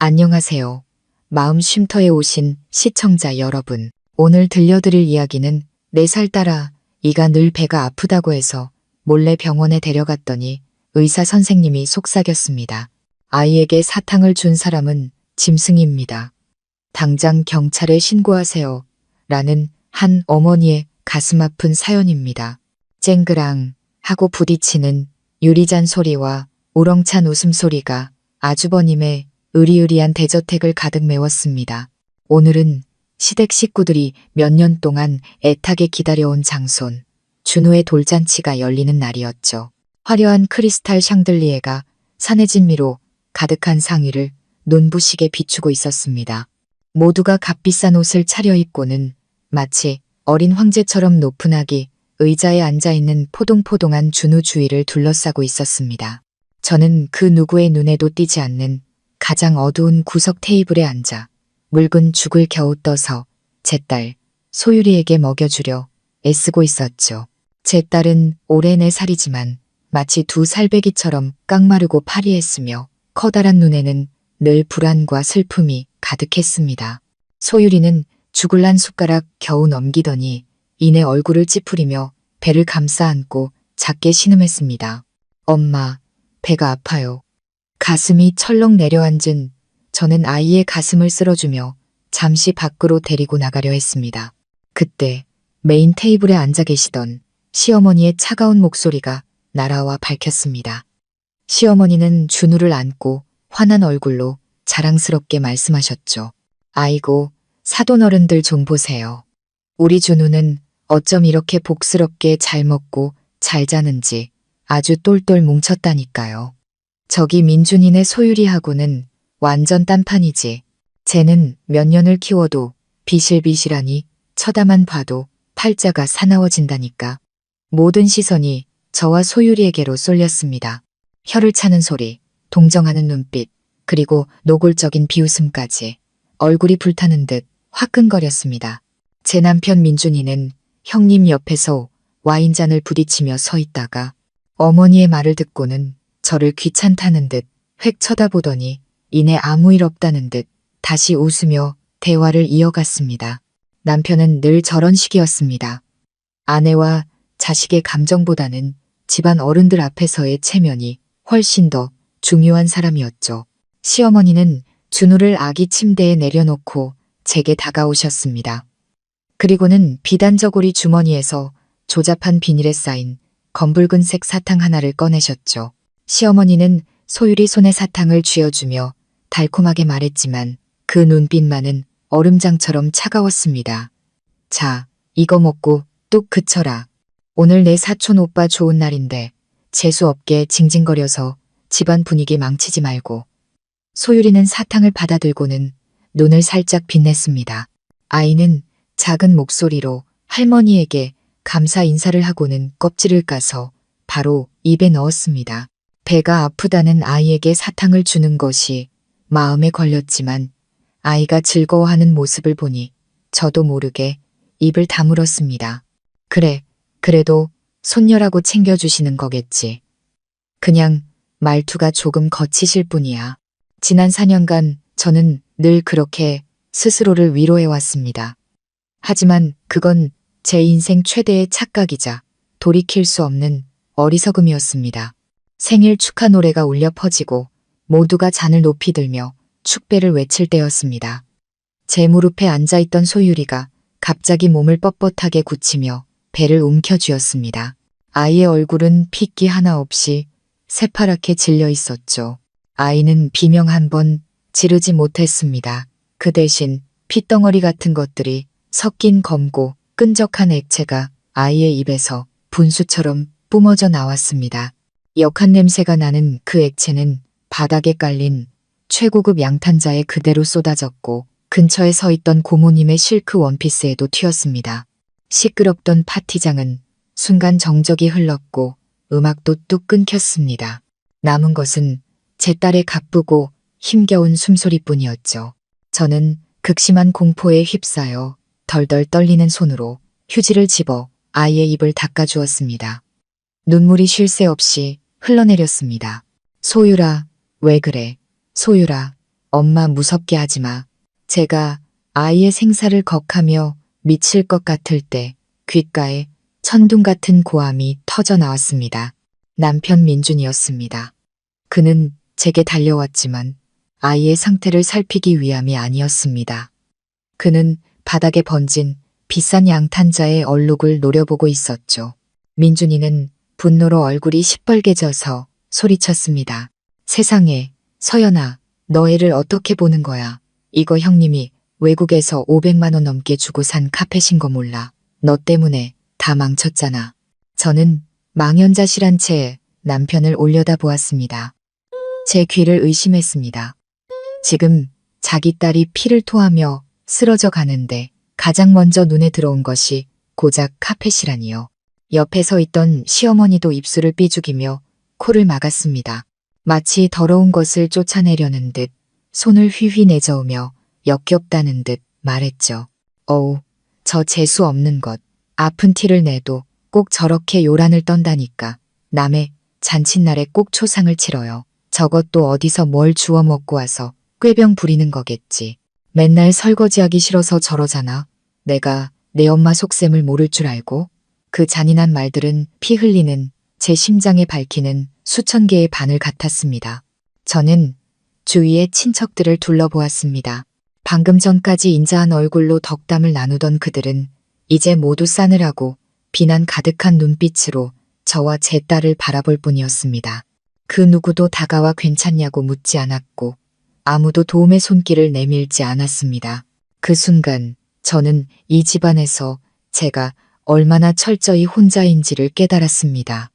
안녕하세요. 마음 쉼터에 오신 시청자 여러분. 오늘 들려드릴 이야기는 4살 딸아, 이가 늘 배가 아프다고 해서 몰래 병원에 데려갔더니 의사 선생님이 속삭였습니다. 아이에게 사탕을 준 사람은 짐승입니다. 당장 경찰에 신고하세요. 라는 한 어머니의 가슴 아픈 사연입니다. 쨍그랑 하고 부딪히는 유리잔 소리와 우렁찬 웃음소리가 아주버님의 으리으리한 대저택을 가득 메웠습니다. 오늘은 시댁 식구들이 몇 년 동안 애타게 기다려온 장손, 준우의 돌잔치가 열리는 날이었죠. 화려한 크리스탈 샹들리에가 산의 진미로 가득한 상위를 눈부시게 비추고 있었습니다. 모두가 값비싼 옷을 차려입고는 마치 어린 황제처럼 높은 아기 의자에 앉아있는 포동포동한 준우 주위를 둘러싸고 있었습니다. 저는 그 누구의 눈에도 띄지 않는 가장 어두운 구석 테이블에 앉아 묽은 죽을 겨우 떠서 제 딸 소유리에게 먹여주려 애쓰고 있었죠. 제 딸은 올해 4살이지만 마치 2살배기처럼 깡마르고 파리했으며 커다란 눈에는 늘 불안과 슬픔이 가득했습니다. 소유리는 죽을 한 숟가락 겨우 넘기더니 이내 얼굴을 찌푸리며 배를 감싸 안고 작게 신음했습니다. 엄마, 배가 아파요. 가슴이 철렁 내려앉은 저는 아이의 가슴을 쓸어주며 잠시 밖으로 데리고 나가려 했습니다. 그때 메인 테이블에 앉아 계시던 시어머니의 차가운 목소리가 날아와 밝혔습니다. 시어머니는 준우를 안고 환한 얼굴로 자랑스럽게 말씀하셨죠. 아이고, 사돈 어른들 좀 보세요. 우리 준우는 어쩜 이렇게 복스럽게 잘 먹고 잘 자는지 아주 똘똘 뭉쳤다니까요. 저기 민준이네 소유리하고는 완전 딴판이지. 쟤는 몇 년을 키워도 비실비실하니 쳐다만 봐도 팔자가 사나워진다니까. 모든 시선이 저와 소유리에게로 쏠렸습니다. 혀를 차는 소리, 동정하는 눈빛, 그리고 노골적인 비웃음까지 얼굴이 불타는 듯 화끈거렸습니다. 제 남편 민준이는 형님 옆에서 와인잔을 부딪히며 서 있다가 어머니의 말을 듣고는 저를 귀찮다는 듯 획 쳐다보더니 이내 아무 일 없다는 듯 다시 웃으며 대화를 이어갔습니다. 남편은 늘 저런 식이었습니다. 아내와 자식의 감정보다는 집안 어른들 앞에서의 체면이 훨씬 더 중요한 사람이었죠. 시어머니는 준우를 아기 침대에 내려놓고 제게 다가오셨습니다. 그리고는 비단저고리 주머니에서 조잡한 비닐에 쌓인 검붉은색 사탕 하나를 꺼내셨죠. 시어머니는 소유리 손에 사탕을 쥐어주며 달콤하게 말했지만 그 눈빛만은 얼음장처럼 차가웠습니다. 자, 이거 먹고 뚝 그쳐라. 오늘 내 사촌 오빠 좋은 날인데 재수없게 징징거려서 집안 분위기 망치지 말고. 소유리는 사탕을 받아들고는 눈을 살짝 빛냈습니다. 아이는 작은 목소리로 할머니에게 감사 인사를 하고는 껍질을 까서 바로 입에 넣었습니다. 배가 아프다는 아이에게 사탕을 주는 것이 마음에 걸렸지만 아이가 즐거워하는 모습을 보니 저도 모르게 입을 다물었습니다. 그래, 그래도 손녀라고 챙겨주시는 거겠지. 그냥 말투가 조금 거치실 뿐이야. 지난 4년간 저는 늘 그렇게 스스로를 위로해왔습니다. 하지만 그건 제 인생 최대의 착각이자 돌이킬 수 없는 어리석음이었습니다. 생일 축하 노래가 울려 퍼지고 모두가 잔을 높이 들며 축배를 외칠 때였습니다. 제 무릎에 앉아있던 소유리가 갑자기 몸을 뻣뻣하게 굳히며 배를 움켜쥐었습니다. 아이의 얼굴은 핏기 하나 없이 새파랗게 질려 있었죠. 아이는 비명 한 번 지르지 못했습니다. 그 대신 핏덩어리 같은 것들이 섞인 검고 끈적한 액체가 아이의 입에서 분수처럼 뿜어져 나왔습니다. 역한 냄새가 나는 그 액체는 바닥에 깔린 최고급 양탄자에 그대로 쏟아졌고 근처에 서 있던 고모님의 실크 원피스에도 튀었습니다. 시끄럽던 파티장은 순간 정적이 흘렀고 음악도 뚝 끊겼습니다. 남은 것은 제 딸의 가쁘고 힘겨운 숨소리뿐이었죠. 저는 극심한 공포에 휩싸여 덜덜 떨리는 손으로 휴지를 집어 아이의 입을 닦아주었습니다. 눈물이 쉴 새 없이 흘러내렸습니다. 소유라, 왜 그래? 소유라, 엄마 무섭게 하지 마. 제가 아이의 생사를 걱하며 미칠 것 같을 때 귓가에 천둥 같은 고함이 터져 나왔습니다. 남편 민준이었습니다. 그는 제게 달려왔지만 아이의 상태를 살피기 위함이 아니었습니다. 그는 바닥에 번진 비싼 양탄자의 얼룩을 노려보고 있었죠. 민준이는 분노로 얼굴이 시뻘개져서 소리쳤습니다. 세상에, 서연아, 너 애를 어떻게 보는 거야? 이거 형님이 외국에서 500만 원 넘게 주고 산 카펫인 거 몰라. 너 때문에 다 망쳤잖아. 저는 망연자실한 채 남편을 올려다보았습니다. 제 귀를 의심했습니다. 지금 자기 딸이 피를 토하며 쓰러져 가는데 가장 먼저 눈에 들어온 것이 고작 카펫이라니요. 옆에 서 있던 시어머니도 입술을 삐죽이며 코를 막았습니다. 마치 더러운 것을 쫓아내려는 듯 손을 휘휘 내저으며 역겹다는 듯 말했죠. 어우, 저 재수 없는 것. 아픈 티를 내도 꼭 저렇게 요란을 떤다니까. 남의 잔칫날에 꼭 초상을 치러요. 저것도 어디서 뭘 주워 먹고 와서 꾀병 부리는 거겠지. 맨날 설거지하기 싫어서 저러잖아. 내가 내 엄마 속셈을 모를 줄 알고. 그 잔인한 말들은 피 흘리는 제 심장에 밝히는 수천 개의 바늘 같았습니다. 저는 주위의 친척들을 둘러보았습니다. 방금 전까지 인자한 얼굴로 덕담을 나누던 그들은 이제 모두 싸늘하고 비난 가득한 눈빛으로 저와 제 딸을 바라볼 뿐이었습니다. 그 누구도 다가와 괜찮냐고 묻지 않았고 아무도 도움의 손길을 내밀지 않았습니다. 그 순간 저는 이 집안에서 제가 얼마나 철저히 혼자인지를 깨달았습니다.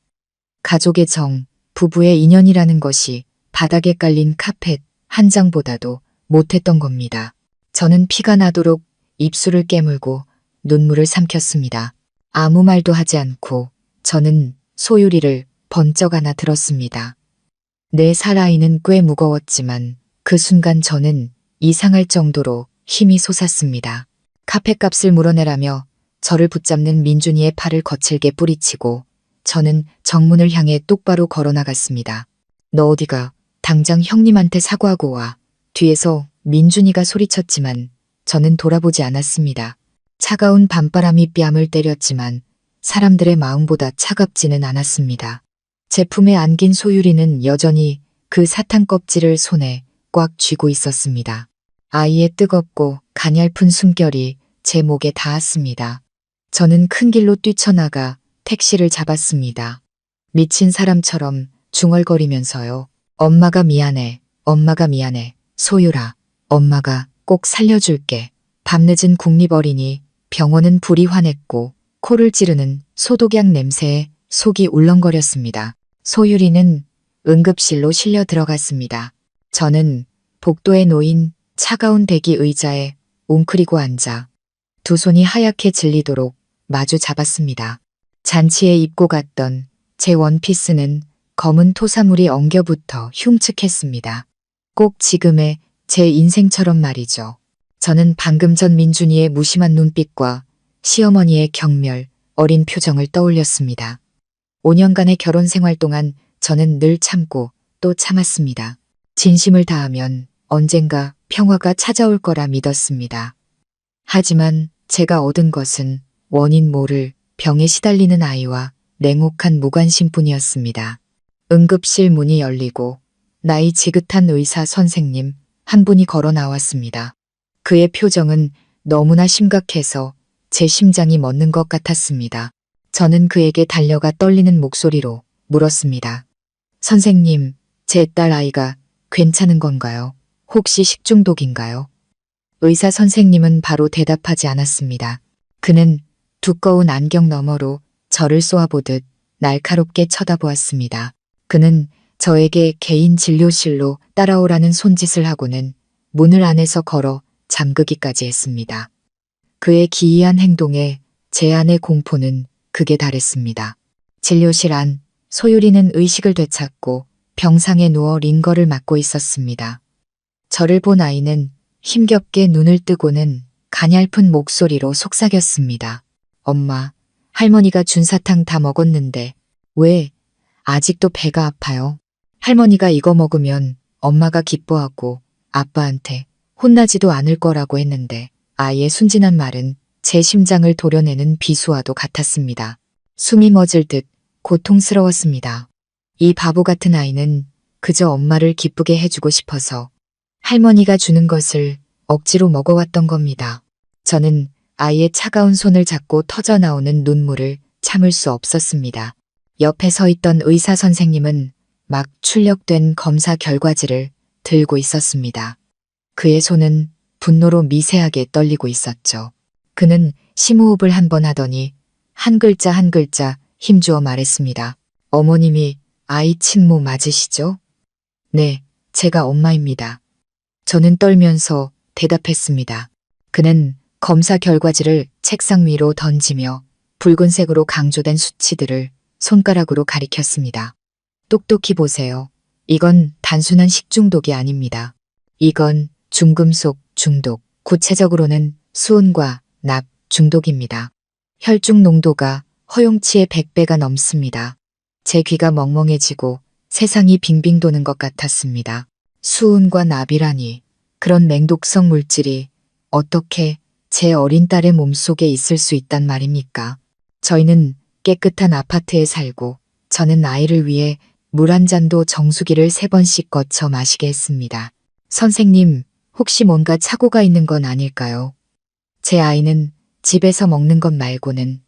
가족의 정, 부부의 인연이라는 것이 바닥에 깔린 카펫 한 장보다도 못했던 겁니다. 저는 피가 나도록 입술을 깨물고 눈물을 삼켰습니다. 아무 말도 하지 않고 저는 소유리를 번쩍 안아 들었습니다. 내 살아있는 꽤 무거웠지만 그 순간 저는 이상할 정도로 힘이 솟았습니다. 카펫값을 물어내라며 저를 붙잡는 민준이의 팔을 거칠게 뿌리치고 저는 정문을 향해 똑바로 걸어나갔습니다. 너 어디가? 당장 형님한테 사과하고 와. 뒤에서 민준이가 소리쳤지만 저는 돌아보지 않았습니다. 차가운 밤바람이 뺨을 때렸지만 사람들의 마음보다 차갑지는 않았습니다. 제품에 안긴 소유리는 여전히 그 사탕 껍질을 손에 꽉 쥐고 있었습니다. 아이의 뜨겁고 가냘픈 숨결이 제 목에 닿았습니다. 저는 큰 길로 뛰쳐나가 택시를 잡았습니다. 미친 사람처럼 중얼거리면서요. 엄마가 미안해. 엄마가 미안해. 소유라. 엄마가 꼭 살려줄게. 밤늦은 국립어린이 병원은 불이 환했고 코를 찌르는 소독약 냄새에 속이 울렁거렸습니다. 소유리는 응급실로 실려 들어갔습니다. 저는 복도에 놓인 차가운 대기 의자에 웅크리고 앉아 두 손이 하얗게 질리도록 마주 잡았습니다. 잔치에 입고 갔던 제 원피스는 검은 토사물이 엉겨붙어 흉측했습니다. 꼭 지금의 제 인생처럼 말이죠. 저는 방금 전 민준이의 무심한 눈빛과 시어머니의 경멸, 어린 표정을 떠올렸습니다. 5년간의 결혼 생활 동안 저는 늘 참고 또 참았습니다. 진심을 다하면 언젠가 평화가 찾아올 거라 믿었습니다. 하지만 제가 얻은 것은 원인 모를 병에 시달리는 아이와 냉혹한 무관심뿐이었습니다. 응급실 문이 열리고 나이 지긋한 의사 선생님 한 분이 걸어 나왔습니다. 그의 표정은 너무나 심각해서 제 심장이 멎는 것 같았습니다. 저는 그에게 달려가 떨리는 목소리로 물었습니다. 선생님, 제 딸 아이가 괜찮은 건가요? 혹시 식중독인가요? 의사 선생님은 바로 대답하지 않았습니다. 그는 두꺼운 안경 너머로 저를 쏘아보듯 날카롭게 쳐다보았습니다. 그는 저에게 개인 진료실로 따라오라는 손짓을 하고는 문을 안에서 걸어 잠그기까지 했습니다. 그의 기이한 행동에 제 안의 공포는 극에 달했습니다. 진료실 안 소유리는 의식을 되찾고 병상에 누워 링거를 맞고 있었습니다. 저를 본 아이는 힘겹게 눈을 뜨고는 가냘픈 목소리로 속삭였습니다. 엄마, 할머니가 준 사탕 다 먹었는데 왜 아직도 배가 아파요? 할머니가 이거 먹으면 엄마가 기뻐하고 아빠한테 혼나지도 않을 거라고 했는데 아이의 순진한 말은 제 심장을 도려내는 비수와도 같았습니다. 숨이 멎을 듯 고통스러웠습니다. 이 바보 같은 아이는 그저 엄마를 기쁘게 해주고 싶어서 할머니가 주는 것을 억지로 먹어왔던 겁니다. 저는 아이의 차가운 손을 잡고 터져나오는 눈물을 참을 수 없었습니다. 옆에 서 있던 의사 선생님은 막 출력된 검사 결과지를 들고 있었습니다. 그의 손은 분노로 미세하게 떨리고 있었죠. 그는 심호흡을 한 번 하더니 한 글자 한 글자 힘주어 말했습니다. 어머님이 아이 친모 맞으시죠? 네, 제가 엄마입니다. 저는 떨면서 대답했습니다. 그는 검사 결과지를 책상 위로 던지며 붉은색으로 강조된 수치들을 손가락으로 가리켰습니다. 똑똑히 보세요. 이건 단순한 식중독이 아닙니다. 이건 중금속 중독, 구체적으로는 수은과 납 중독입니다. 혈중 농도가 허용치의 100배가 넘습니다. 제 귀가 멍멍해지고 세상이 빙빙 도는 것 같았습니다. 수은과 납이라니, 그런 맹독성 물질이 어떻게 제 어린 딸의 몸속에 있을 수 있단 말입니까? 저희는 깨끗한 아파트에 살고 저는 아이를 위해 물 한 잔도 정수기를 3번씩 거쳐 마시게 했습니다. 선생님, 혹시 뭔가 착오가 있는 건 아닐까요? 제 아이는 집에서 먹는 것 말고는.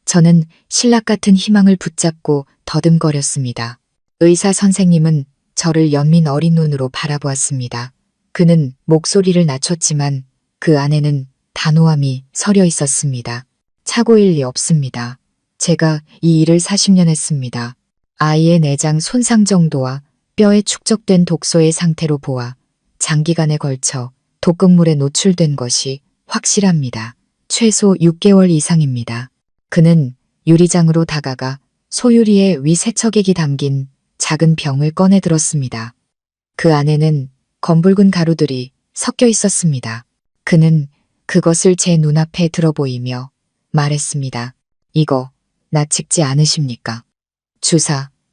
저는 신락 같은 희망을 붙잡고 더듬거렸습니다. 의사 선생님은 저를 연민 어린 눈으로 바라보았습니다. 그는 목소리를 낮췄지만 그 안에는 단호함이 서려 있었습니다. 착오일 리 없습니다. 제가 이 일을 40년 했습니다. 아이의 내장 손상 정도와 뼈에 축적된 독소의 상태로 보아 장기간에 걸쳐 독극물에 노출된 것이 확실합니다. 최소 6개월 이상입니다. 그는 유리장으로 다가가 소유리에 위 세척액이 담긴 작은 병을 꺼내 들었습니다. 그 안에는 검붉은 가루들이 섞여 있었습니다. 그는 그것을 제 눈앞에 들어 보이며 말했습니다. 이거 낯익지 않으십니까?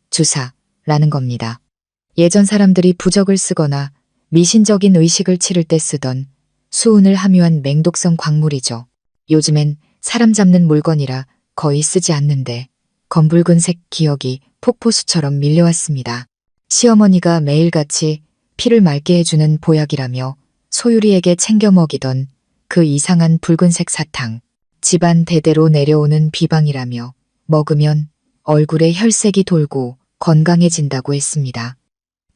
주사라는 겁니다. 예전 사람들이 부적을 쓰거나 미신적인 의식을 치를 때 쓰던 수은을 함유한 맹독성 광물이죠. 요즘엔 사람 잡는 물건이라 거의 쓰지 않는데 검붉은색 기억이 폭포수처럼 밀려왔습니다. 시어머니가 매일같이 피를 맑게 해주는 보약이라며 소유리에게 챙겨 먹이던 그 이상한 붉은색 사탕, 집안 대대로 내려오는 비방이라며 먹으면 얼굴에 혈색이 돌고 건강해진다고 했습니다.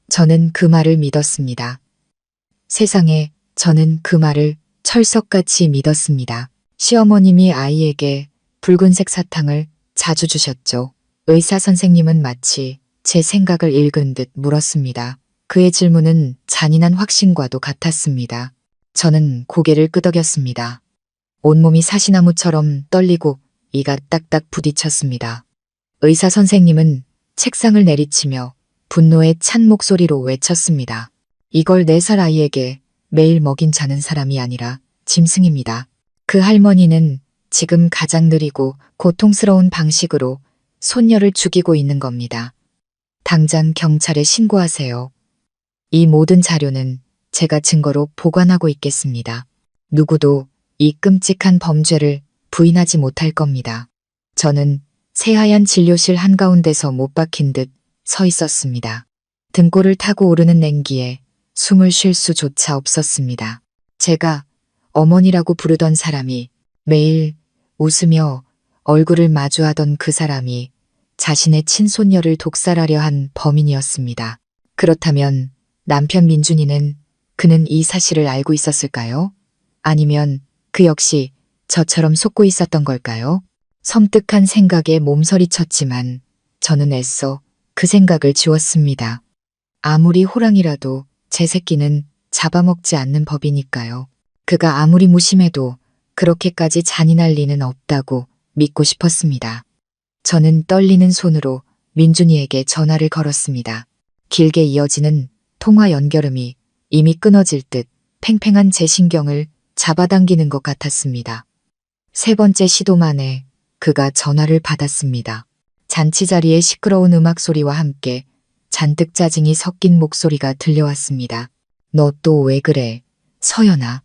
저는 그 말을 믿었습니다. 세상에, 저는 그 말을 철석같이 믿었습니다. 시어머님이 아이에게 붉은색 사탕을 자주 주셨죠. 의사 선생님은 마치 제 생각을 읽은 듯 물었습니다. 그의 질문은 잔인한 확신과도 같았습니다. 저는 고개를 끄덕였습니다. 온몸이 사시나무처럼 떨리고 이가 딱딱 부딪혔습니다. 의사 선생님은 책상을 내리치며 분노에 찬 목소리로 외쳤습니다. 이걸 4살 아이에게 매일 먹인 자는 사람이 아니라 짐승입니다. 그 할머니는 지금 가장 느리고 고통스러운 방식으로 손녀를 죽이고 있는 겁니다. 당장 경찰에 신고하세요. 이 모든 자료는 제가 증거로 보관하고 있겠습니다. 누구도 이 끔찍한 범죄를 부인하지 못할 겁니다. 저는 새하얀 진료실 한가운데서 못 박힌 듯 서 있었습니다. 등골을 타고 오르는 냉기에 숨을 쉴 수조차 없었습니다. 제가 어머니라고 부르던 사람이, 매일 웃으며 얼굴을 마주하던 그 사람이 자신의 친손녀를 독살하려 한 범인이었습니다. 그렇다면 남편 민준이는, 그는 이 사실을 알고 있었을까요? 아니면 그 역시 저처럼 속고 있었던 걸까요? 섬뜩한 생각에 몸서리쳤지만 저는 애써 그 생각을 지웠습니다. 아무리 호랑이라도 제 새끼는 잡아먹지 않는 법이니까요. 그가 아무리 무심해도 그렇게까지 잔인할 리는 없다고 믿고 싶었습니다. 저는 떨리는 손으로 민준이에게 전화를 걸었습니다. 길게 이어지는 통화 연결음이 이미 끊어질 듯 팽팽한 제 신경을 잡아당기는 것 같았습니다. 3번째 시도 만에 그가 전화를 받았습니다. 잔치 자리의 시끄러운 음악 소리와 함께 잔뜩 짜증이 섞인 목소리가 들려왔습니다. 너 또 왜 그래? 서연아.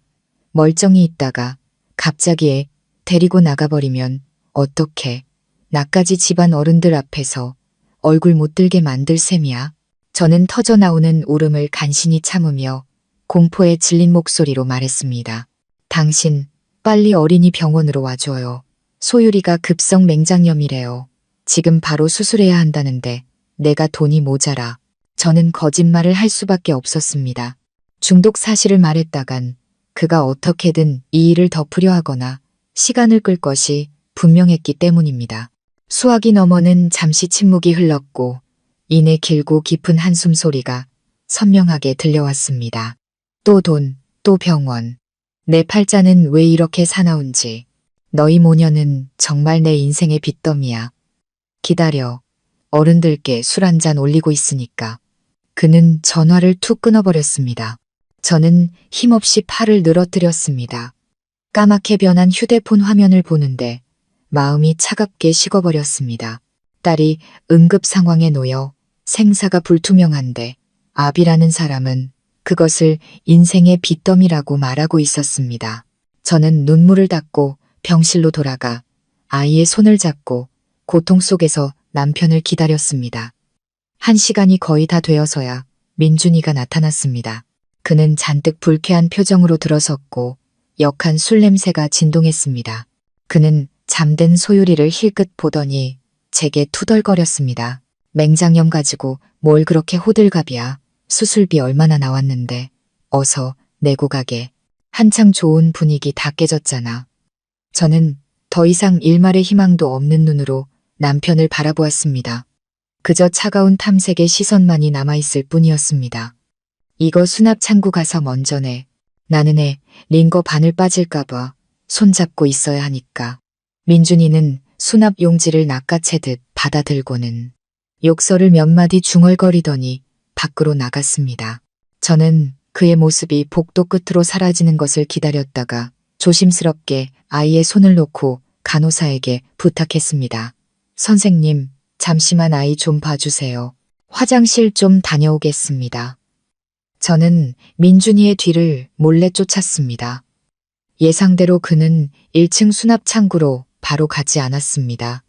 멀쩡히 있다가 갑자기 애 데리고 나가버리면 어떡해. 나까지 집안 어른들 앞에서 얼굴 못 들게 만들 셈이야. 저는 터져 나오는 울음을 간신히 참으며 공포에 질린 목소리로 말했습니다. 당신 빨리 어린이 병원으로 와줘요. 소율이가 급성 맹장염이래요. 지금 바로 수술해야 한다는데 내가 돈이 모자라. 저는 거짓말을 할 수밖에 없었습니다. 중독 사실을 말했다간 그가 어떻게든 이 일을 덮으려 하거나 시간을 끌 것이 분명했기 때문입니다. 수화기 너머는 잠시 침묵이 흘렀고 이내 길고 깊은 한숨 소리가 선명하게 들려왔습니다. 또 돈, 또 병원. 내 팔자는 왜 이렇게 사나운지. 너희 모녀는 정말 내 인생의 빚더미야. 기다려. 어른들께 술 한 잔 올리고 있으니까. 그는 전화를 툭 끊어버렸습니다. 저는 힘없이 팔을 늘어뜨렸습니다. 까맣게 변한 휴대폰 화면을 보는데 마음이 차갑게 식어버렸습니다. 딸이 응급 상황에 놓여 생사가 불투명한데 아비라는 사람은 그것을 인생의 빚더미라고 말하고 있었습니다. 저는 눈물을 닦고 병실로 돌아가 아이의 손을 잡고 고통 속에서 남편을 기다렸습니다. 1시간이 거의 다 되어서야 민준이가 나타났습니다. 그는 잔뜩 불쾌한 표정으로 들어섰고 역한 술 냄새가 진동했습니다. 그는 잠든 소율이를 힐끗 보더니 제게 투덜거렸습니다. 맹장염 가지고 뭘 그렇게 호들갑이야. 수술비 얼마나 나왔는데 어서 내고 가게. 한창 좋은 분위기 다 깨졌잖아. 저는 더 이상 일말의 희망도 없는 눈으로 남편을 바라보았습니다. 그저 차가운 탐색의 시선만이 남아있을 뿐이었습니다. 이거 수납 창고 가서 먼저 내. 나는 애 링거 바늘 빠질까봐 손잡고 있어야 하니까. 민준이는 수납 용지를 낚아채듯 받아들고는 욕설을 몇 마디 중얼거리더니 밖으로 나갔습니다. 저는 그의 모습이 복도 끝으로 사라지는 것을 기다렸다가 조심스럽게 아이의 손을 놓고 간호사에게 부탁했습니다. 선생님, 잠시만 아이 좀 봐주세요. 화장실 좀 다녀오겠습니다. 저는 민준이의 뒤를 몰래 쫓았습니다. 예상대로 그는 1층 수납 창구로 바로 가지 않았습니다.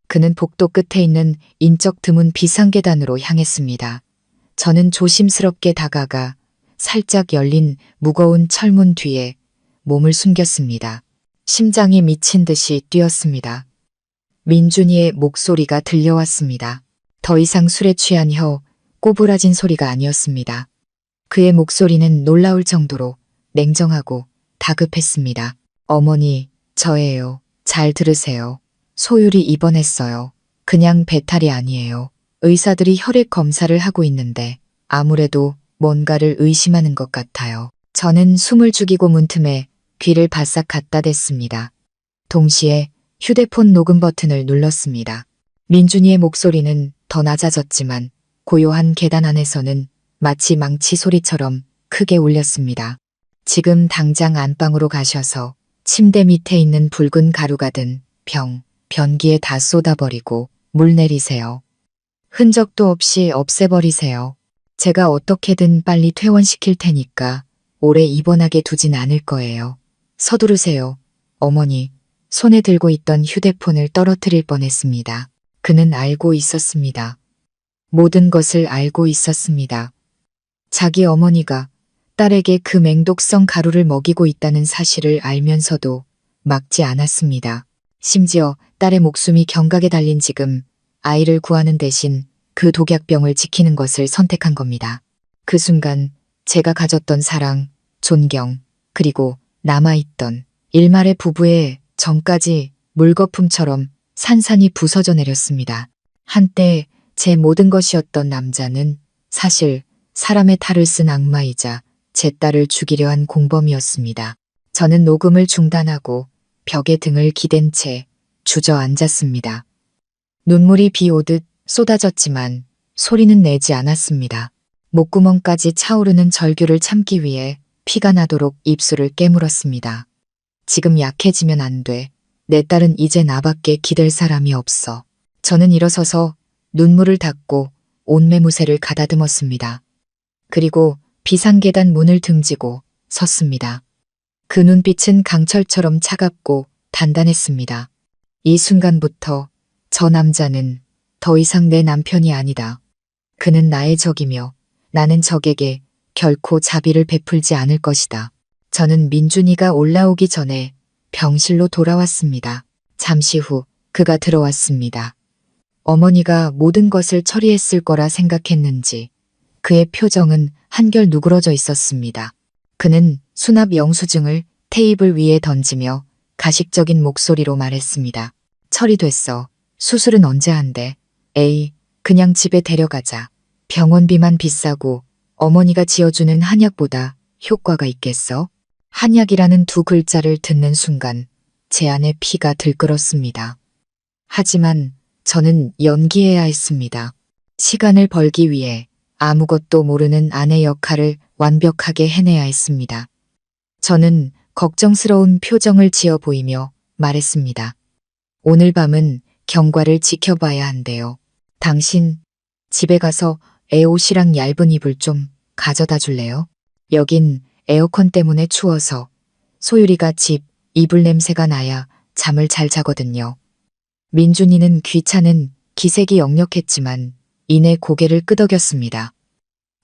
그는 복도 끝에 있는 인적 드문 비상계단으로 향했습니다. 저는 조심스럽게 다가가 살짝 열린 무거운 철문 뒤에 몸을 숨겼습니다. 심장이 미친 듯이 뛰었습니다. 민준이의 목소리가 들려왔습니다. 더 이상 술에 취한 혀 꼬부라진 소리가 아니었습니다. 그의 목소리는 놀라울 정도로 냉정하고 다급했습니다. 어머니, 저예요. 잘 들으세요. 소율이 입원했어요. 그냥 배탈이 아니에요. 의사들이 혈액 검사를 하고 있는데 아무래도 뭔가를 의심하는 것 같아요. 저는 숨을 죽이고 문틈에 귀를 바싹 갖다 댔습니다. 동시에 휴대폰 녹음 버튼을 눌렀습니다. 민준이의 목소리는 더 낮아졌지만 고요한 계단 안에서는 마치 망치 소리처럼 크게 울렸습니다. 지금 당장 안방으로 가셔서 침대 밑에 있는 붉은 가루가 든 병, 변기에 다 쏟아버리고 물 내리세요. 흔적도 없이 없애버리세요. 제가 어떻게든 빨리 퇴원시킬 테니까 오래 입원하게 두진 않을 거예요. 서두르세요. 어머니, 손에 들고 있던 휴대폰을 떨어뜨릴 뻔했습니다. 그는 알고 있었습니다. 모든 것을 알고 있었습니다. 자기 어머니가 딸에게 그 맹독성 가루를 먹이고 있다는 사실을 알면서도 막지 않았습니다. 심지어 딸의 목숨이 경각에 달린 지금 아이를 구하는 대신 그 독약병을 지키는 것을 선택한 겁니다. 그 순간 제가 가졌던 사랑, 존경, 그리고 남아있던 일말의 부부의 정까지 물거품처럼 산산이 부서져 내렸습니다. 한때 제 모든 것이었던 남자는 사실 사람의 탈을 쓴 악마이자 제 딸을 죽이려 한 공범이었습니다. 저는 녹음을 중단하고 벽에 등을 기댄 채 주저앉았습니다. 눈물이 비 오듯 쏟아졌지만 소리는 내지 않았습니다. 목구멍까지 차오르는 절규를 참기 위해 피가 나도록 입술을 깨물었습니다. 지금 약해지면 안 돼. 내 딸은 이제 나밖에 기댈 사람이 없어. 저는 일어서서 눈물을 닦고 옷매무새를 가다듬었습니다. 그리고 비상계단 문을 등지고 섰습니다. 그 눈빛은 강철처럼 차갑고 단단했습니다. 이 순간부터 저 남자는 더 이상 내 남편이 아니다. 그는 나의 적이며 나는 적에게 결코 자비를 베풀지 않을 것이다. 저는 민준이가 올라오기 전에 병실로 돌아왔습니다. 잠시 후 그가 들어왔습니다. 어머니가 모든 것을 처리했을 거라 생각했는지 그의 표정은 한결 누그러져 있었습니다. 그는 수납 영수증을 테이블 위에 던지며 가식적인 목소리로 말했습니다. 처리됐어. 수술은 언제 한대? 에이, 그냥 집에 데려가자. 병원비만 비싸고 어머니가 지어주는 한약보다 효과가 있겠어? 한약이라는 두 글자를 듣는 순간 제 안에 피가 들끓었습니다. 하지만 저는 연기해야 했습니다. 시간을 벌기 위해 아무것도 모르는 아내 역할을 완벽하게 해내야 했습니다. 저는 걱정스러운 표정을 지어 보이며 말했습니다. 오늘 밤은 경과를 지켜봐야 한대요. 당신 집에 가서 애 옷이랑 얇은 이불 좀 가져다 줄래요? 여긴 에어컨 때문에 추워서 소율이가 집 이불 냄새가 나야 잠을 잘 자거든요. 민준이는 귀찮은 기색이 역력했지만 이내 고개를 끄덕였습니다.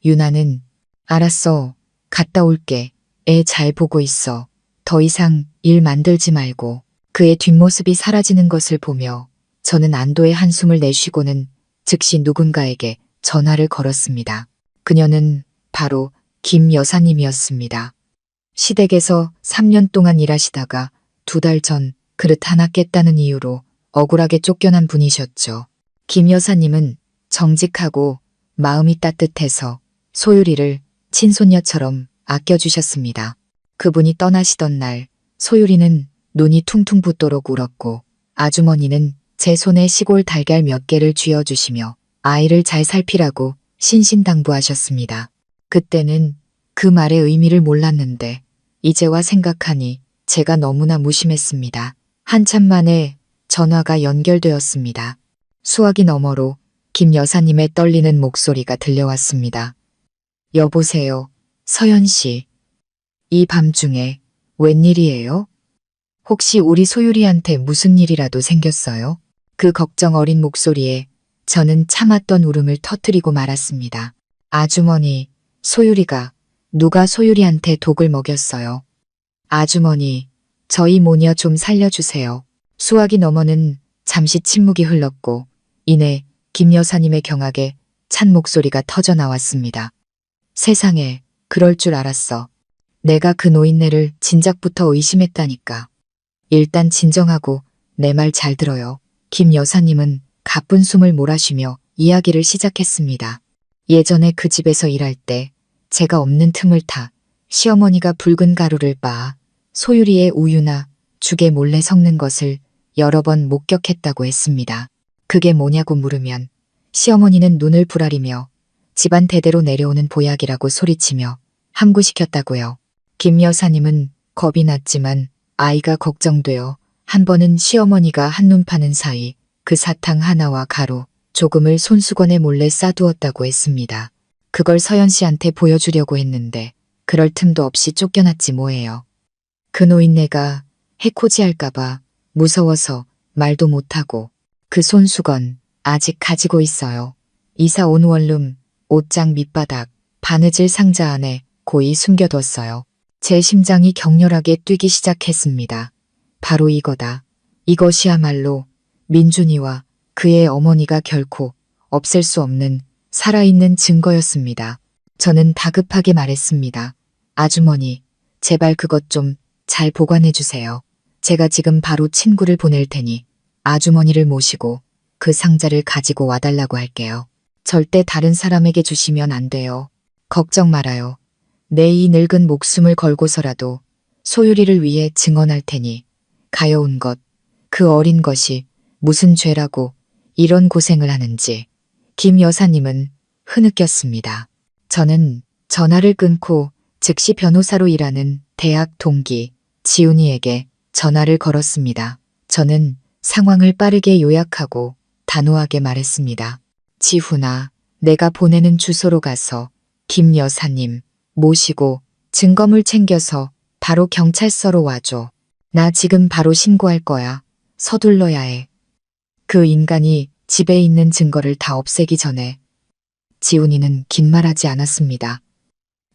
유나는 알았어. 갔다 올게. 애 잘 보고 있어. 더 이상 일 만들지 말고. 그의 뒷모습이 사라지는 것을 보며 저는 안도의 한숨을 내쉬고는 즉시 누군가에게 전화를 걸었습니다. 그녀는 바로 김 여사님이었습니다. 시댁에서 3년 동안 일하시다가 2달 전 그릇 하나 깼다는 이유로 억울하게 쫓겨난 분이셨죠. 김 여사님은 정직하고 마음이 따뜻해서 소율이를 친손녀처럼 아껴주셨습니다. 그분이 떠나시던 날 소율이는 눈이 퉁퉁 붓도록 울었고 아주머니는 제 손에 시골 달걀 몇 개를 쥐어주시며 아이를 잘 살피라고 신신당부하셨습니다. 그때는 그 말의 의미를 몰랐는데 이제와 생각하니 제가 너무나 무심했습니다. 한참 만에 전화가 연결되었습니다. 수화기 너머로 김 여사님의 떨리는 목소리가 들려왔습니다. 여보세요, 서연 씨. 이 밤중에 웬일이에요? 혹시 우리 소율이한테 무슨 일이라도 생겼어요? 그 걱정 어린 목소리에 저는 참았던 울음을 터뜨리고 말았습니다. 아주머니, 소율이가 누가 소율이한테 독을 먹였어요. 아주머니, 저희 모녀 좀 살려주세요. 수화기 너머는 잠시 침묵이 흘렀고 이내 김 여사님의 경악에 찬 목소리가 터져 나왔습니다. 세상에, 그럴 줄 알았어. 내가 그 노인네를 진작부터 의심했다니까. 일단 진정하고 내 말 잘 들어요. 김 여사님은 가쁜 숨을 몰아쉬며 이야기를 시작했습니다. 예전에 그 집에서 일할 때 제가 없는 틈을 타 시어머니가 붉은 가루를 빻아 소율이의 우유나 죽에 몰래 섞는 것을 여러 번 목격했다고 했습니다. 그게 뭐냐고 물으면 시어머니는 눈을 부라리며 집안 대대로 내려오는 보약이라고 소리치며 함구시켰다고요. 김 여사님은 겁이 났지만 아이가 걱정되어 한 번은 시어머니가 한눈 파는 사이 그 사탕 하나와 가루 조금을 손수건에 몰래 싸두었다고 했습니다. 그걸 서연 씨한테 보여주려고 했는데 그럴 틈도 없이 쫓겨났지 뭐예요. 그 노인네가 해코지할까봐 무서워서 말도 못하고 그 손수건 아직 가지고 있어요. 이사 온 원룸 옷장 밑바닥 바느질 상자 안에 고이 숨겨뒀어요. 제 심장이 격렬하게 뛰기 시작했습니다. 바로 이거다. 이것이야말로 민준이와 그의 어머니가 결코 없앨 수 없는 살아있는 증거였습니다. 저는 다급하게 말했습니다. 아주머니, 제발 그것 좀 잘 보관해 주세요. 제가 지금 바로 친구를 보낼 테니 아주머니를 모시고 그 상자를 가지고 와달라고 할게요. 절대 다른 사람에게 주시면 안 돼요. 걱정 말아요. 내 이 늙은 목숨을 걸고서라도 소율이를 위해 증언할 테니 가여운 것, 그 어린 것이 무슨 죄라고 이런 고생을 하는지. 김 여사님은 흐느꼈습니다. 저는 전화를 끊고 즉시 변호사로 일하는 대학 동기 지훈이에게 전화를 걸었습니다. 저는 상황을 빠르게 요약하고 단호하게 말했습니다. 지훈아, 내가 보내는 주소로 가서 김 여사님, 모시고 증거물 챙겨서 바로 경찰서로 와줘. 나 지금 바로 신고할 거야. 서둘러야 해. 그 인간이 집에 있는 증거를 다 없애기 전에 지훈이는 긴 말하지 않았습니다.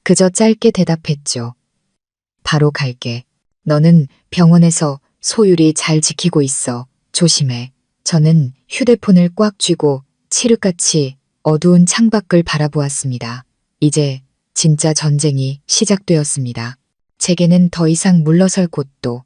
그저 짧게 대답했죠. 바로 갈게. 너는 병원에서 소율이 잘 지키고 있어. 조심해. 저는 휴대폰을 꽉 쥐고 칠흑같이 어두운 창밖을 바라보았습니다. 이제 진짜 전쟁이 시작되었습니다. 제게는 더 이상 물러설 곳도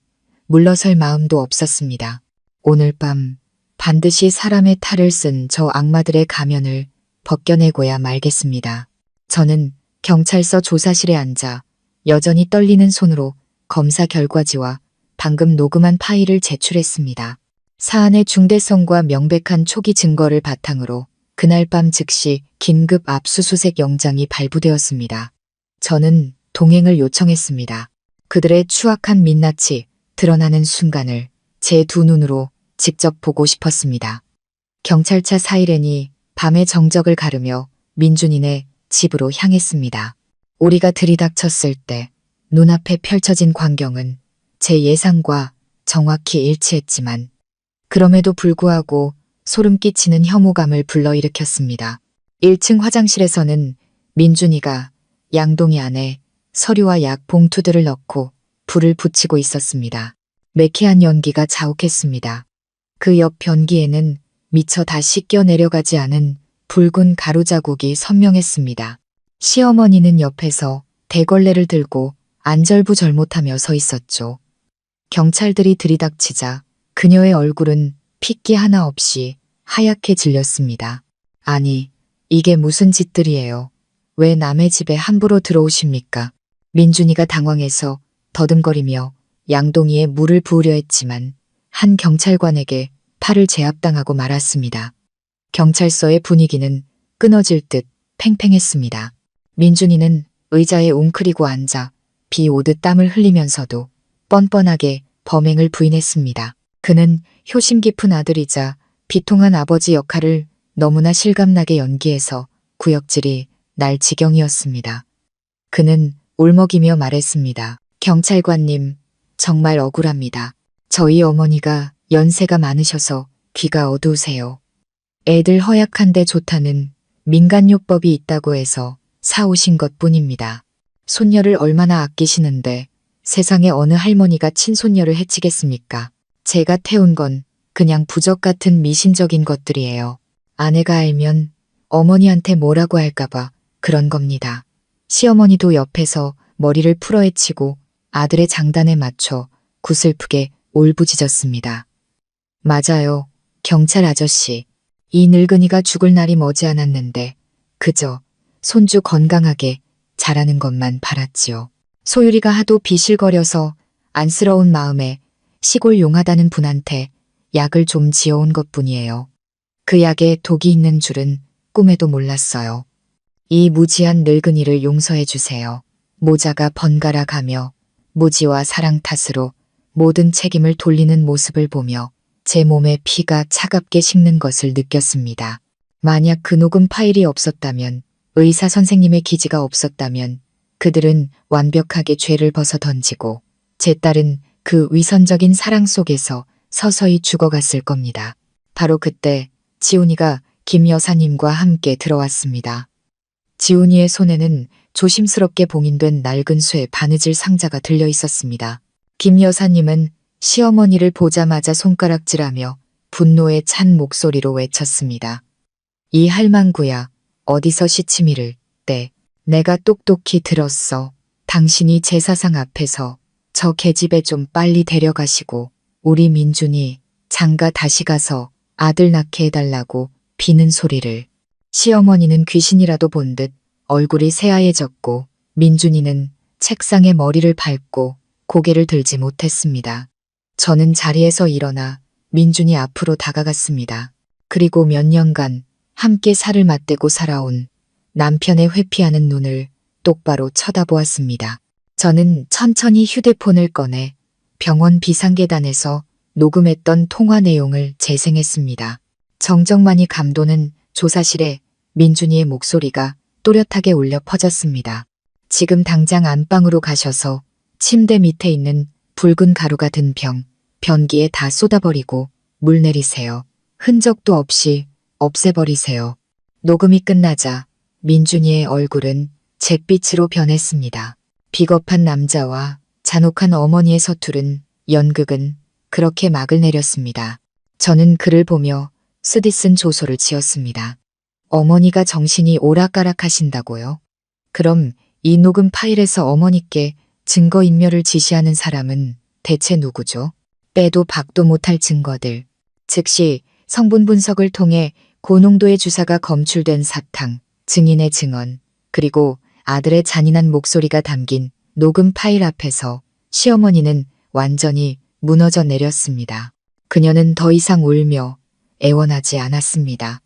물러설 마음도 없었습니다. 오늘 밤 반드시 사람의 탈을 쓴 저 악마들의 가면을 벗겨내고야 말겠습니다. 저는 경찰서 조사실에 앉아 여전히 떨리는 손으로 검사 결과지와 방금 녹음한 파일을 제출했습니다. 사안의 중대성과 명백한 초기 증거를 바탕으로 그날 밤 즉시 긴급 압수수색 영장이 발부되었습니다. 저는 동행을 요청했습니다. 그들의 추악한 민낯이 드러나는 순간을 제 두 눈으로 직접 보고 싶었습니다. 경찰차 사이렌이 밤의 정적을 가르며 민준이네 집으로 향했습니다. 우리가 들이닥쳤을 때 눈앞에 펼쳐진 광경은 제 예상과 정확히 일치했지만 그럼에도 불구하고 소름 끼치는 혐오감을 불러일으켰습니다. 1층 화장실에서는 민준이가 양동이 안에 서류와 약 봉투들을 넣고 불을 붙이고 있었습니다. 매캐한 연기가 자욱했습니다. 그 옆 변기에는 미처 다 씻겨 내려가지 않은 붉은 가루 자국이 선명했습니다. 시어머니는 옆에서 대걸레를 들고 안절부절못하며 서 있었죠. 경찰들이 들이닥치자 그녀의 얼굴은 핏기 하나 없이 하얗게 질렸습니다. 아니, 이게 무슨 짓들이에요. 왜 남의 집에 함부로 들어오십니까? 민준이가 당황해서 더듬거리며 양동이에 물을 부으려 했지만 한 경찰관에게 팔을 제압당하고 말았습니다. 경찰서의 분위기는 끊어질 듯 팽팽했습니다. 민준이는 의자에 웅크리고 앉아 비 오듯 땀을 흘리면서도 뻔뻔하게 범행을 부인했습니다. 그는 효심 깊은 아들이자 비통한 아버지 역할을 너무나 실감나게 연기해서 구역질이 날 지경이었습니다. 그는 울먹이며 말했습니다. 경찰관님, 정말 억울합니다. 저희 어머니가 연세가 많으셔서 귀가 어두우세요. 애들 허약한데 좋다는 민간요법이 있다고 해서 사오신 것뿐입니다. 손녀를 얼마나 아끼시는데 세상에 어느 할머니가 친손녀를 해치겠습니까? 제가 태운 건 그냥 부적 같은 미심적인 것들이에요. 아내가 알면 어머니한테 뭐라고 할까봐 그런 겁니다. 시어머니도 옆에서 머리를 풀어헤치고 아들의 장단에 맞춰 구슬프게 울부짖었습니다. 맞아요, 경찰 아저씨. 이 늙은이가 죽을 날이 머지않았는데 그저 손주 건강하게 자라는 것만 바랐지요. 소율이가 하도 비실거려서 안쓰러운 마음에 시골 용하다는 분한테 약을 좀 지어온 것뿐이에요. 그 약에 독이 있는 줄은 꿈에도 몰랐어요. 이 무지한 늙은이를 용서해 주세요. 모자가 번갈아 가며 무지와 사랑 탓으로 모든 책임을 돌리는 모습을 보며 제 몸에 피가 차갑게 식는 것을 느꼈습니다. 만약 그 녹음 파일이 없었다면, 의사 선생님의 기지가 없었다면 그들은 완벽하게 죄를 벗어 던지고 제 딸은 그 위선적인 사랑 속에서 서서히 죽어갔을 겁니다. 바로 그때 지훈이가 김 여사님과 함께 들어왔습니다. 지훈이의 손에는 조심스럽게 봉인된 낡은 쇠 바느질 상자가 들려 있었습니다. 김 여사님은 시어머니를 보자마자 손가락질하며 분노에 찬 목소리로 외쳤습니다. 이 할망구야, 어디서 시치미를 떼. 내가 똑똑히 들었어. 당신이 제사상 앞에서 저 계집애 좀 빨리 데려가시고 우리 민준이 장가 다시 가서 아들 낳게 해달라고 비는 소리를. 시어머니는 귀신이라도 본 듯 얼굴이 새하얘졌고 민준이는 책상에 머리를 밟고 고개를 들지 못했습니다. 저는 자리에서 일어나 민준이 앞으로 다가갔습니다. 그리고 몇 년간 함께 살을 맞대고 살아온 남편의 회피하는 눈을 똑바로 쳐다보았습니다. 저는 천천히 휴대폰을 꺼내 병원 비상계단에서 녹음했던 통화 내용을 재생했습니다. 정정만이 감도는 조사실에 민준이의 목소리가 또렷하게 울려 퍼졌습니다. 지금 당장 안방으로 가셔서 침대 밑에 있는 붉은 가루가 든 병, 변기에 다 쏟아버리고 물 내리세요. 흔적도 없이 없애버리세요. 녹음이 끝나자 민준이의 얼굴은 잿빛으로 변했습니다. 비겁한 남자와 잔혹한 어머니의 서투른 연극은 그렇게 막을 내렸습니다. 저는 그를 보며 쓰디쓴 조소를 지었습니다. 어머니가 정신이 오락가락하신다고요? 그럼 이 녹음 파일에서 어머니께 증거인멸을 지시하는 사람은 대체 누구죠? 빼도 박도 못할 증거들. 즉시 성분 분석을 통해 고농도의 주사가 검출된 사탕, 증인의 증언, 그리고 아들의 잔인한 목소리가 담긴 녹음 파일 앞에서 시어머니는 완전히 무너져 내렸습니다. 그녀는 더 이상 울며 애원하지 않았습니다.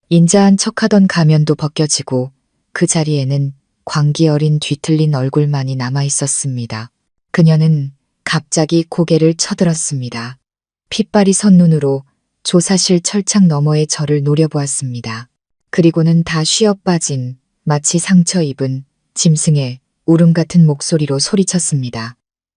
인자한 척하던 가면도 벗겨지고 그 자리에는 광기 어린 뒤틀린 얼굴만이 남아 있었습니다. 그녀는 갑자기 고개를 쳐들었습니다. 핏발이 선 눈으로 조사실 철창 너머의 저를 노려보았습니다. 그리고는 다 쉬어빠진 마치 상처 입은 짐승의 울음 같은 목소리로 소리쳤습니다.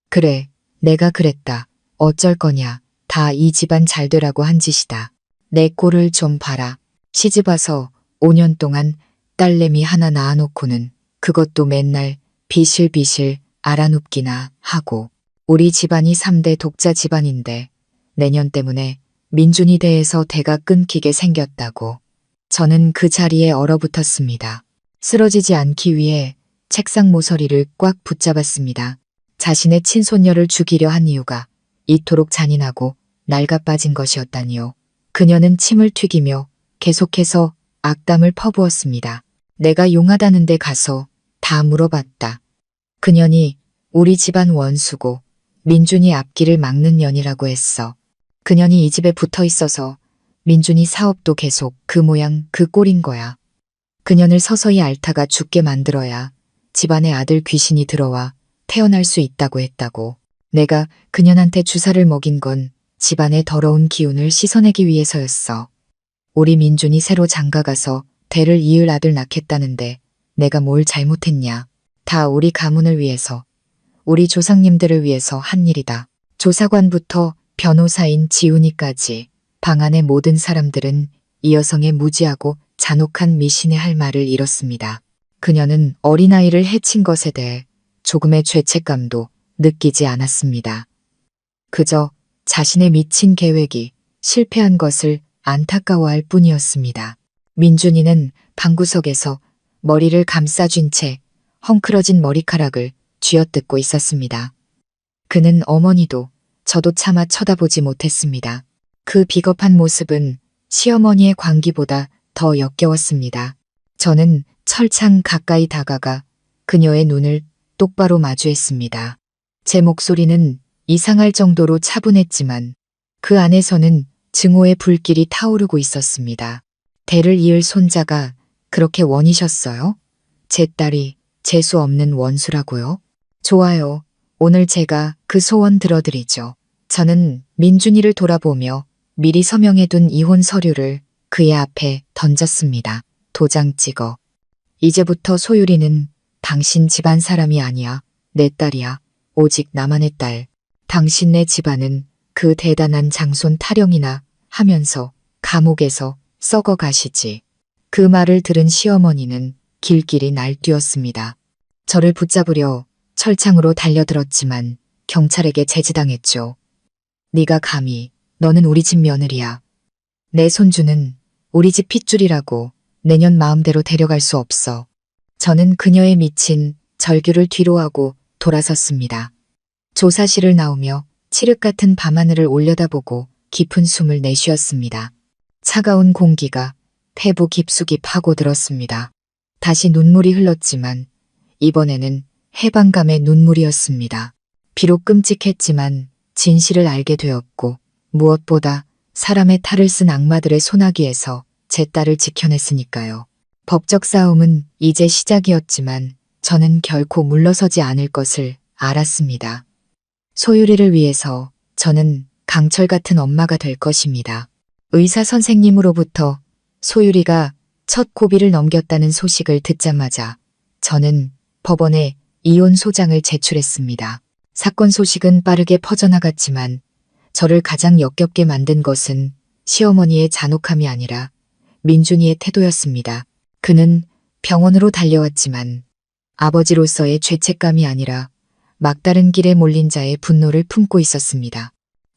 그래, 내가 그랬다. 어쩔 거냐. 다 이 집안 잘 되라고 한 짓이다. 내 꼴을 좀 봐라. 시집와서 5년 동안 딸내미 하나 낳아놓고는 그것도 맨날 비실비실 알아눕기나 하고 우리 집안이 3대 독자 집안인데 내년 때문에 민준이 대해서 대가 끊기게 생겼다고. 저는 그 자리에 얼어붙었습니다. 쓰러지지 않기 위해 책상 모서리를 꽉 붙잡았습니다. 자신의 친손녀를 죽이려 한 이유가 이토록 잔인하고 낡아빠진 것이었다니요. 그녀는 침을 튀기며 계속해서 악담을 퍼부었습니다. 내가 용하다는 데 가서 다 물어봤다. 그년이 우리 집안 원수고 민준이 앞길을 막는 년이라고 했어. 그년이 이 집에 붙어 있어서 민준이 사업도 계속 그 모양 그 꼴인 거야. 그년을 서서히 앓다가 죽게 만들어야 집안에 아들 귀신이 들어와 태어날 수 있다고 했다고. 내가 그년한테 주사를 먹인 건 집안의 더러운 기운을 씻어내기 위해서였어. 우리 민준이 새로 장가가서 대를 이을 아들 낳겠다는데 내가 뭘 잘못했냐. 다 우리 가문을 위해서, 우리 조상님들을 위해서 한 일이다. 조사관부터 변호사인 지훈이까지 방 안의 모든 사람들은 이 여성의 무지하고 잔혹한 미신의 할 말을 잃었습니다. 그녀는 어린아이를 해친 것에 대해 조금의 죄책감도 느끼지 않았습니다. 그저 자신의 미친 계획이 실패한 것을 안타까워할 뿐이었습니다. 민준이는 방구석에서 머리를 감싸쥔 채 헝클어진 머리카락을 쥐어뜯고 있었습니다. 그는 어머니도 저도 차마 쳐다보지 못했습니다. 그 비겁한 모습은 시어머니의 광기보다 더 역겨웠습니다. 저는 철창 가까이 다가가 그녀의 눈을 똑바로 마주했습니다. 제 목소리는 이상할 정도로 차분했지만 그 안에서는 증오의 불길이 타오르고 있었습니다. 대를 이을 손자가 그렇게 원이셨어요? 제 딸이 재수 없는 원수라고요? 좋아요. 오늘 제가 그 소원 들어드리죠. 저는 민준이를 돌아보며 미리 서명해둔 이혼 서류를 그의 앞에 던졌습니다. 도장 찍어. 이제부터 소율이는 당신 집안 사람이 아니야. 내 딸이야. 오직 나만의 딸. 당신네 집안은 그 대단한 장손 타령이나 하면서 감옥에서 썩어 가시지. 그 말을 들은 시어머니는 길길이 날뛰었습니다. 저를 붙잡으려 철창으로 달려들었지만 경찰에게 제지당했죠. 네가 감히, 너는 우리 집 며느리야. 내 손주는 우리 집 핏줄이라고 내년 마음대로 데려갈 수 없어. 저는 그녀의 미친 절규를 뒤로하고 돌아섰습니다. 조사실을 나오며 칠흑 같은 밤하늘을 올려다보고 깊은 숨을 내쉬었습니다. 차가운 공기가 폐부 깊숙이 파고들었습니다. 다시 눈물이 흘렀지만 이번에는 해방감의 눈물이었습니다. 비록 끔찍했지만 진실을 알게 되었고 무엇보다 사람의 탈을 쓴 악마들의 소나기에서 제 딸을 지켜냈으니까요. 법적 싸움은 이제 시작이었지만 저는 결코 물러서지 않을 것을 알았습니다. 소율이를 위해서 저는 강철 같은 엄마가 될 것입니다. 의사 선생님으로부터 소율이가 첫 고비를 넘겼다는 소식을 듣자마자 저는 법원에 이혼 소장을 제출했습니다. 사건 소식은 빠르게 퍼져나갔지만 저를 가장 역겹게 만든 것은 시어머니의 잔혹함이 아니라 민준이의 태도였습니다. 그는 병원으로 달려왔지만 아버지로서의 죄책감이 아니라 막다른 길에 몰린 자의 분노를 품고 있었습니다.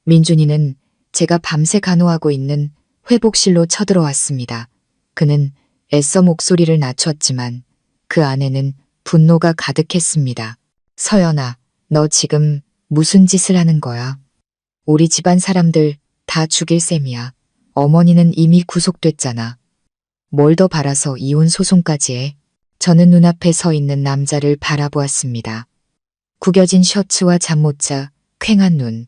민준이는 제가 밤새 간호하고 있는 회복실로 쳐들어왔습니다. 그는 애써 목소리를 낮췄지만 그 안에는 분노가 가득했습니다. 서연아, 너 지금 무슨 짓을 하는 거야? 우리 집안 사람들 다 죽일 셈이야. 어머니는 이미 구속됐잖아. 뭘 더 바라서 이혼 소송까지 해? 저는 눈앞에 서 있는 남자를 바라보았습니다. 구겨진 셔츠와 잠 못 자 퀭한 눈.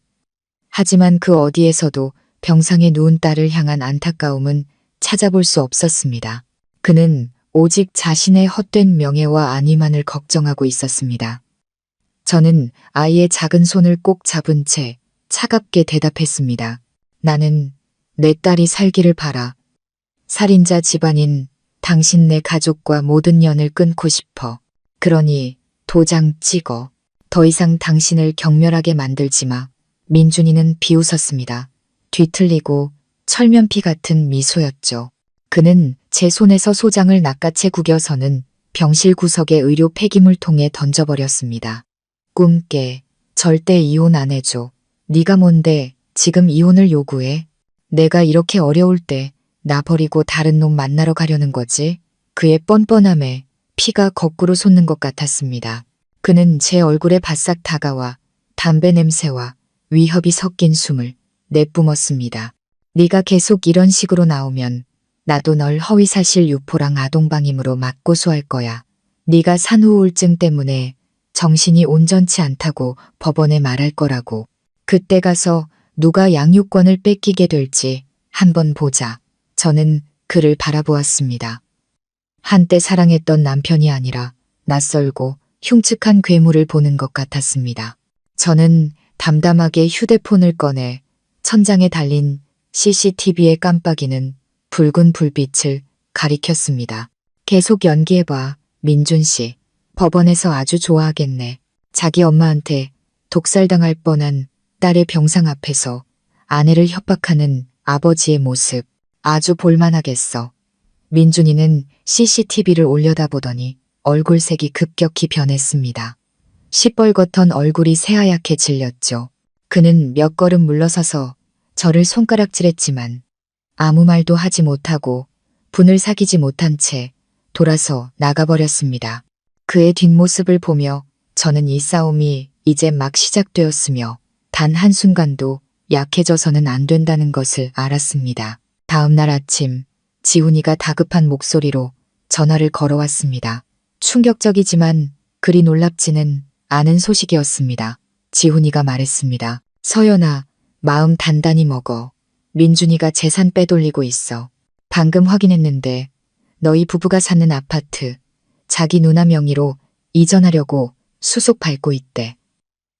하지만 그 어디에서도 병상에 누운 딸을 향한 안타까움은 찾아볼 수 없었습니다. 그는 오직 자신의 헛된 명예와 안위만을 걱정하고 있었습니다. 저는 아이의 작은 손을 꼭 잡은 채 차갑게 대답했습니다. 나는 내 딸이 살기를 바라. 살인자 집안인 당신 내 가족과 모든 연을 끊고 싶어. 그러니 도장 찍어. 더 이상 당신을 경멸하게 만들지 마. 민준이는 비웃었습니다. 뒤틀리고 철면피 같은 미소였죠. 그는 제 손에서 소장을 낚아채 구겨서는 병실 구석에 의료 폐기물통에 던져버렸습니다. 꿈깨. 절대 이혼 안 해줘. 네가 뭔데 지금 이혼을 요구해? 내가 이렇게 어려울 때 나 버리고 다른 놈 만나러 가려는 거지? 그의 뻔뻔함에 피가 거꾸로 솟는 것 같았습니다. 그는 제 얼굴에 바싹 다가와 담배 냄새와 위협이 섞인 숨을 내뿜었습니다. 네가 계속 이런 식으로 나오면 나도 널 허위사실 유포랑 아동방임으로 맞고소할 거야. 네가 산후우울증 때문에 정신이 온전치 않다고 법원에 말할 거라고. 그때 가서 누가 양육권을 뺏기게 될지 한번 보자. 저는 그를 바라보았습니다. 한때 사랑했던 남편이 아니라 낯설고 흉측한 괴물을 보는 것 같았습니다. 저는 담담하게 휴대폰을 꺼내 천장에 달린 CCTV의 깜빡이는 붉은 불빛을 가리켰습니다. 계속 연기해봐, 민준 씨. 법원에서 아주 좋아하겠네. 자기 엄마한테 독살당할 뻔한 딸의 병상 앞에서 아내를 협박하는 아버지의 모습. 아주 볼만하겠어. 민준이는 CCTV를 올려다보더니 얼굴색이 급격히 변했습니다. 시뻘겋던 얼굴이 새하얗게 질렸죠. 그는 몇 걸음 물러서서 저를 손가락질했지만 아무 말도 하지 못하고 분을 사귀지 못한 채 돌아서 나가버렸습니다. 그의 뒷모습을 보며 저는 이 싸움이 이제 막 시작되었으며 단 한순간도 약해져서는 안 된다는 것을 알았습니다. 다음 날 아침 지훈이가 다급한 목소리로 전화를 걸어왔습니다. 충격적이지만 그리 놀랍지는 않은 소식이었습니다. 지훈이가 말했습니다. 서연아, 마음 단단히 먹어. 민준이가 재산 빼돌리고 있어. 방금 확인했는데 너희 부부가 사는 아파트 자기 누나 명의로 이전하려고 수속 밟고 있대.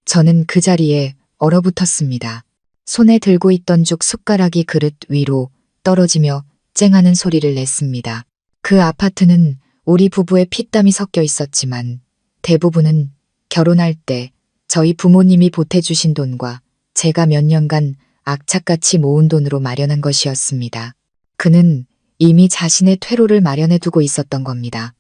저는 그 자리에 얼어붙었습니다. 손에 들고 있던 죽 숟가락이 그릇 위로 떨어지며 쨍하는 소리를 냈습니다. 그 아파트는 우리 부부의 피땀이 섞여 있었지만 대부분은 결혼할 때 저희 부모님이 보태주신 돈과 제가 몇 년간 악착같이 모은 돈으로 마련한 것이었습니다. 그는 이미 자신의 퇴로를 마련해 두고 있었던 겁니다.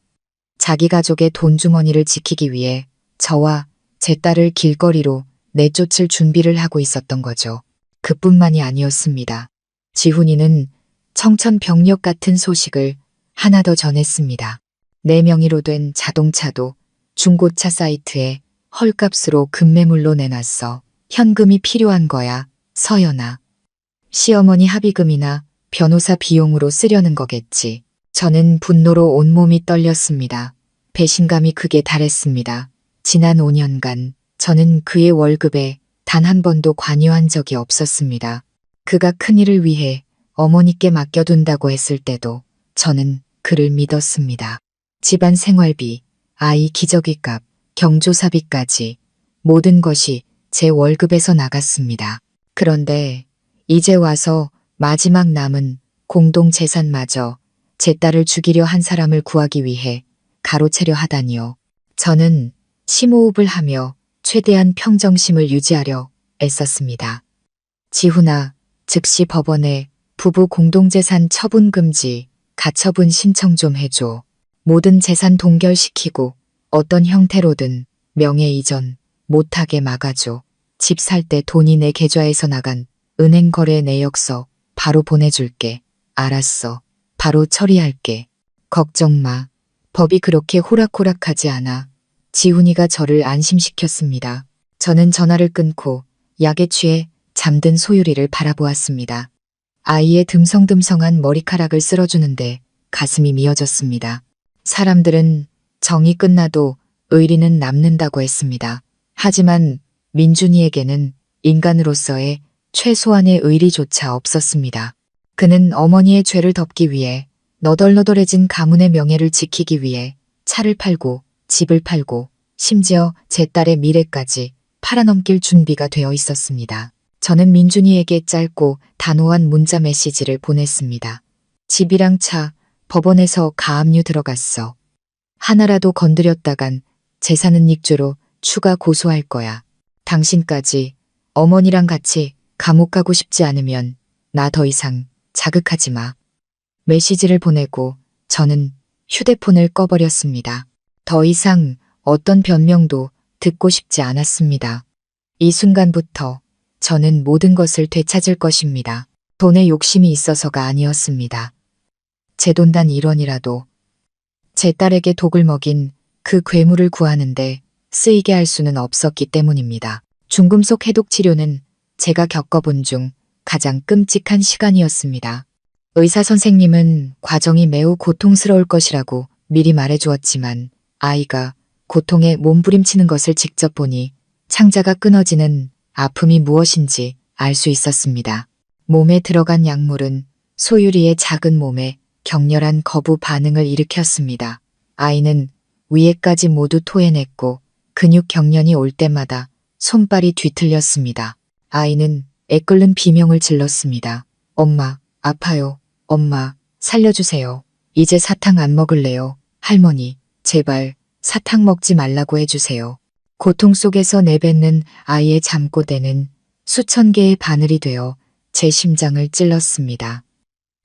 자기 가족의 돈주머니를 지키기 위해 저와 제 딸을 길거리로 내쫓을 준비를 하고 있었던 거죠. 그뿐만이 아니었습니다. 지훈이는 청천벽력 같은 소식을 하나 더 전했습니다. 내 명의로 된 자동차도 중고차 사이트에 헐값으로 급매물로 내놨어. 현금이 필요한 거야, 서연아. 시어머니 합의금이나 변호사 비용으로 쓰려는 거겠지. 저는 분노로 온몸이 떨렸습니다. 배신감이 극에 달했습니다. 지난 5년간 저는 그의 월급에 단 한 번도 관여한 적이 없었습니다. 그가 큰일을 위해 어머니께 맡겨둔다고 했을 때도 저는 그를 믿었습니다. 집안 생활비, 아이 기저귀값, 경조사비까지 모든 것이 제 월급에서 나갔습니다. 그런데 이제 와서 마지막 남은 공동재산마저 제 딸을 죽이려 한 사람을 구하기 위해 가로채려 하다니요. 저는 심호흡을 하며 최대한 평정심을 유지하려 애썼습니다. 지훈아, 즉시 법원에 부부 공동재산 처분 금지, 가처분 신청 좀 해줘. 모든 재산 동결시키고 어떤 형태로든 명예 이전 못하게 막아줘. 집 살 때 돈이 내 계좌에서 나간 은행 거래 내역서 바로 보내줄게. 알았어. 바로 처리할게. 걱정 마. 법이 그렇게 호락호락하지 않아. 지훈이가 저를 안심시켰습니다. 저는 전화를 끊고 약에 취해 잠든 소율이를 바라보았습니다. 아이의 듬성듬성한 머리카락을 쓸어주는데 가슴이 미어졌습니다. 사람들은 정이 끝나도 의리는 남는다고 했습니다. 하지만 민준이에게는 인간으로서의 최소한의 의리조차 없었습니다. 그는 어머니의 죄를 덮기 위해 너덜너덜해진 가문의 명예를 지키기 위해 차를 팔고 집을 팔고 심지어 제 딸의 미래까지 팔아넘길 준비가 되어 있었습니다. 저는 민준이에게 짧고 단호한 문자 메시지를 보냈습니다. 집이랑 차, 법원에서 가압류 들어갔어. 하나라도 건드렸다간 재산은 익주로 추가 고소할 거야. 당신까지 어머니랑 같이 감옥 가고 싶지 않으면 나 더 이상 자극하지 마. 메시지를 보내고 저는 휴대폰을 꺼버렸습니다. 더 이상 어떤 변명도 듣고 싶지 않았습니다. 이 순간부터 저는 모든 것을 되찾을 것입니다. 돈에 욕심이 있어서가 아니었습니다. 제 돈 단 1원이라도 제 딸에게 독을 먹인 그 괴물을 구하는데 쓰이게 할 수는 없었기 때문입니다. 중금속 해독 치료는 제가 겪어본 중 가장 끔찍한 시간이었습니다. 의사 선생님은 과정이 매우 고통스러울 것이라고 미리 말해주었지만 아이가 고통에 몸부림치는 것을 직접 보니 창자가 끊어지는 아픔이 무엇인지 알 수 있었습니다. 몸에 들어간 약물은 소율이의 작은 몸에 격렬한 거부 반응을 일으켰습니다. 아이는 위에까지 모두 토해냈고 근육 경련이 올 때마다 손발이 뒤틀렸습니다. 아이는 애끓는 비명을 질렀습니다. 엄마, 아파요. 엄마, 살려주세요. 이제 사탕 안 먹을래요. 할머니, 제발 사탕 먹지 말라고 해주세요. 고통 속에서 내뱉는 아이의 잠꼬대는 수천 개의 바늘이 되어 제 심장을 찔렀습니다.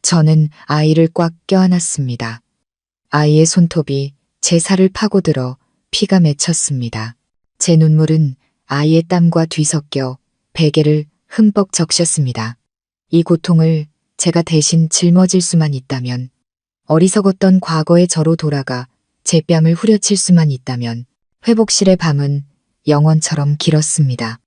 저는 아이를 꽉 껴안았습니다. 아이의 손톱이 제 살을 파고들어 피가 맺혔습니다. 제 눈물은 아이의 땀과 뒤섞여 베개를 흠뻑 적셨습니다. 이 고통을 제가 대신 짊어질 수만 있다면, 어리석었던 과거의 저로 돌아가 제 뺨을 후려칠 수만 있다면 회복실의 밤은 영원처럼 길었습니다.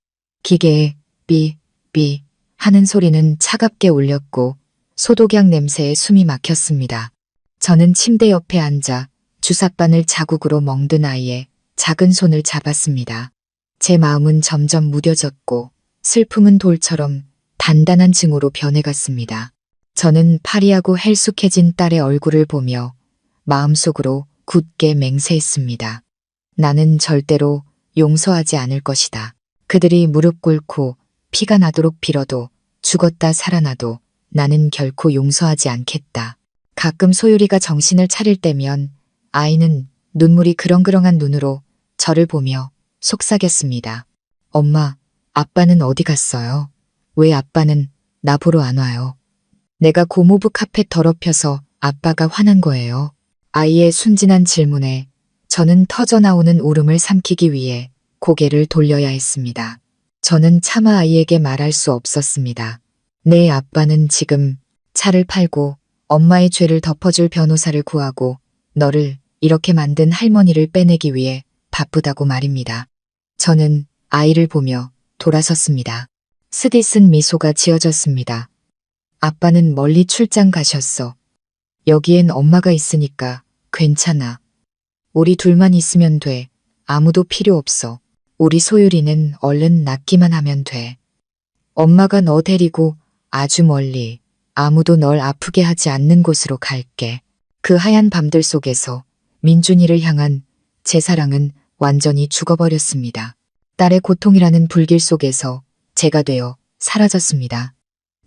기계에 삐, 삐 하는 소리는 차갑게 울렸고 소독약 냄새에 숨이 막혔습니다. 저는 침대 옆에 앉아 주삿바늘 자국으로 멍든 아이의 작은 손을 잡았습니다. 제 마음은 점점 무뎌졌고 슬픔은 돌처럼 단단한 징으로 변해갔습니다. 저는 파리하고 헬쑥해진 딸의 얼굴을 보며 마음속으로 굳게 맹세했습니다. 나는 절대로 용서하지 않을 것이다. 그들이 무릎 꿇고 피가 나도록 빌어도 죽었다 살아나도 나는 결코 용서하지 않겠다. 가끔 소율이가 정신을 차릴 때면 아이는 눈물이 그렁그렁한 눈으로 저를 보며 속삭였습니다. 엄마, 아빠는 어디 갔어요? 왜 아빠는 나 보러 안 와요? 내가 고모부 카펫 더럽혀서 아빠가 화난 거예요. 아이의 순진한 질문에 저는 터져나오는 울음을 삼키기 위해 고개를 돌려야 했습니다. 저는 차마 아이에게 말할 수 없었습니다. 내 아빠는 지금 차를 팔고 엄마의 죄를 덮어줄 변호사를 구하고 너를 이렇게 만든 할머니를 빼내기 위해 바쁘다고 말입니다. 저는 아이를 보며 돌아섰습니다. 스디쓴 미소가 지어졌습니다. 아빠는 멀리 출장 가셨어. 여기엔 엄마가 있으니까 괜찮아. 우리 둘만 있으면 돼. 아무도 필요 없어. 우리 소율이는 얼른 낫기만 하면 돼. 엄마가 너 데리고 아주 멀리 아무도 널 아프게 하지 않는 곳으로 갈게. 그 하얀 밤들 속에서 민준이를 향한 제 사랑은 완전히 죽어버렸습니다. 딸의 고통이라는 불길 속에서 제가 되어 사라졌습니다.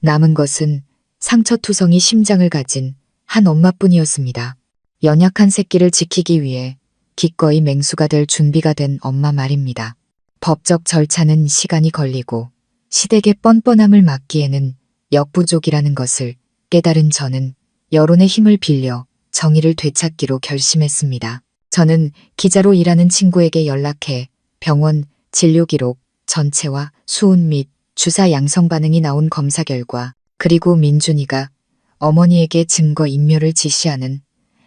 남은 것은 상처투성이 심장을 가진 한 엄마뿐이었습니다. 연약한 새끼를 지키기 위해 기꺼이 맹수가 될 준비가 된 엄마 말입니다. 법적 절차는 시간이 걸리고 시댁의 뻔뻔함을 막기에는 역부족이라는 것을 깨달은 저는 여론의 힘을 빌려 정의를 되찾기로 결심했습니다. 저는 기자로 일하는 친구에게 연락해 병원 진료 기록 전체와 수은 및 주사 양성 반응이 나온 검사 결과, 그리고 민준이가 어머니에게 증거 인멸을 지시하는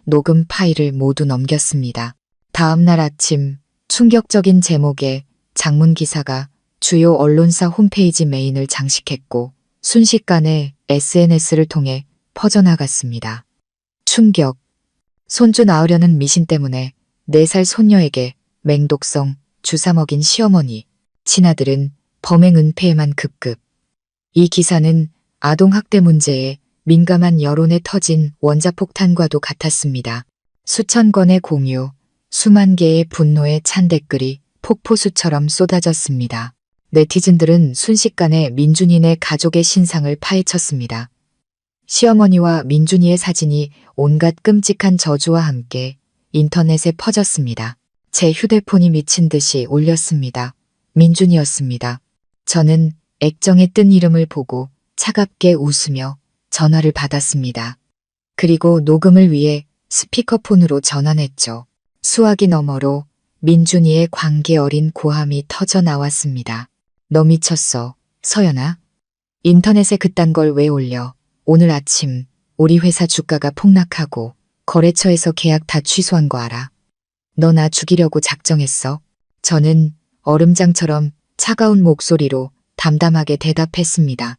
녹음 파일을 모두 넘겼습니다. 다음 날 아침 충격적인 제목의 장문 기사가 주요 언론사 홈페이지 메인을 장식했고 순식간에 SNS를 통해 퍼져나갔습니다. 충격. 손주 낳으려는 미신 때문에 4살 손녀에게 맹독성 주사 먹인 시어머니, 친아들은 범행 은폐에만 급급. 이 기사는 아동학대 문제에 민감한 여론에 터진 원자폭탄과도 같았습니다. 수천 건의 공유, 수만 개의 분노에 찬 댓글이 폭포수처럼 쏟아졌습니다. 네티즌들은 순식간에 민준이네 가족의 신상을 파헤쳤습니다. 시어머니와 민준이의 사진이 온갖 끔찍한 저주와 함께 인터넷에 퍼졌습니다. 제 휴대폰이 미친 듯이 울렸습니다. 민준이었습니다. 저는 액정에 뜬 이름을 보고 차갑게 웃으며 전화를 받았습니다. 그리고 녹음을 위해 스피커폰으로 전환했죠. 수화기 너머로 민준이의 광기 어린 고함이 터져 나왔습니다. 너 미쳤어, 서연아? 인터넷에 그딴 걸 왜 올려? 오늘 아침 우리 회사 주가가 폭락하고 거래처에서 계약 다 취소한 거 알아? 너 나 죽이려고 작정했어? 저는 얼음장처럼 차가운 목소리로 담담하게 대답했습니다.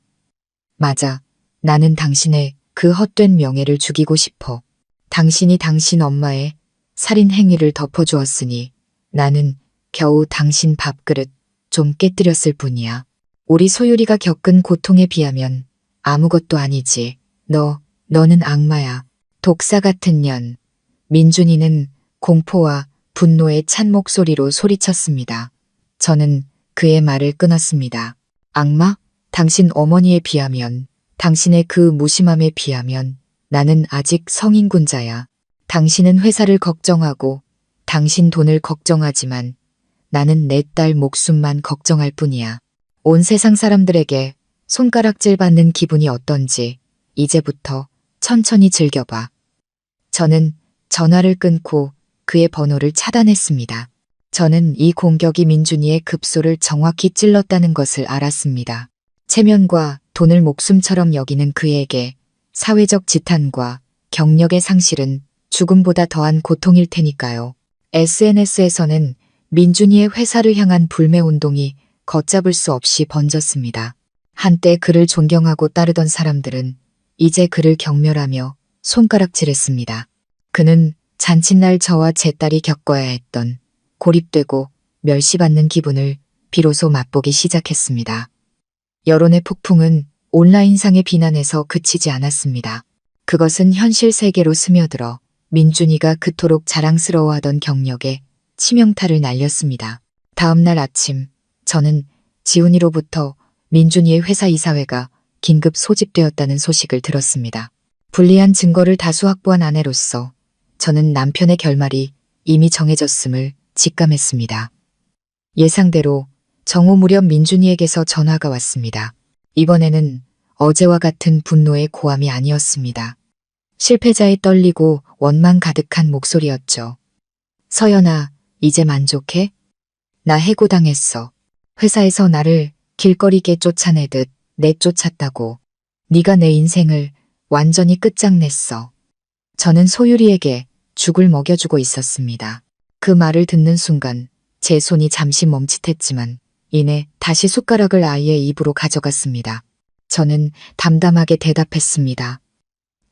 맞아. 나는 당신의 그 헛된 명예를 죽이고 싶어. 당신이 당신 엄마의 살인 행위를 덮어주었으니 나는 겨우 당신 밥그릇 좀 깨뜨렸을 뿐이야. 우리 소율이가 겪은 고통에 비하면 아무것도 아니지. 너는 악마야. 독사 같은 년. 민준이는 공포와 분노에 찬 목소리로 소리쳤습니다. 저는 그의 말을 끊었습니다. 악마? 당신 어머니에 비하면, 당신의 그 무심함에 비하면 나는 아직 성인군자야. 당신은 회사를 걱정하고 당신 돈을 걱정하지만 나는 내 딸 목숨만 걱정할 뿐이야. 온 세상 사람들에게 손가락질 받는 기분이 어떤지 이제부터 천천히 즐겨봐. 저는 전화를 끊고 그의 번호를 차단했습니다. 저는 이 공격이 민준이의 급소를 정확히 찔렀다는 것을 알았습니다. 체면과 돈을 목숨처럼 여기는 그에게 사회적 지탄과 경력의 상실은 죽음보다 더한 고통일 테니까요. SNS에서는 민준이의 회사를 향한 불매운동이 걷잡을 수 없이 번졌습니다. 한때 그를 존경하고 따르던 사람들은 이제 그를 경멸하며 손가락질했습니다. 그는 잔칫날 저와 제 딸이 겪어야 했던 고립되고 멸시받는 기분을 비로소 맛보기 시작했습니다. 여론의 폭풍은 온라인상의 비난에서 그치지 않았습니다. 그것은 현실 세계로 스며들어 민준이가 그토록 자랑스러워하던 경력에 치명타를 날렸습니다. 다음 날 아침 저는 지훈이로부터 민준이의 회사 이사회가 긴급 소집되었다는 소식을 들었습니다. 불리한 증거를 다수 확보한 아내로서 저는 남편의 결말이 이미 정해졌음을 직감했습니다. 예상대로 정오 무렵 민준이에게서 전화가 왔습니다. 이번에는 어제와 같은 분노의 고함이 아니었습니다. 실패자의 떨리고 원망 가득한 목소리였죠. 서연아, 이제 만족해? 나 해고당했어. 회사에서 나를 길거리게 쫓아내듯 내쫓았다고. 네가 내 인생을 완전히 끝장냈어. 저는 소율이에게 죽을 먹여주고 있었습니다. 그 말을 듣는 순간 제 손이 잠시 멈칫했지만 이내 다시 숟가락을 아이의 입으로 가져갔습니다. 저는 담담하게 대답했습니다.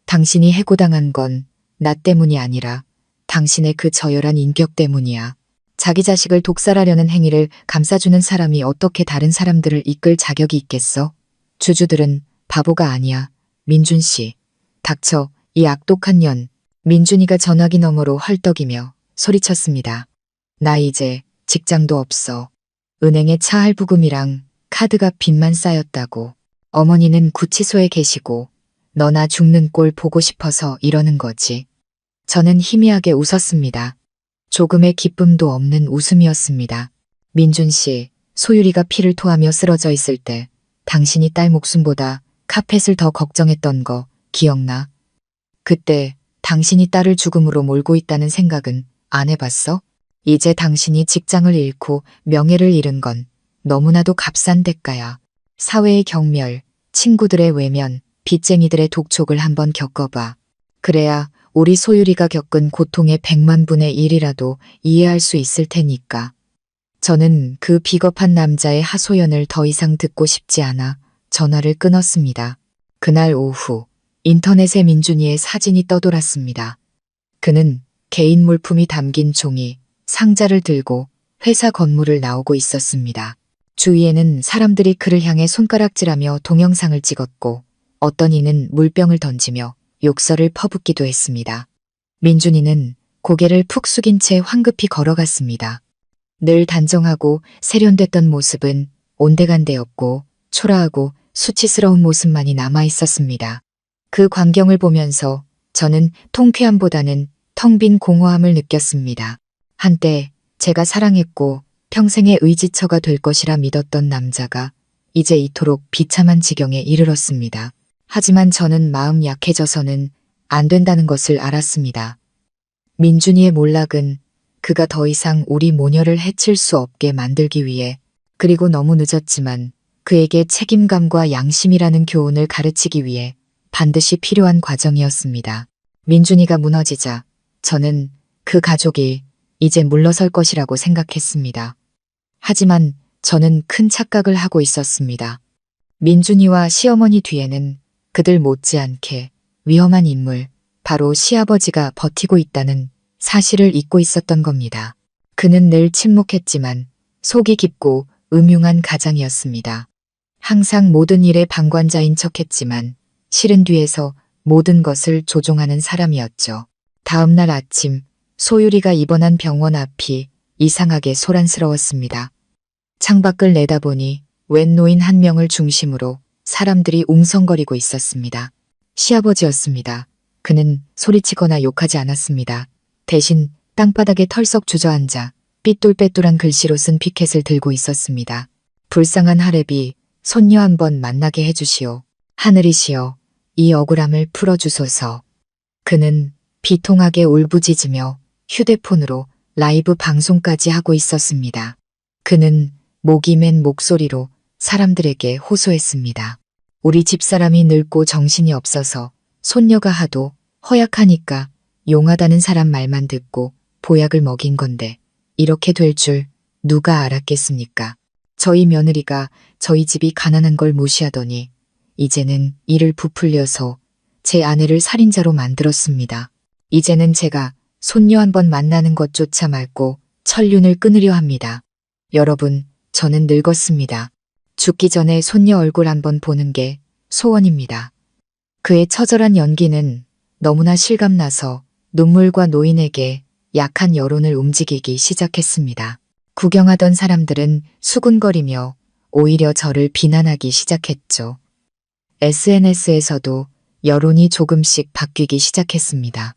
당신이 해고당한 건 나 때문이 아니라 당신의 그 저열한 인격 때문이야. 자기 자식을 독살하려는 행위를 감싸주는 사람이 어떻게 다른 사람들을 이끌 자격이 있겠어? 주주들은 바보가 아니야. 민준 씨. 닥쳐, 이 악독한 년. 민준이가 전화기 너머로 헐떡이며 소리쳤습니다. 나 이제 직장도 없어. 은행에 차 할부금이랑 카드가 빚만 쌓였다고. 어머니는 구치소에 계시고 너나 죽는 꼴 보고 싶어서 이러는 거지. 저는 희미하게 웃었습니다. 조금의 기쁨도 없는 웃음이었습니다. 민준 씨, 소율이가 피를 토하며 쓰러져 있을 때 당신이 딸 목숨보다 카펫을 더 걱정했던 거 기억나? 그때 당신이 딸을 죽음으로 몰고 있다는 생각은 안 해봤어? 이제 당신이 직장을 잃고 명예를 잃은 건 너무나도 값싼 대가야. 사회의 경멸, 친구들의 외면, 빚쟁이들의 독촉을 한번 겪어봐. 그래야 우리 소율이가 겪은 고통의 100만 분의 1이라도 이해할 수 있을 테니까. 저는 그 비겁한 남자의 하소연을 더 이상 듣고 싶지 않아 전화를 끊었습니다. 그날 오후 인터넷에 민준이의 사진이 떠돌았습니다. 그는 개인 물품이 담긴 종이, 상자를 들고 회사 건물을 나오고 있었습니다. 주위에는 사람들이 그를 향해 손가락질하며 동영상을 찍었고 어떤 이는 물병을 던지며 욕설을 퍼붓기도 했습니다. 민준이는 고개를 푹 숙인 채 황급히 걸어갔습니다. 늘 단정하고 세련됐던 모습은 온데간데 없고 초라하고 수치스러운 모습만이 남아 있었습니다. 그 광경을 보면서 저는 통쾌함보다는 텅 빈 공허함을 느꼈습니다. 한때 제가 사랑했고 평생의 의지처가 될 것이라 믿었던 남자가 이제 이토록 비참한 지경에 이르렀습니다. 하지만 저는 마음 약해져서는 안 된다는 것을 알았습니다. 민준이의 몰락은 그가 더 이상 우리 모녀를 해칠 수 없게 만들기 위해, 그리고 너무 늦었지만 그에게 책임감과 양심이라는 교훈을 가르치기 위해 반드시 필요한 과정이었습니다. 민준이가 무너지자 저는 그 가족이 이제 물러설 것이라고 생각했습니다. 하지만 저는 큰 착각을 하고 있었습니다. 민준이와 시어머니 뒤에는 그들 못지않게 위험한 인물, 바로 시아버지가 버티고 있다는 사실을 잊고 있었던 겁니다. 그는 늘 침묵했지만 속이 깊고 음흉한 가장이었습니다. 항상 모든 일의 방관자인 척했지만 실은 뒤에서 모든 것을 조종하는 사람이었죠. 다음 날 아침 소율이가 입원한 병원 앞이 이상하게 소란스러웠습니다. 창밖을 내다보니 웬 노인 한 명을 중심으로 사람들이 웅성거리고 있었습니다. 시아버지였습니다. 그는 소리치거나 욕하지 않았습니다. 대신 땅바닥에 털썩 주저앉아 삐뚤빼뚤한 글씨로 쓴 피켓을 들고 있었습니다. 불쌍한 하랩이 손녀 한번 만나게 해주시오. 하늘이시여, 이 억울함을 풀어주소서. 그는 비통하게 울부짖으며 휴대폰으로 라이브 방송까지 하고 있었습니다. 그는 목이 맨 목소리로 사람들에게 호소했습니다. 우리 집사람이 늙고 정신이 없어서 손녀가 하도 허약하니까 용하다는 사람 말만 듣고 보약을 먹인 건데 이렇게 될 줄 누가 알았겠습니까? 저희 며느리가 저희 집이 가난한 걸 무시하더니 이제는 이를 부풀려서 제 아내를 살인자로 만들었습니다. 이제는 제가 손녀 한번 만나는 것조차 말고 천륜을 끊으려 합니다. 여러분, 저는 늙었습니다. 죽기 전에 손녀 얼굴 한번 보는 게 소원입니다. 그의 처절한 연기는 너무나 실감나서 눈물과 노인에게 약한 여론을 움직이기 시작했습니다. 구경하던 사람들은 수군거리며 오히려 저를 비난하기 시작했죠. SNS에서도 여론이 조금씩 바뀌기 시작했습니다.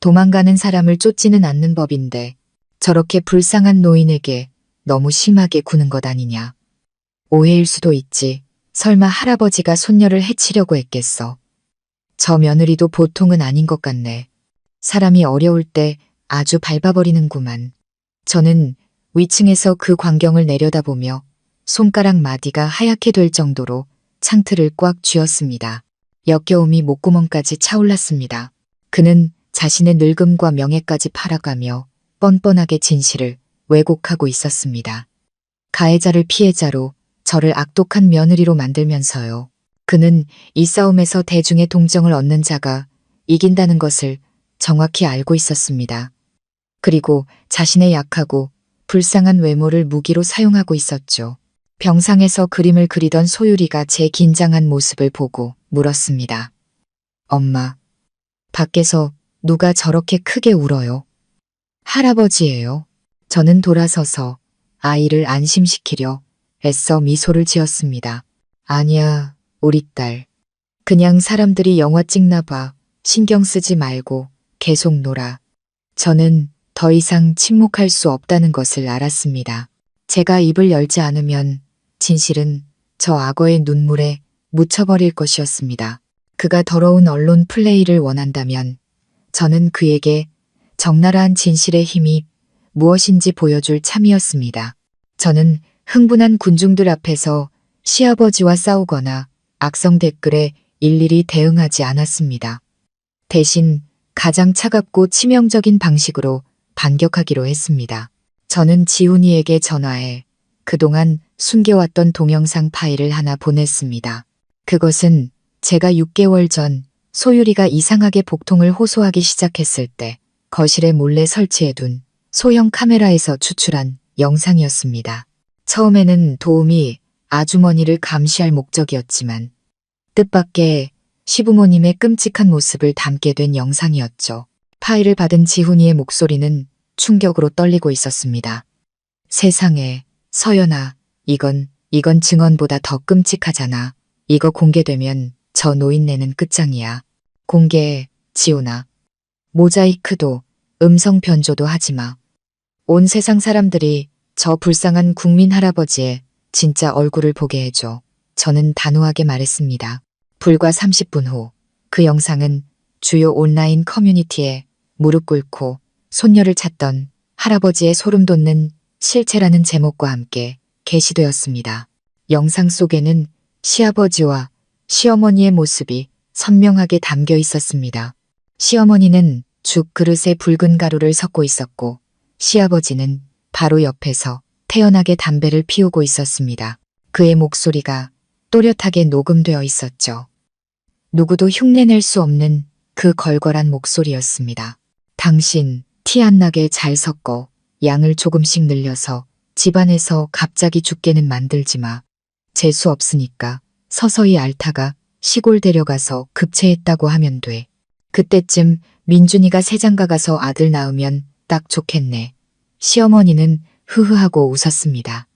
도망가는 사람을 쫓지는 않는 법인데 저렇게 불쌍한 노인에게 너무 심하게 구는 것 아니냐. 오해일 수도 있지. 설마 할아버지가 손녀를 해치려고 했겠어. 저 며느리도 보통은 아닌 것 같네. 사람이 어려울 때 아주 밟아버리는구만. 저는 위층에서 그 광경을 내려다보며 손가락 마디가 하얗게 될 정도로 창틀을 꽉 쥐었습니다. 역겨움이 목구멍까지 차올랐습니다. 그는 자신의 늙음과 명예까지 팔아가며 뻔뻔하게 진실을 왜곡하고 있었습니다. 가해자를 피해자로, 저를 악독한 며느리로 만들면서요. 그는 이 싸움에서 대중의 동정을 얻는 자가 이긴다는 것을 정확히 알고 있었습니다. 그리고 자신의 약하고 불쌍한 외모를 무기로 사용하고 있었죠. 병상에서 그림을 그리던 소율이가 제 긴장한 모습을 보고 물었습니다. 엄마, 밖에서 누가 저렇게 크게 울어요? 할아버지예요. 저는 돌아서서 아이를 안심시키려 애써 미소를 지었습니다. 아니야, 우리 딸. 그냥 사람들이 영화 찍나 봐. 신경 쓰지 말고 계속 놀아. 저는 더 이상 침묵할 수 없다는 것을 알았습니다. 제가 입을 열지 않으면 진실은 저 악어의 눈물에 묻혀버릴 것이었습니다. 그가 더러운 언론 플레이를 원한다면 저는 그에게 적나라한 진실의 힘이 무엇인지 보여줄 참이었습니다. 저는 흥분한 군중들 앞에서 시아버지와 싸우거나 악성 댓글에 일일이 대응하지 않았습니다. 대신 가장 차갑고 치명적인 방식으로 반격하기로 했습니다. 저는 지훈이에게 전화해 그동안 숨겨왔던 동영상 파일을 하나 보냈습니다. 그것은 제가 6개월 전 소율이가 이상하게 복통을 호소하기 시작했을 때 거실에 몰래 설치해둔 소형 카메라에서 추출한 영상이었습니다. 처음에는 도우미 아주머니를 감시할 목적이었지만 뜻밖의 시부모님의 끔찍한 모습을 담게 된 영상이었죠. 파일을 받은 지훈이의 목소리는 충격으로 떨리고 있었습니다. 세상에, 서연아, 이건 증언보다 더 끔찍하잖아. 이거 공개되면 저 노인네는 끝장이야. 공개해, 지훈아. 모자이크도, 음성 변조도 하지 마. 온 세상 사람들이 저 불쌍한 국민 할아버지의 진짜 얼굴을 보게 해줘. 저는 단호하게 말했습니다. 불과 30분 후 그 영상은 주요 온라인 커뮤니티에 무릎 꿇고 손녀를 찾던 할아버지의 소름 돋는 실체라는 제목과 함께 게시되었습니다. 영상 속에는 시아버지와 시어머니의 모습이 선명하게 담겨 있었습니다. 시어머니는 죽 그릇에 붉은 가루를 섞고 있었고 시아버지는 바로 옆에서 태연하게 담배를 피우고 있었습니다. 그의 목소리가 또렷하게 녹음되어 있었죠. 누구도 흉내낼 수 없는 그 걸걸한 목소리였습니다. 당신 티 안 나게 잘 섞어 양을 조금씩 늘려서 집안에서 갑자기 죽게는 만들지 마. 재수 없으니까 서서히 앓다가 시골 데려가서 급체했다고 하면 돼. 그때쯤 민준이가 새장가 가서 아들 낳으면 딱 좋겠네. 시어머니는 흐흐하고 웃었습니다.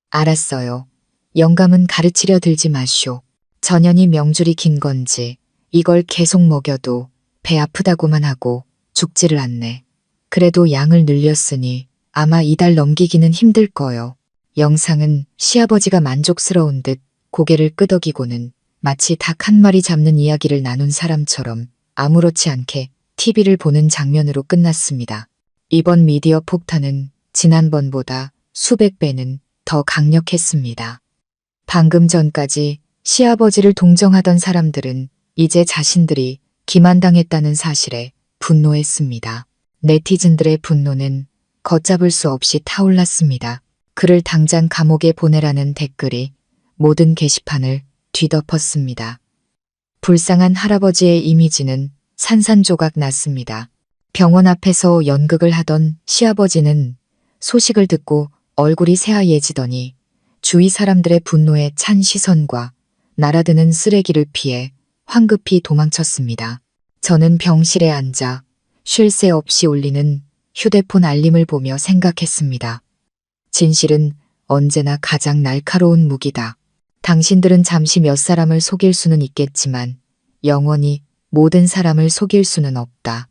알았어요. 영감은 가르치려 들지 마쇼. 전현이 명줄이 긴 건지 이걸 계속 먹여도 배 아프다고만 하고 죽지를 않네. 그래도 양을 늘렸으니 아마 이달 넘기기는 힘들 거요. 영상은 시아버지가 만족스러운 듯 고개를 끄덕이고는 마치 닭 한 마리 잡는 이야기를 나눈 사람처럼 아무렇지 않게 TV를 보는 장면으로 끝났습니다. 이번 미디어 폭탄은 지난번보다 수백 배는 더 강력했습니다. 방금 전까지 시아버지를 동정하던 사람들은 이제 자신들이 기만당했다는 사실에 분노했습니다. 네티즌들의 분노는 걷잡을 수 없이 타올랐습니다. 그를 당장 감옥에 보내라는 댓글이 모든 게시판을 뒤덮었습니다. 불쌍한 할아버지의 이미지는 산산조각 났습니다. 병원 앞에서 연극을 하던 시아버지는 소식을 듣고 얼굴이 새하얘지더니 주위 사람들의 분노에 찬 시선과 날아드는 쓰레기를 피해 황급히 도망쳤습니다. 저는 병실에 앉아 쉴 새 없이 울리는 휴대폰 알림을 보며 생각했습니다. 진실은 언제나 가장 날카로운 무기다. 당신들은 잠시 몇 사람을 속일 수는 있겠지만 영원히 모든 사람을 속일 수는 없다.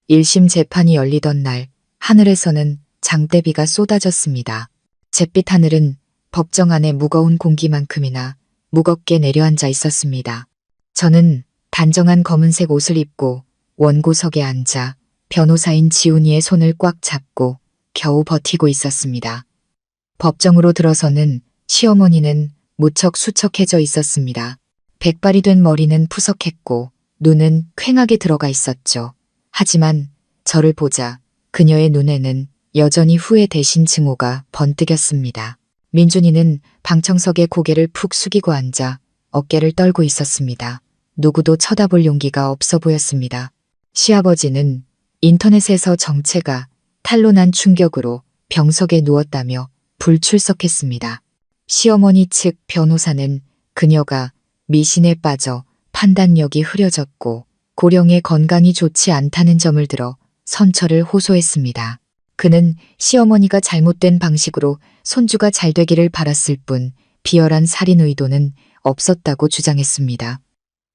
1심 재판이 열리던 날 하늘에서는 장대비가 쏟아졌습니다. 잿빛 하늘은 법정 안에 무거운 공기만큼이나 무겁게 내려앉아 있었습니다. 저는 단정한 검은색 옷을 입고 원고석에 앉아 변호사인 지훈이의 손을 꽉 잡고 겨우 버티고 있었습니다. 법정으로 들어서는 시어머니는 무척 수척해져 있었습니다. 백발이 된 머리는 푸석했고 눈은 퀭하게 들어가 있었죠. 하지만 저를 보자 그녀의 눈에는 여전히 후회 대신 증오가 번뜩였습니다. 민준이는 방청석에 고개를 푹 숙이고 앉아 어깨를 떨고 있었습니다. 누구도 쳐다볼 용기가 없어 보였습니다. 시아버지는 인터넷에서 정체가 탄로난 충격으로 병석에 누웠다며 불출석했습니다. 시어머니 측 변호사는 그녀가 미신에 빠져 판단력이 흐려졌고 고령의 건강이 좋지 않다는 점을 들어 선처를 호소했습니다. 그는 시어머니가 잘못된 방식으로 손주가 잘 되기를 바랐을 뿐 비열한 살인 의도는 없었다고 주장했습니다.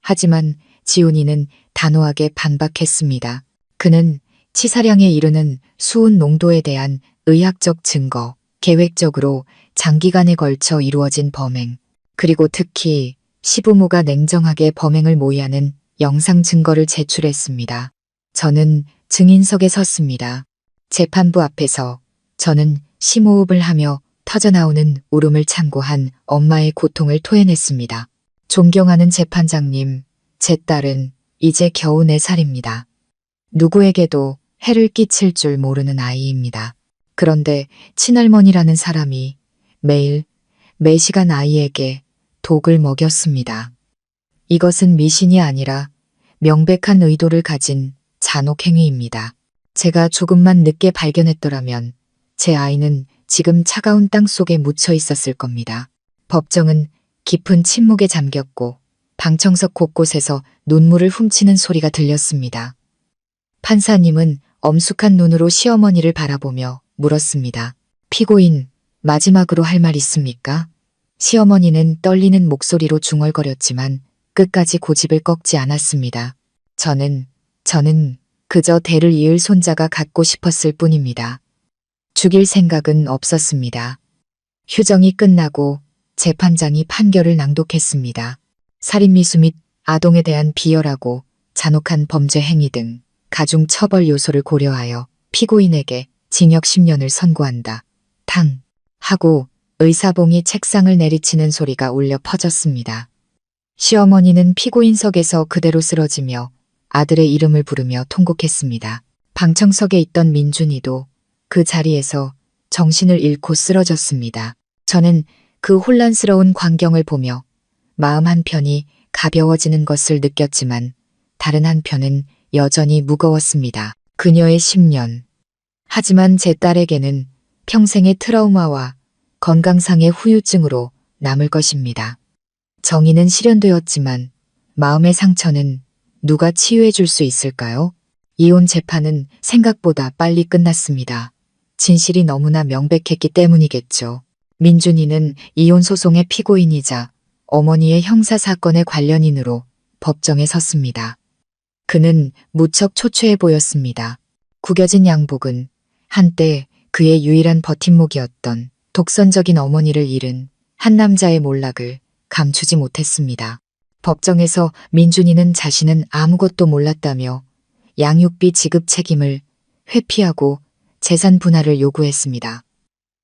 하지만 지훈이는 단호하게 반박했습니다. 그는 치사량에 이르는 수은 농도에 대한 의학적 증거, 계획적으로 장기간에 걸쳐 이루어진 범행, 그리고 특히 시부모가 냉정하게 범행을 모의하는 영상 증거를 제출했습니다. 저는 증인석에 섰습니다. 재판부 앞에서 저는 심호흡을 하며 터져나오는 울음을 참고 한 엄마의 고통을 토해냈습니다. 존경하는 재판장님, 제 딸은 이제 겨우 4살입니다. 누구에게도 해를 끼칠 줄 모르는 아이입니다. 그런데 친할머니라는 사람이 매일, 매시간 아이에게 독을 먹였습니다. 이것은 미신이 아니라 명백한 의도를 가진 잔혹행위입니다. 제가 조금만 늦게 발견했더라면 제 아이는 지금 차가운 땅 속에 묻혀 있었을 겁니다. 법정은 깊은 침묵에 잠겼고 방청석 곳곳에서 눈물을 훔치는 소리가 들렸습니다. 판사님은 엄숙한 눈으로 시어머니를 바라보며 물었습니다. 피고인, 마지막으로 할 말 있습니까? 시어머니는 떨리는 목소리로 중얼거렸지만 끝까지 고집을 꺾지 않았습니다. 저는 그저 대를 이을 손자가 갖고 싶었을 뿐입니다. 죽일 생각은 없었습니다. 휴정이 끝나고 재판장이 판결을 낭독했습니다. 살인미수 및 아동에 대한 비열하고 잔혹한 범죄 행위 등 가중 처벌 요소를 고려하여 피고인에게 징역 10년을 선고한다. 탕! 하고 의사봉이 책상을 내리치는 소리가 울려 퍼졌습니다. 시어머니는 피고인석에서 그대로 쓰러지며 아들의 이름을 부르며 통곡했습니다. 방청석에 있던 민준이도 그 자리에서 정신을 잃고 쓰러졌습니다. 저는 그 혼란스러운 광경을 보며 마음 한편이 가벼워지는 것을 느꼈지만 다른 한편은 여전히 무거웠습니다. 그녀의 10년. 하지만 제 딸에게는 평생의 트라우마와 건강상의 후유증으로 남을 것입니다. 정의는 실현되었지만 마음의 상처는 누가 치유해 줄 수 있을까요? 이혼 재판은 생각보다 빨리 끝났습니다. 진실이 너무나 명백했기 때문이겠죠. 민준이는 이혼 소송의 피고인이자 어머니의 형사사건의 관련인으로 법정에 섰습니다. 그는 무척 초췌해 보였습니다. 구겨진 양복은 한때 그의 유일한 버팀목이었던 독선적인 어머니를 잃은 한 남자의 몰락을 감추지 못했습니다. 법정에서 민준이는 자신은 아무것도 몰랐다며 양육비 지급 책임을 회피하고 재산 분할을 요구했습니다.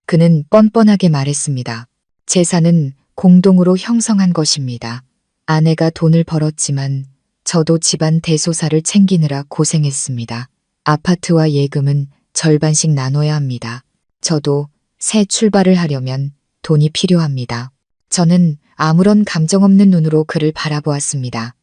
그는 뻔뻔하게 말했습니다. 재산은 공동으로 형성한 것입니다. 아내가 돈을 벌었지만 저도 집안 대소사를 챙기느라 고생했습니다. 아파트와 예금은 절반씩 나눠야 합니다. 저도 새 출발을 하려면 돈이 필요합니다. 저는 아무런 감정 없는 눈으로 그를 바라보았습니다.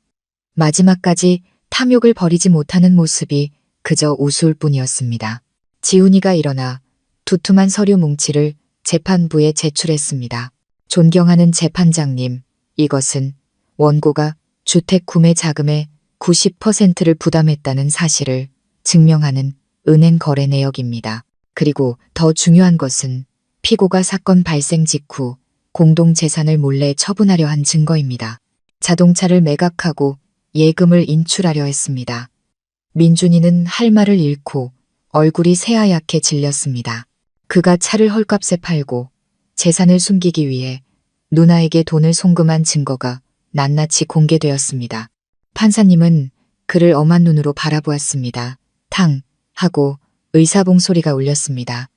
마지막까지 탐욕을 버리지 못하는 모습이 그저 우스울 뿐이었습니다. 지훈이가 일어나 두툼한 서류 뭉치를 재판부에 제출했습니다. 존경하는 재판장님, 이것은 원고가 주택 구매 자금의 90%를 부담했다는 사실을 증명하는 은행 거래 내역입니다. 그리고 더 중요한 것은 피고가 사건 발생 직후 공동 재산을 몰래 처분하려 한 증거입니다. 자동차를 매각하고 예금을 인출하려 했습니다. 민준이는 할 말을 잃고 얼굴이 새하얗게 질렸습니다. 그가 차를 헐값에 팔고 재산을 숨기기 위해 누나에게 돈을 송금한 증거가 낱낱이 공개되었습니다. 판사님은 그를 엄한 눈으로 바라보았습니다. 탕! 하고 의사봉 소리가 울렸습니다.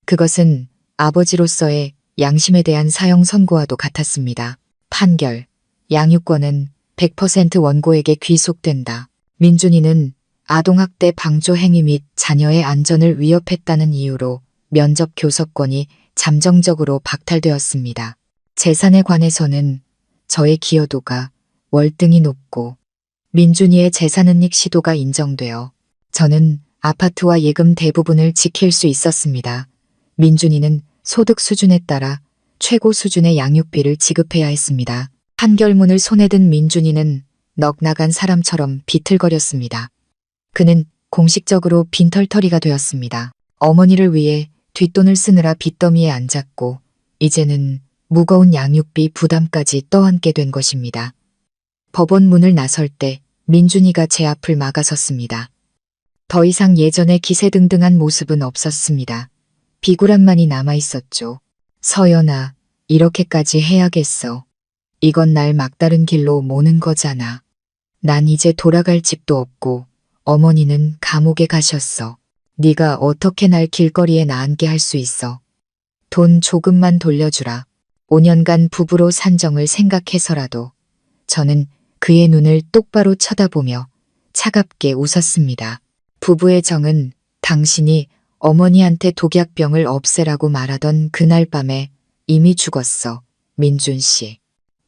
그것은 아버지로서의 양심에 대한 사형 선고와도 같았습니다. 판결. 양육권은 100% 원고에게 귀속된다. 민준이는 아동학대 방조 행위 및 자녀의 안전을 위협했다는 이유로 면접 교섭권이 잠정적으로 박탈되었습니다. 재산에 관해서는 저의 기여도가 월등히 높고 민준이의 재산은닉 시도가 인정되어 저는 아파트와 예금 대부분을 지킬 수 있었습니다. 민준이는 소득 수준에 따라 최고 수준의 양육비를 지급해야 했습니다. 판결문을 손에 든 민준이는 넋나간 사람처럼 비틀거렸습니다. 그는 공식적으로 빈털터리가 되었습니다. 어머니를 위해 뒷돈을 쓰느라 빚더미에 앉았고 이제는 무거운 양육비 부담까지 떠안게 된 것입니다. 법원 문을 나설 때 민준이가 제 앞을 막아섰습니다. 더 이상 예전의 기세등등한 모습은 없었습니다. 비굴함만이 남아있었죠. 서연아, 이렇게까지 해야겠어. 이건 날 막다른 길로 모는 거잖아. 난 이제 돌아갈 집도 없고 어머니는 감옥에 가셨어. 네가 어떻게 날 길거리에 나앉게 할 수 있어. 돈 조금만 돌려주라. 5년간 부부로 산 정을 생각해서라도 저는 그의 눈을 똑바로 쳐다보며 차갑게 웃었습니다. 부부의 정은 당신이 어머니한테 독약병을 없애라고 말하던 그날 밤에 이미 죽었어. 민준 씨.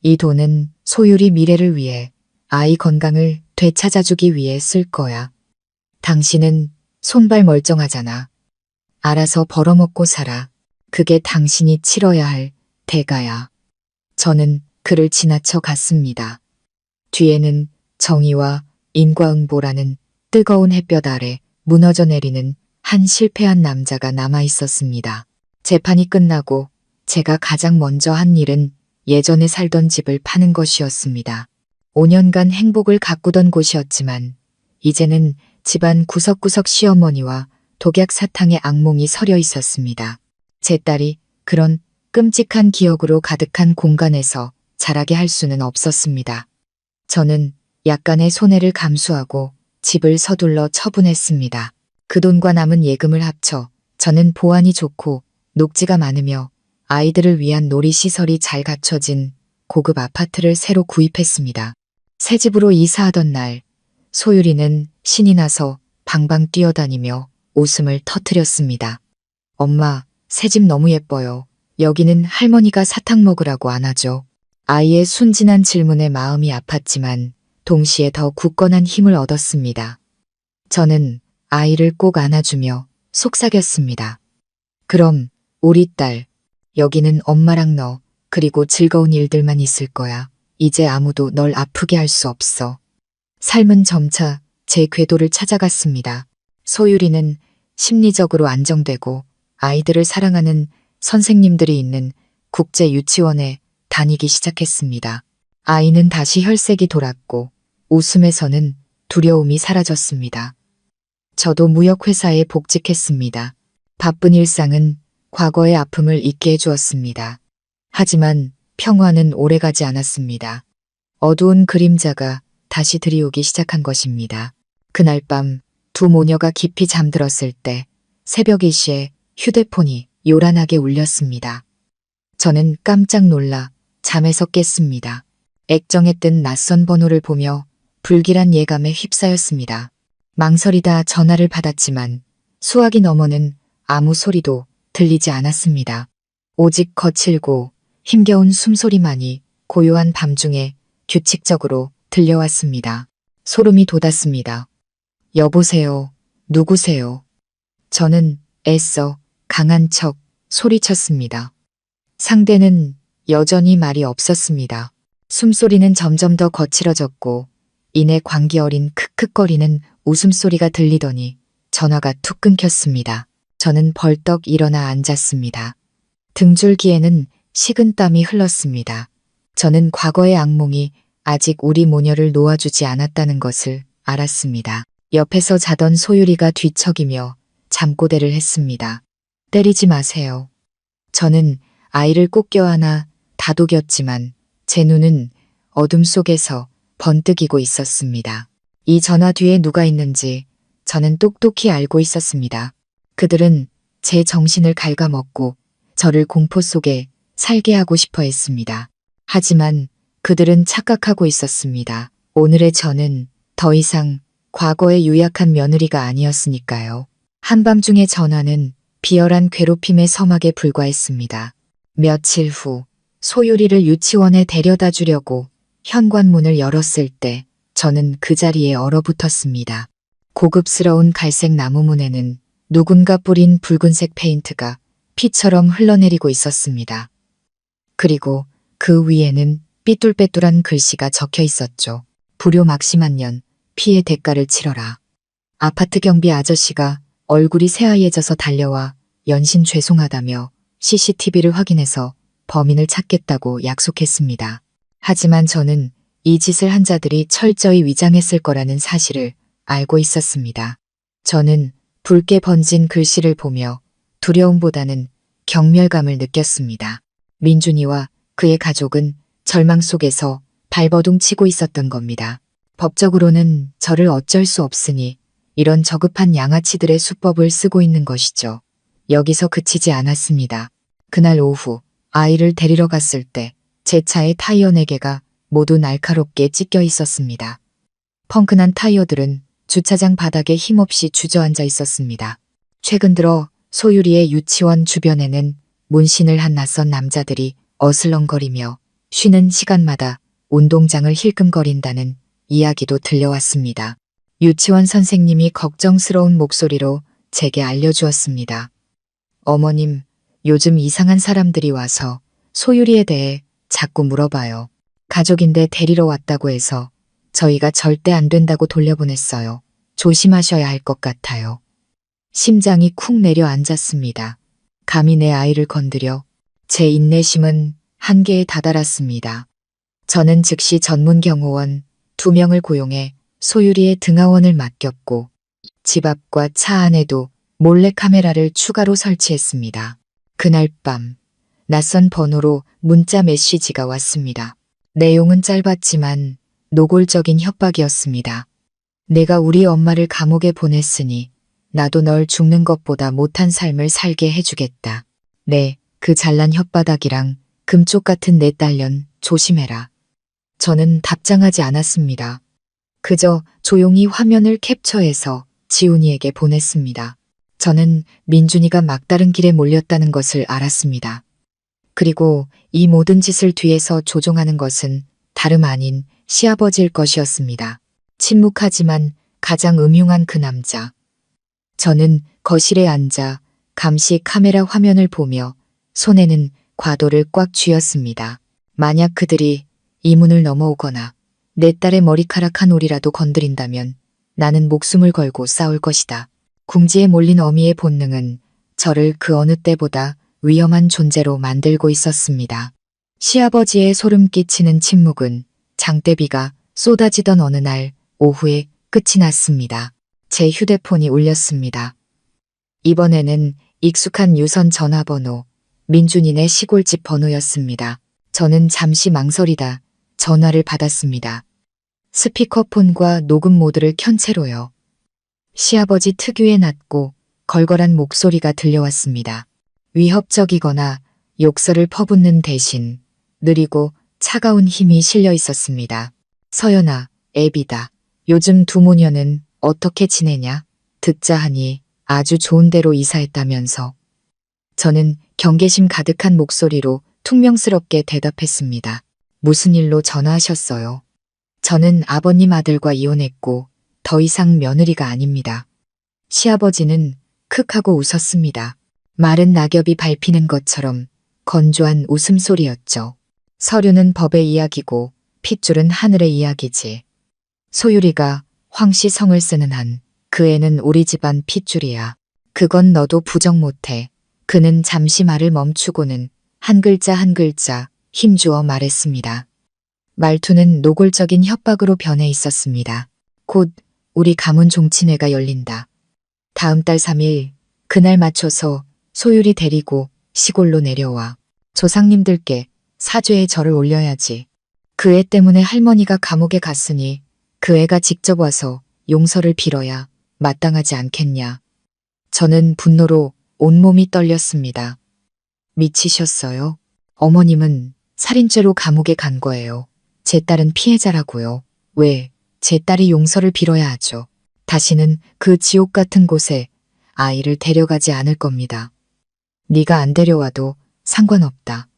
이 돈은 소율이 미래를 위해 아이 건강을 되찾아주기 위해 쓸 거야. 당신은 손발 멀쩡하잖아. 알아서 벌어먹고 살아. 그게 당신이 치러야 할 대가야. 저는 그를 지나쳐 갔습니다. 뒤에는 정의와 인과응보라는 뜨거운 햇볕 아래 무너져 내리는 한 실패한 남자가 남아 있었습니다. 재판이 끝나고 제가 가장 먼저 한 일은 예전에 살던 집을 파는 것이었습니다. 5년간 행복을 가꾸던 곳이었지만 이제는 집안 구석구석 시어머니와 독약 사탕의 악몽이 서려 있었습니다. 제 딸이 그런 끔찍한 기억으로 가득한 공간에서 자라게 할 수는 없었습니다. 저는 약간의 손해를 감수하고 집을 서둘러 처분했습니다. 그 돈과 남은 예금을 합쳐 저는 보안이 좋고 녹지가 많으며 아이들을 위한 놀이시설이 잘 갖춰진 고급 아파트를 새로 구입했습니다. 새 집으로 이사하던 날 소율이는 신이 나서 방방 뛰어다니며 웃음을 터뜨렸습니다. 엄마, 새 집 너무 예뻐요. 여기는 할머니가 사탕 먹으라고 안 하죠. 아이의 순진한 질문에 마음이 아팠지만 동시에 더 굳건한 힘을 얻었습니다. 저는 아이를 꼭 안아주며 속삭였습니다. 그럼 우리 딸, 여기는 엄마랑 너, 그리고 즐거운 일들만 있을 거야. 이제 아무도 널 아프게 할 수 없어. 삶은 점차 제 궤도를 찾아갔습니다. 소율이는 심리적으로 안정되고 아이들을 사랑하는 선생님들이 있는 국제 유치원에 다니기 시작했습니다. 아이는 다시 혈색이 돌았고 웃음에서는 두려움이 사라졌습니다. 저도 무역회사에 복직했습니다. 바쁜 일상은 과거의 아픔을 잊게 해주었습니다. 하지만 평화는 오래가지 않았습니다. 어두운 그림자가 다시 들이오기 시작한 것입니다. 그날 밤 두 모녀가 깊이 잠들었을 때 새벽 2시에 휴대폰이 요란하게 울렸습니다. 저는 깜짝 놀라 잠에서 깼습니다. 액정에 뜬 낯선 번호를 보며 불길한 예감에 휩싸였습니다. 망설이다 전화를 받았지만 수화기 너머는 아무 소리도 들리지 않았습니다. 오직 거칠고 힘겨운 숨소리만이 고요한 밤중에 규칙적으로 들려왔습니다. 소름이 돋았습니다. 여보세요. 누구세요? 저는 애써 강한 척 소리쳤습니다. 상대는 여전히 말이 없었습니다. 숨소리는 점점 더 거칠어졌고 이내 광기 어린 크크거리는 웃음소리가 들리더니 전화가 툭 끊겼습니다. 저는 벌떡 일어나 앉았습니다. 등줄기에는 식은땀이 흘렀습니다. 저는 과거의 악몽이 아직 우리 모녀를 놓아주지 않았다는 것을 알았습니다. 옆에서 자던 소율이가 뒤척이며 잠꼬대를 했습니다. 때리지 마세요. 저는 아이를 꼭 껴안아 다독였지만 제 눈은 어둠 속에서 번뜩이고 있었습니다. 이 전화 뒤에 누가 있는지 저는 똑똑히 알고 있었습니다. 그들은 제 정신을 갉아먹고 저를 공포 속에 살게 하고 싶어 했습니다. 하지만 그들은 착각하고 있었습니다. 오늘의 저는 더 이상 과거의 유약한 며느리가 아니었으니까요. 한밤중의 전화는 비열한 괴롭힘의 서막에 불과했습니다. 며칠 후 소율이를 유치원에 데려다 주려고 현관문을 열었을 때 저는 그 자리에 얼어붙었습니다. 고급스러운 갈색 나무문에는 누군가 뿌린 붉은색 페인트가 피처럼 흘러내리고 있었습니다. 그리고 그 위에는 삐뚤빼뚤한 글씨가 적혀 있었죠. 불효 막심한 년, 피해 대가를 치러라. 아파트 경비 아저씨가 얼굴이 새하얘져서 달려와 연신 죄송하다며 CCTV를 확인해서 범인을 찾겠다고 약속했습니다. 하지만 저는 이 짓을 한 자들이 철저히 위장했을 거라는 사실을 알고 있었습니다. 저는 붉게 번진 글씨를 보며 두려움보다는 경멸감을 느꼈습니다. 민준이와 그의 가족은 절망 속에서 발버둥 치고 있었던 겁니다. 법적으로는 저를 어쩔 수 없으니 이런 저급한 양아치들의 수법을 쓰고 있는 것이죠. 여기서 그치지 않았습니다. 그날 오후 아이를 데리러 갔을 때 제 차의 타이어 4개가 모두 날카롭게 찢겨 있었습니다. 펑크난 타이어들은 주차장 바닥에 힘없이 주저앉아 있었습니다. 최근 들어 소유리의 유치원 주변에는 문신을 한 낯선 남자들이 어슬렁거리며 쉬는 시간마다 운동장을 힐끔거린다는 이야기도 들려왔습니다. 유치원 선생님이 걱정스러운 목소리로 제게 알려주었습니다. 어머님, 요즘 이상한 사람들이 와서 소유리에 대해 자꾸 물어봐요. 가족인데 데리러 왔다고 해서 저희가 절대 안 된다고 돌려보냈어요. 조심하셔야 할 것 같아요. 심장이 쿵 내려앉았습니다. 감히 내 아이를 건드려 제 인내심은 한계에 다다랐습니다. 저는 즉시 전문 경호원 2명을 고용해 소유리의 등하원을 맡겼고 집 앞과 차 안에도 몰래카메라를 추가로 설치했습니다. 그날 밤 낯선 번호로 문자 메시지가 왔습니다. 내용은 짧았지만 노골적인 협박이었습니다. 내가 우리 엄마를 감옥에 보냈으니 나도 널 죽는 것보다 못한 삶을 살게 해주겠다. 네, 그 잘난 혓바닥이랑 금쪽 같은 내 딸년 조심해라. 저는 답장하지 않았습니다. 그저 조용히 화면을 캡처해서 지훈이에게 보냈습니다. 저는 민준이가 막다른 길에 몰렸다는 것을 알았습니다. 그리고 이 모든 짓을 뒤에서 조종하는 것은 다름 아닌 시아버지일 것이었습니다. 침묵하지만 가장 음흉한 그 남자. 저는 거실에 앉아 감시 카메라 화면을 보며 손에는 과도를 꽉 쥐었습니다. 만약 그들이 이 문을 넘어오거나 내 딸의 머리카락 한 올이라도 건드린다면 나는 목숨을 걸고 싸울 것이다. 궁지에 몰린 어미의 본능은 저를 그 어느 때보다 위험한 존재로 만들고 있었습니다. 시아버지의 소름 끼치는 침묵은 장대비가 쏟아지던 어느 날 오후에 끝이 났습니다. 제 휴대폰이 울렸습니다. 이번에는 익숙한 유선 전화번호, 민준이네 시골집 번호였습니다. 저는 잠시 망설이다 전화를 받았습니다. 스피커폰과 녹음 모드를 켠 채로요. 시아버지 특유의 낮고 걸걸한 목소리가 들려왔습니다. 위협적이거나 욕설을 퍼붓는 대신 느리고 차가운 힘이 실려 있었습니다. 서연아, 애비다. 요즘 두 모녀는 어떻게 지내냐? 듣자 하니 아주 좋은 데로 이사했다면서. 저는 경계심 가득한 목소리로 퉁명스럽게 대답했습니다. 무슨 일로 전화하셨어요? 저는 아버님 아들과 이혼했고 더 이상 며느리가 아닙니다. 시아버지는 크 하고 웃었습니다. 마른 낙엽이 밟히는 것처럼 건조한 웃음소리였죠. 서류는 법의 이야기고 핏줄은 하늘의 이야기지. 소유리가 황씨 성을 쓰는 한 그 애는 우리 집안 핏줄이야. 그건 너도 부정 못해. 그는 잠시 말을 멈추고는 한 글자 한 글자 힘주어 말했습니다. 말투는 노골적인 협박으로 변해 있었습니다. 곧 우리 가문 종친회가 열린다. 다음 달 3일 그날 맞춰서 소율이 데리고 시골로 내려와. 조상님들께 사죄의 절을 올려야지. 그 애 때문에 할머니가 감옥에 갔으니 그 애가 직접 와서 용서를 빌어야 마땅하지 않겠냐. 저는 분노로 온몸이 떨렸습니다. 미치셨어요? 어머님은 살인죄로 감옥에 간 거예요. 제 딸은 피해자라고요. 왜? 제 딸이 용서를 빌어야 하죠. 다시는 그 지옥 같은 곳에 아이를 데려가지 않을 겁니다. 네가 안 데려와도 상관없다.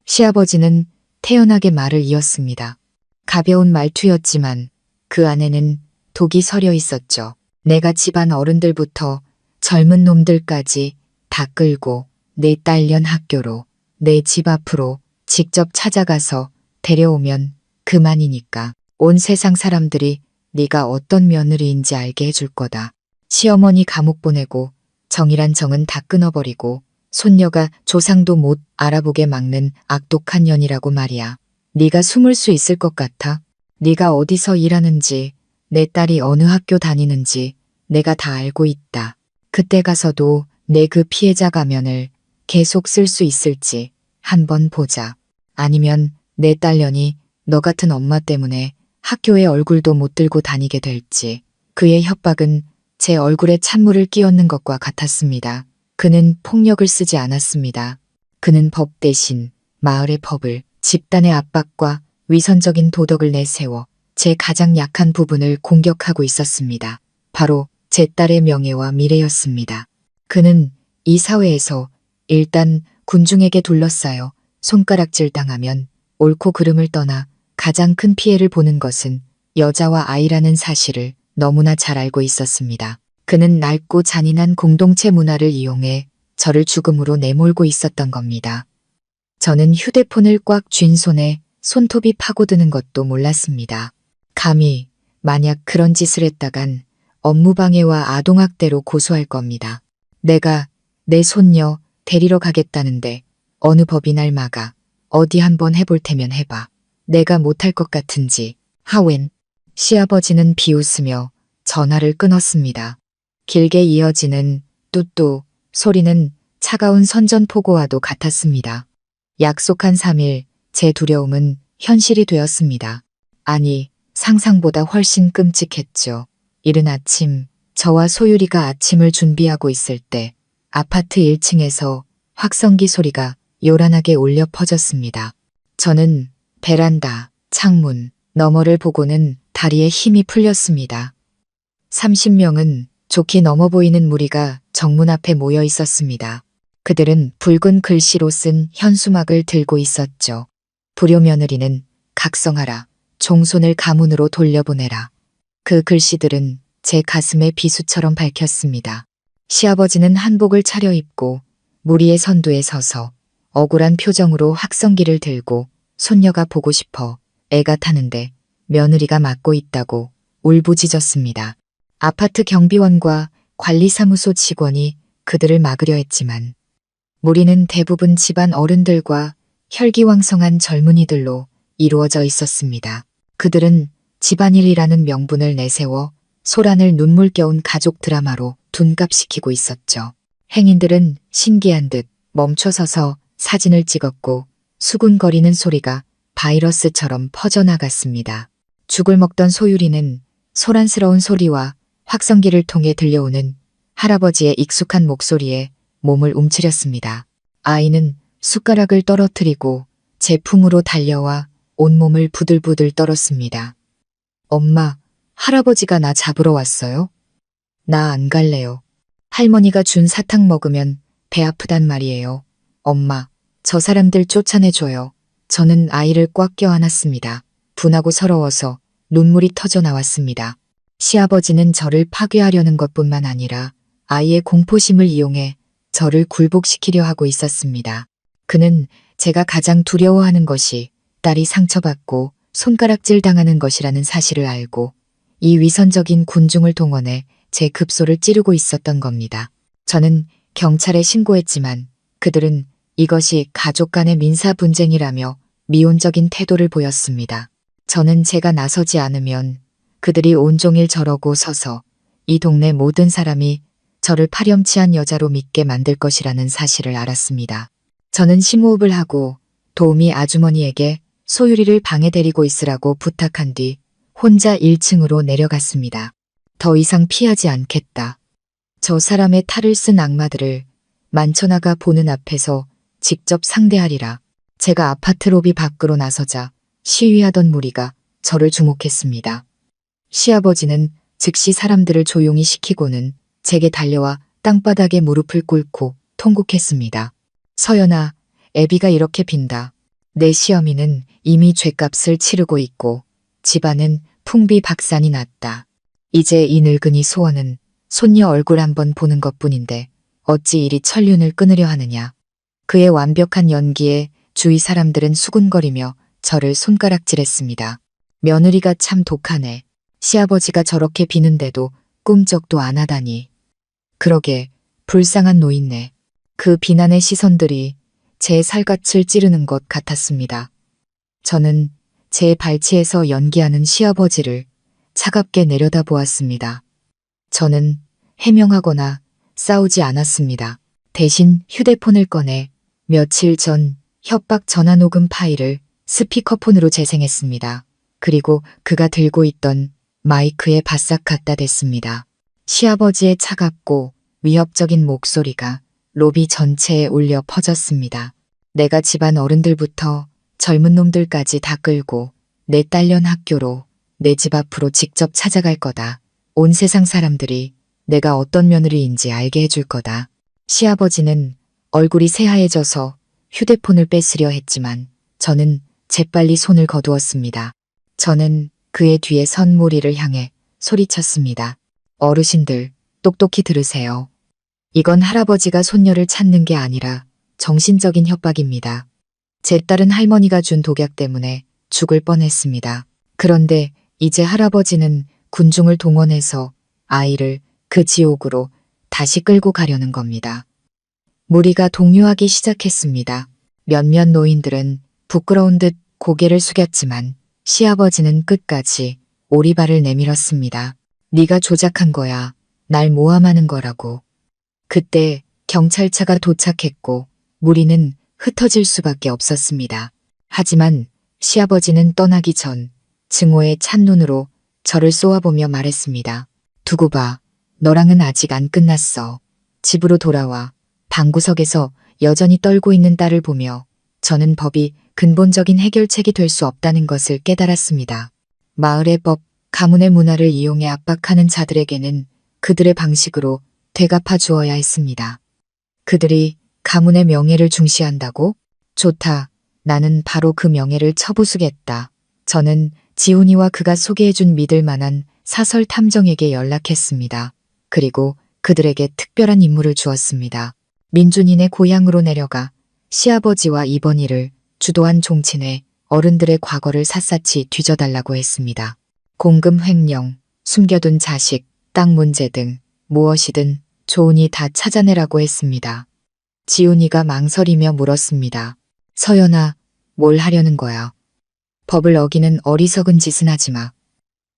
시아버지는 태연하게 말을 이었습니다. 가벼운 말투였지만 그 안에는 독이 서려 있었죠. 내가 집안 어른들부터 젊은 놈들까지 다 끌고 내 딸년 학교로 내 집 앞으로 직접 찾아가서 데려오면 그만이니까. 온 세상 사람들이 네가 어떤 며느리인지 알게 해줄 거다. 시어머니 감옥 보내고 정이란 정은 다 끊어버리고 손녀가 조상도 못 알아보게 막는 악독한 년이라고 말이야. 네가 숨을 수 있을 것 같아? 네가 어디서 일하는지, 내 딸이 어느 학교 다니는지 내가 다 알고 있다. 그때 가서도 내 그 피해자 가면을 계속 쓸 수 있을지 한번 보자. 아니면 내 딸년이 너 같은 엄마 때문에 학교에 얼굴도 못 들고 다니게 될지. 그의 협박은 제 얼굴에 찬물을 끼얹는 것과 같았습니다. 그는 폭력을 쓰지 않았습니다. 그는 법 대신 마을의 법을, 집단의 압박과 위선적인 도덕을 내세워 제 가장 약한 부분을 공격하고 있었습니다. 바로 제 딸의 명예와 미래였습니다. 그는 이 사회에서 일단 군중에게 둘러싸여 손가락질 당하면 옳고 그름을 떠나 가장 큰 피해를 보는 것은 여자와 아이라는 사실을 너무나 잘 알고 있었습니다. 그는 낡고 잔인한 공동체 문화를 이용해 저를 죽음으로 내몰고 있었던 겁니다. 저는 휴대폰을 꽉 쥔 손에 손톱이 파고드는 것도 몰랐습니다. 감히 만약 그런 짓을 했다간 업무방해와 아동학대로 고소할 겁니다. 내가 내 손녀 데리러 가겠다는데 어느 법이 날 막아. 어디 한번 해볼 테면 해봐. 내가 못할 것 같은지. 하웬. 시아버지는 비웃으며 전화를 끊었습니다. 길게 이어지는 뚜뚜 소리는 차가운 선전포고와도 같았습니다. 약속한 3일, 제 두려움은 현실이 되었습니다. 아니, 상상보다 훨씬 끔찍했죠. 이른 아침, 저와 소유리가 아침을 준비하고 있을 때 아파트 1층에서 확성기 소리가 요란하게 울려 퍼졌습니다. 저는 베란다, 창문, 너머를 보고는 다리에 힘이 풀렸습니다. 30명은 좋게 넘어 보이는 무리가 정문 앞에 모여 있었습니다. 그들은 붉은 글씨로 쓴 현수막을 들고 있었죠. 불효 며느리는 각성하라. 종손을 가문으로 돌려보내라. 그 글씨들은 제 가슴에 비수처럼 밝혔습니다. 시아버지는 한복을 차려입고 무리의 선두에 서서 억울한 표정으로 확성기를 들고 손녀가 보고 싶어 애가 타는데 며느리가 맡고 있다고 울부짖었습니다. 아파트 경비원과 관리사무소 직원이 그들을 막으려 했지만 무리는 대부분 집안 어른들과 혈기왕성한 젊은이들로 이루어져 있었습니다. 그들은 집안일이라는 명분을 내세워 소란을 눈물겨운 가족 드라마로 둔갑시키고 있었죠. 행인들은 신기한 듯 멈춰서서 사진을 찍었고 수군거리는 소리가 바이러스처럼 퍼져나갔습니다. 죽을 먹던 소유리는 소란스러운 소리와 확성기를 통해 들려오는 할아버지의 익숙한 목소리에 몸을 움츠렸습니다. 아이는 숟가락을 떨어뜨리고 제 품으로 달려와 온몸을 부들부들 떨었습니다. 엄마, 할아버지가 나 잡으러 왔어요? 나 안 갈래요. 할머니가 준 사탕 먹으면 배 아프단 말이에요. 엄마, 저 사람들 쫓아내줘요. 저는 아이를 꽉 껴안았습니다. 분하고 서러워서 눈물이 터져 나왔습니다. 시아버지는 저를 파괴하려는 것뿐만 아니라 아이의 공포심을 이용해 저를 굴복시키려 하고 있었습니다. 그는 제가 가장 두려워하는 것이 딸이 상처받고 손가락질 당하는 것이라는 사실을 알고 이 위선적인 군중을 동원해 제 급소를 찌르고 있었던 겁니다. 저는 경찰에 신고했지만 그들은 이것이 가족 간의 민사 분쟁이라며 미온적인 태도를 보였습니다. 저는 제가 나서지 않으면 그들이 온종일 저러고 서서 이 동네 모든 사람이 저를 파렴치한 여자로 믿게 만들 것이라는 사실을 알았습니다. 저는 심호흡을 하고 도우미 아주머니에게 소유리를 방에 데리고 있으라고 부탁한 뒤 혼자 1층으로 내려갔습니다. 더 이상 피하지 않겠다. 저 사람의 탈을 쓴 악마들을 만천하가 보는 앞에서 직접 상대하리라. 제가 아파트 로비 밖으로 나서자 시위하던 무리가 저를 주목했습니다. 시아버지는 즉시 사람들을 조용히 시키고는 제게 달려와 땅바닥에 무릎을 꿇고 통곡했습니다. 서연아, 애비가 이렇게 빈다. 내 시어미는 이미 죗값을 치르고 있고 집안은 풍비박산이 났다. 이제 이 늙은이 소원은 손녀 얼굴 한번 보는 것뿐인데 어찌 이리 천륜을 끊으려 하느냐. 그의 완벽한 연기에 주위 사람들은 수군거리며 저를 손가락질했습니다. 며느리가 참 독하네. 시아버지가 저렇게 비는데도 꿈쩍도 안 하다니. 그러게 불쌍한 노인네. 그 비난의 시선들이 제 살갗을 찌르는 것 같았습니다. 저는 제 발치에서 연기하는 시아버지를 차갑게 내려다보았습니다. 저는 해명하거나 싸우지 않았습니다. 대신 휴대폰을 꺼내 며칠 전 협박 전화 녹음 파일을 스피커폰으로 재생했습니다. 그리고 그가 들고 있던 마이크에 바싹 갖다 댔습니다. 시아버지의 차갑고 위협적인 목소리가 로비 전체에 울려 퍼졌습니다. 내가 집안 어른들부터 젊은 놈들까지 다 끌고 내 딸년 학교로 내 집 앞으로 직접 찾아갈 거다. 온 세상 사람들이 내가 어떤 며느리인지 알게 해줄 거다. 시아버지는 얼굴이 새하얘져서 휴대폰을 뺏으려 했지만 저는 재빨리 손을 거두었습니다. 저는 그의 뒤에 선 무리를 향해 소리쳤습니다. 어르신들, 똑똑히 들으세요. 이건 할아버지가 손녀를 찾는 게 아니라 정신적인 협박입니다. 제 딸은 할머니가 준 독약 때문에 죽을 뻔했습니다. 그런데 이제 할아버지는 군중을 동원해서 아이를 그 지옥으로 다시 끌고 가려는 겁니다. 무리가 동요하기 시작했습니다. 몇몇 노인들은 부끄러운 듯 고개를 숙였지만 시아버지는 끝까지 오리발을 내밀었습니다. 네가 조작한 거야. 날 모함하는 거라고. 그때 경찰차가 도착했고 무리는 흩어질 수밖에 없었습니다. 하지만 시아버지는 떠나기 전 증오의 찬 눈으로 저를 쏘아보며 말했습니다. 두고 봐. 너랑은 아직 안 끝났어. 집으로 돌아와. 방구석에서 여전히 떨고 있는 딸을 보며 저는 법이 근본적인 해결책이 될 수 없다는 것을 깨달았습니다. 마을의 법, 가문의 문화를 이용해 압박하는 자들에게는 그들의 방식으로 되갚아 주어야 했습니다. 그들이 가문의 명예를 중시한다고? 좋다. 나는 바로 그 명예를 쳐부수겠다. 저는 지훈이와 그가 소개해준 믿을 만한 사설 탐정에게 연락했습니다. 그리고 그들에게 특별한 임무를 주었습니다. 민준이네 고향으로 내려가 시아버지와 이번 일을 주도한 종친회 어른들의 과거를 샅샅이 뒤져달라고 했습니다. 공금 횡령, 숨겨둔 자식, 땅 문제 등 무엇이든 좋으니 다 찾아내라고 했습니다. 지훈이가 망설이며 물었습니다. 서연아, 뭘 하려는 거야? 법을 어기는 어리석은 짓은 하지 마.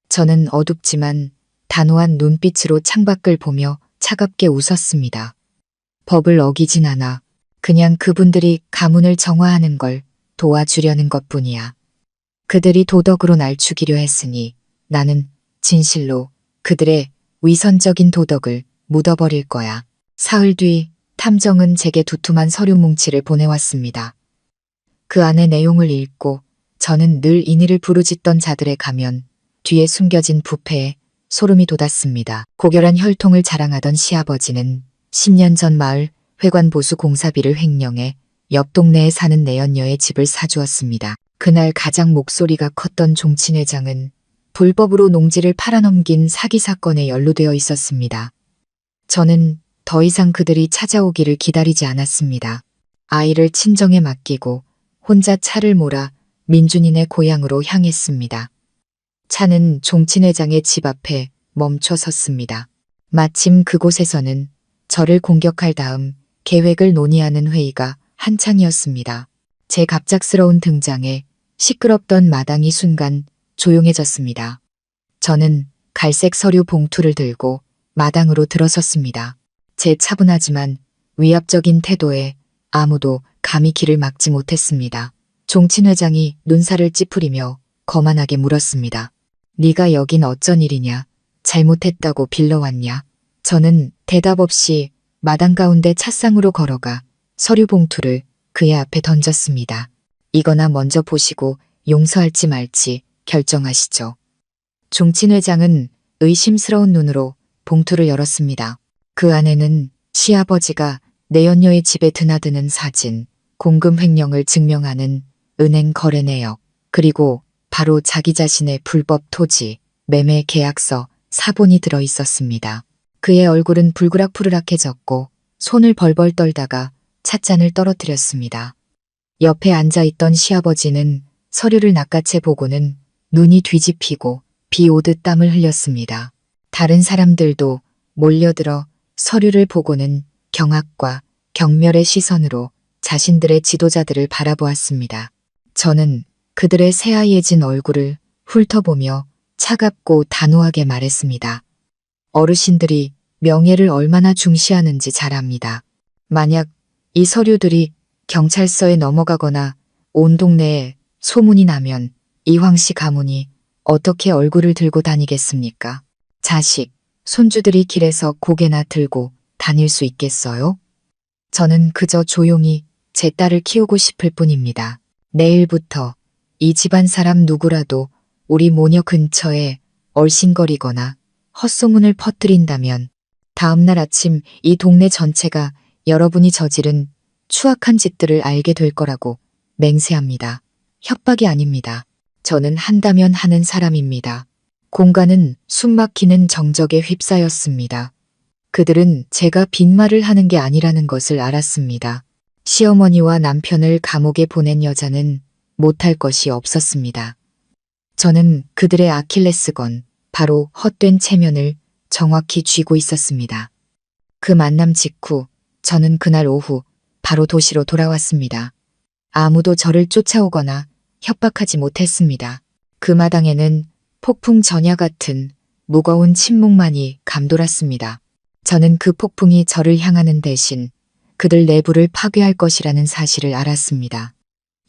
저는 어둡지만 단호한 눈빛으로 창밖을 보며 차갑게 웃었습니다. 법을 어기진 않아. 그냥 그분들이 가문을 정화하는 걸 도와주려는 것뿐이야. 그들이 도덕으로 날 죽이려 했으니 나는 진실로 그들의 위선적인 도덕을 묻어버릴 거야. 사흘 뒤 탐정은 제게 두툼한 서류 뭉치를 보내왔습니다. 그 안의 내용을 읽고 저는 늘 인의를 부르짖던 자들의 가면 뒤에 숨겨진 부패에 소름이 돋았습니다. 고결한 혈통을 자랑하던 시아버지는 10년 전 마을 회관 보수 공사비를 횡령해 옆 동네에 사는 내연녀의 집을 사주었습니다. 그날 가장 목소리가 컸던 종친 회장은 불법으로 농지를 팔아넘긴 사기 사건에 연루되어 있었습니다. 저는 더 이상 그들이 찾아오기를 기다리지 않았습니다. 아이를 친정에 맡기고 혼자 차를 몰아 민준이네 고향으로 향했습니다. 차는 종친 회장의 집 앞에 멈춰 섰습니다. 마침 그곳에서는 저를 공격할 다음 계획을 논의하는 회의가 한창이었습니다. 제 갑작스러운 등장에 시끄럽던 마당이 순간 조용해졌습니다. 저는 갈색 서류 봉투를 들고 마당으로 들어섰습니다. 제 차분하지만 위압적인 태도에 아무도 감히 길을 막지 못했습니다. 종친 회장이 눈살을 찌푸리며 거만하게 물었습니다. 네가 여긴 어쩐 일이냐? 잘못했다고 빌러왔냐? 저는 대답 없이 마당 가운데 찻상으로 걸어가 서류 봉투를 그의 앞에 던졌습니다. 이거나 먼저 보시고 용서할지 말지 결정하시죠. 종친 회장은 의심스러운 눈으로 봉투를 열었습니다. 그 안에는 시아버지가 내연녀의 집에 드나드는 사진, 공금 횡령을 증명하는 은행 거래 내역, 그리고 바로 자기 자신의 불법 토지, 매매 계약서, 사본이 들어 있었습니다. 그의 얼굴은 불그락푸르락해졌고 손을 벌벌 떨다가 찻잔을 떨어뜨렸습니다. 옆에 앉아있던 시아버지는 서류를 낚아채 보고는 눈이 뒤집히고 비 오듯 땀을 흘렸습니다. 다른 사람들도 몰려들어 서류를 보고는 경악과 경멸의 시선으로 자신들의 지도자들을 바라보았습니다. 저는 그들의 새하얘진 얼굴을 훑어보며 차갑고 단호하게 말했습니다. 어르신들이 명예를 얼마나 중시하는지 잘 압니다. 만약 이 서류들이 경찰서에 넘어가거나 온 동네에 소문이 나면 이황 씨 가문이 어떻게 얼굴을 들고 다니겠습니까? 자식, 손주들이 길에서 고개나 들고 다닐 수 있겠어요? 저는 그저 조용히 제 딸을 키우고 싶을 뿐입니다. 내일부터 이 집안 사람 누구라도 우리 모녀 근처에 얼씬거리거나 헛소문을 퍼뜨린다면 다음날 아침 이 동네 전체가 여러분이 저지른 추악한 짓들을 알게 될 거라고 맹세합니다. 협박이 아닙니다. 저는 한다면 하는 사람입니다. 공간은 숨막히는 정적에 휩싸였습니다. 그들은 제가 빈말을 하는 게 아니라는 것을 알았습니다. 시어머니와 남편을 감옥에 보낸 여자는 못할 것이 없었습니다. 저는 그들의 아킬레스건, 바로 헛된 체면을 정확히 쥐고 있었습니다. 그 만남 직후 저는 그날 오후 바로 도시로 돌아왔습니다. 아무도 저를 쫓아오거나 협박하지 못했습니다. 그 마당에는 폭풍 전야 같은 무거운 침묵만이 감돌았습니다. 저는 그 폭풍이 저를 향하는 대신 그들 내부를 파괴할 것이라는 사실을 알았습니다.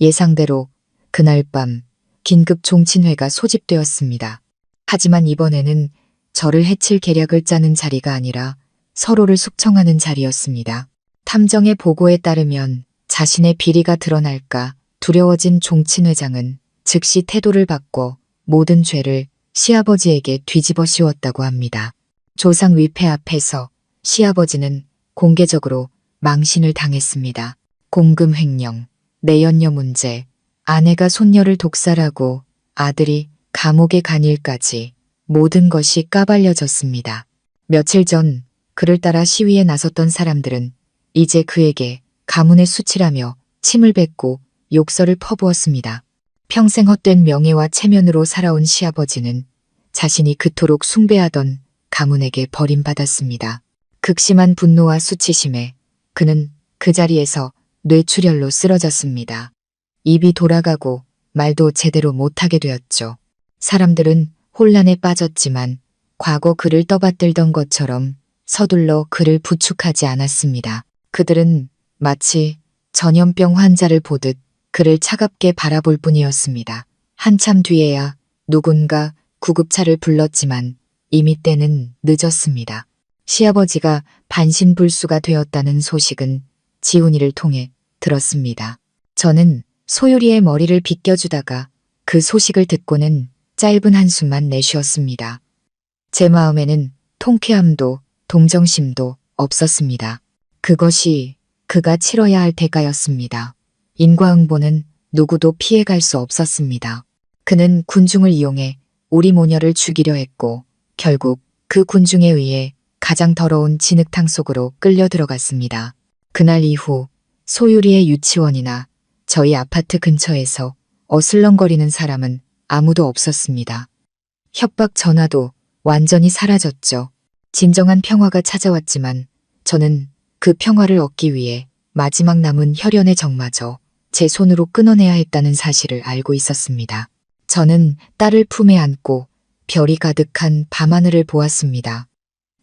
예상대로 그날 밤 긴급 종친회가 소집되었습니다. 하지만 이번에는 저를 해칠 계략을 짜는 자리가 아니라 서로를 숙청하는 자리였습니다. 탐정의 보고에 따르면 자신의 비리가 드러날까 두려워진 종친회장은 즉시 태도를 바꿔 모든 죄를 시아버지에게 뒤집어 씌웠다고 합니다. 조상 위패 앞에서 시아버지는 공개적으로 망신을 당했습니다. 공금 횡령, 내연녀 문제, 아내가 손녀를 독살하고 아들이 감옥에 간 일까지 모든 것이 까발려졌습니다. 며칠 전 그를 따라 시위에 나섰던 사람들은 이제 그에게 가문의 수치라며 침을 뱉고 욕설을 퍼부었습니다. 평생 헛된 명예와 체면으로 살아온 시아버지는 자신이 그토록 숭배하던 가문에게 버림받았습니다. 극심한 분노와 수치심에 그는 그 자리에서 뇌출혈로 쓰러졌습니다. 입이 돌아가고 말도 제대로 못하게 되었죠. 사람들은 혼란에 빠졌지만 과거 그를 떠받들던 것처럼 서둘러 그를 부축하지 않았습니다. 그들은 마치 전염병 환자를 보듯 그를 차갑게 바라볼 뿐이었습니다. 한참 뒤에야 누군가 구급차를 불렀지만 이미 때는 늦었습니다. 시아버지가 반신불수가 되었다는 소식은 지훈이를 통해 들었습니다. 저는 소유리의 머리를 빗겨주다가 그 소식을 듣고는 짧은 한숨만 내쉬었습니다. 제 마음에는 통쾌함도 동정심도 없었습니다. 그것이 그가 치러야 할 대가였습니다. 인과응보는 누구도 피해갈 수 없었습니다. 그는 군중을 이용해 우리 모녀를 죽이려 했고 결국 그 군중에 의해 가장 더러운 진흙탕 속으로 끌려 들어갔습니다. 그날 이후 소유리의 유치원이나 저희 아파트 근처에서 어슬렁거리는 사람은 아무도 없었습니다. 협박 전화도 완전히 사라졌죠. 진정한 평화가 찾아왔지만 저는 그 평화를 얻기 위해 마지막 남은 혈연의 정마저 제 손으로 끊어내야 했다는 사실을 알고 있었습니다. 저는 딸을 품에 안고 별이 가득한 밤하늘을 보았습니다.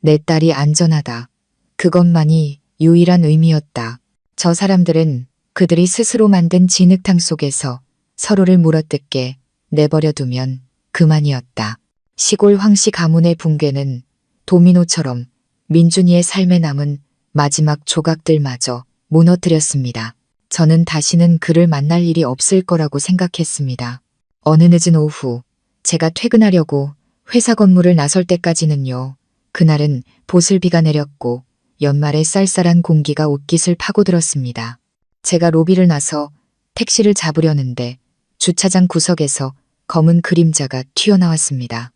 내 딸이 안전하다. 그것만이 유일한 의미였다. 저 사람들은 그들이 스스로 만든 진흙탕 속에서 서로를 물어뜯게 내버려 두면 그만이었다. 시골 황씨 가문의 붕괴는 도미노처럼 민준이의 삶에 남은 마지막 조각들마저 무너뜨렸습니다. 저는 다시는 그를 만날 일이 없을 거라고 생각했습니다. 어느 늦은 오후 제가 퇴근하려고 회사 건물을 나설 때까지는요. 그날은 보슬비가 내렸고 연말의 쌀쌀한 공기가 옷깃을 파고들었습니다. 제가 로비를 나서 택시를 잡으려는데 주차장 구석에서 검은 그림자가 튀어나왔습니다.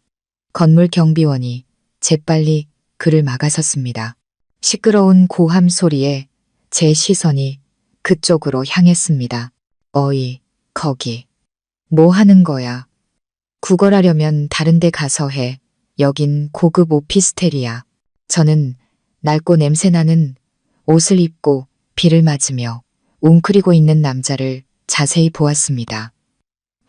건물 경비원이 재빨리 그를 막아섰습니다. 시끄러운 고함 소리에 제 시선이 그쪽으로 향했습니다. 어이, 거기. 뭐 하는 거야? 구걸하려면 다른 데 가서 해. 여긴 고급 오피스텔이야. 저는 낡고 냄새나는 옷을 입고 비를 맞으며 웅크리고 있는 남자를 자세히 보았습니다.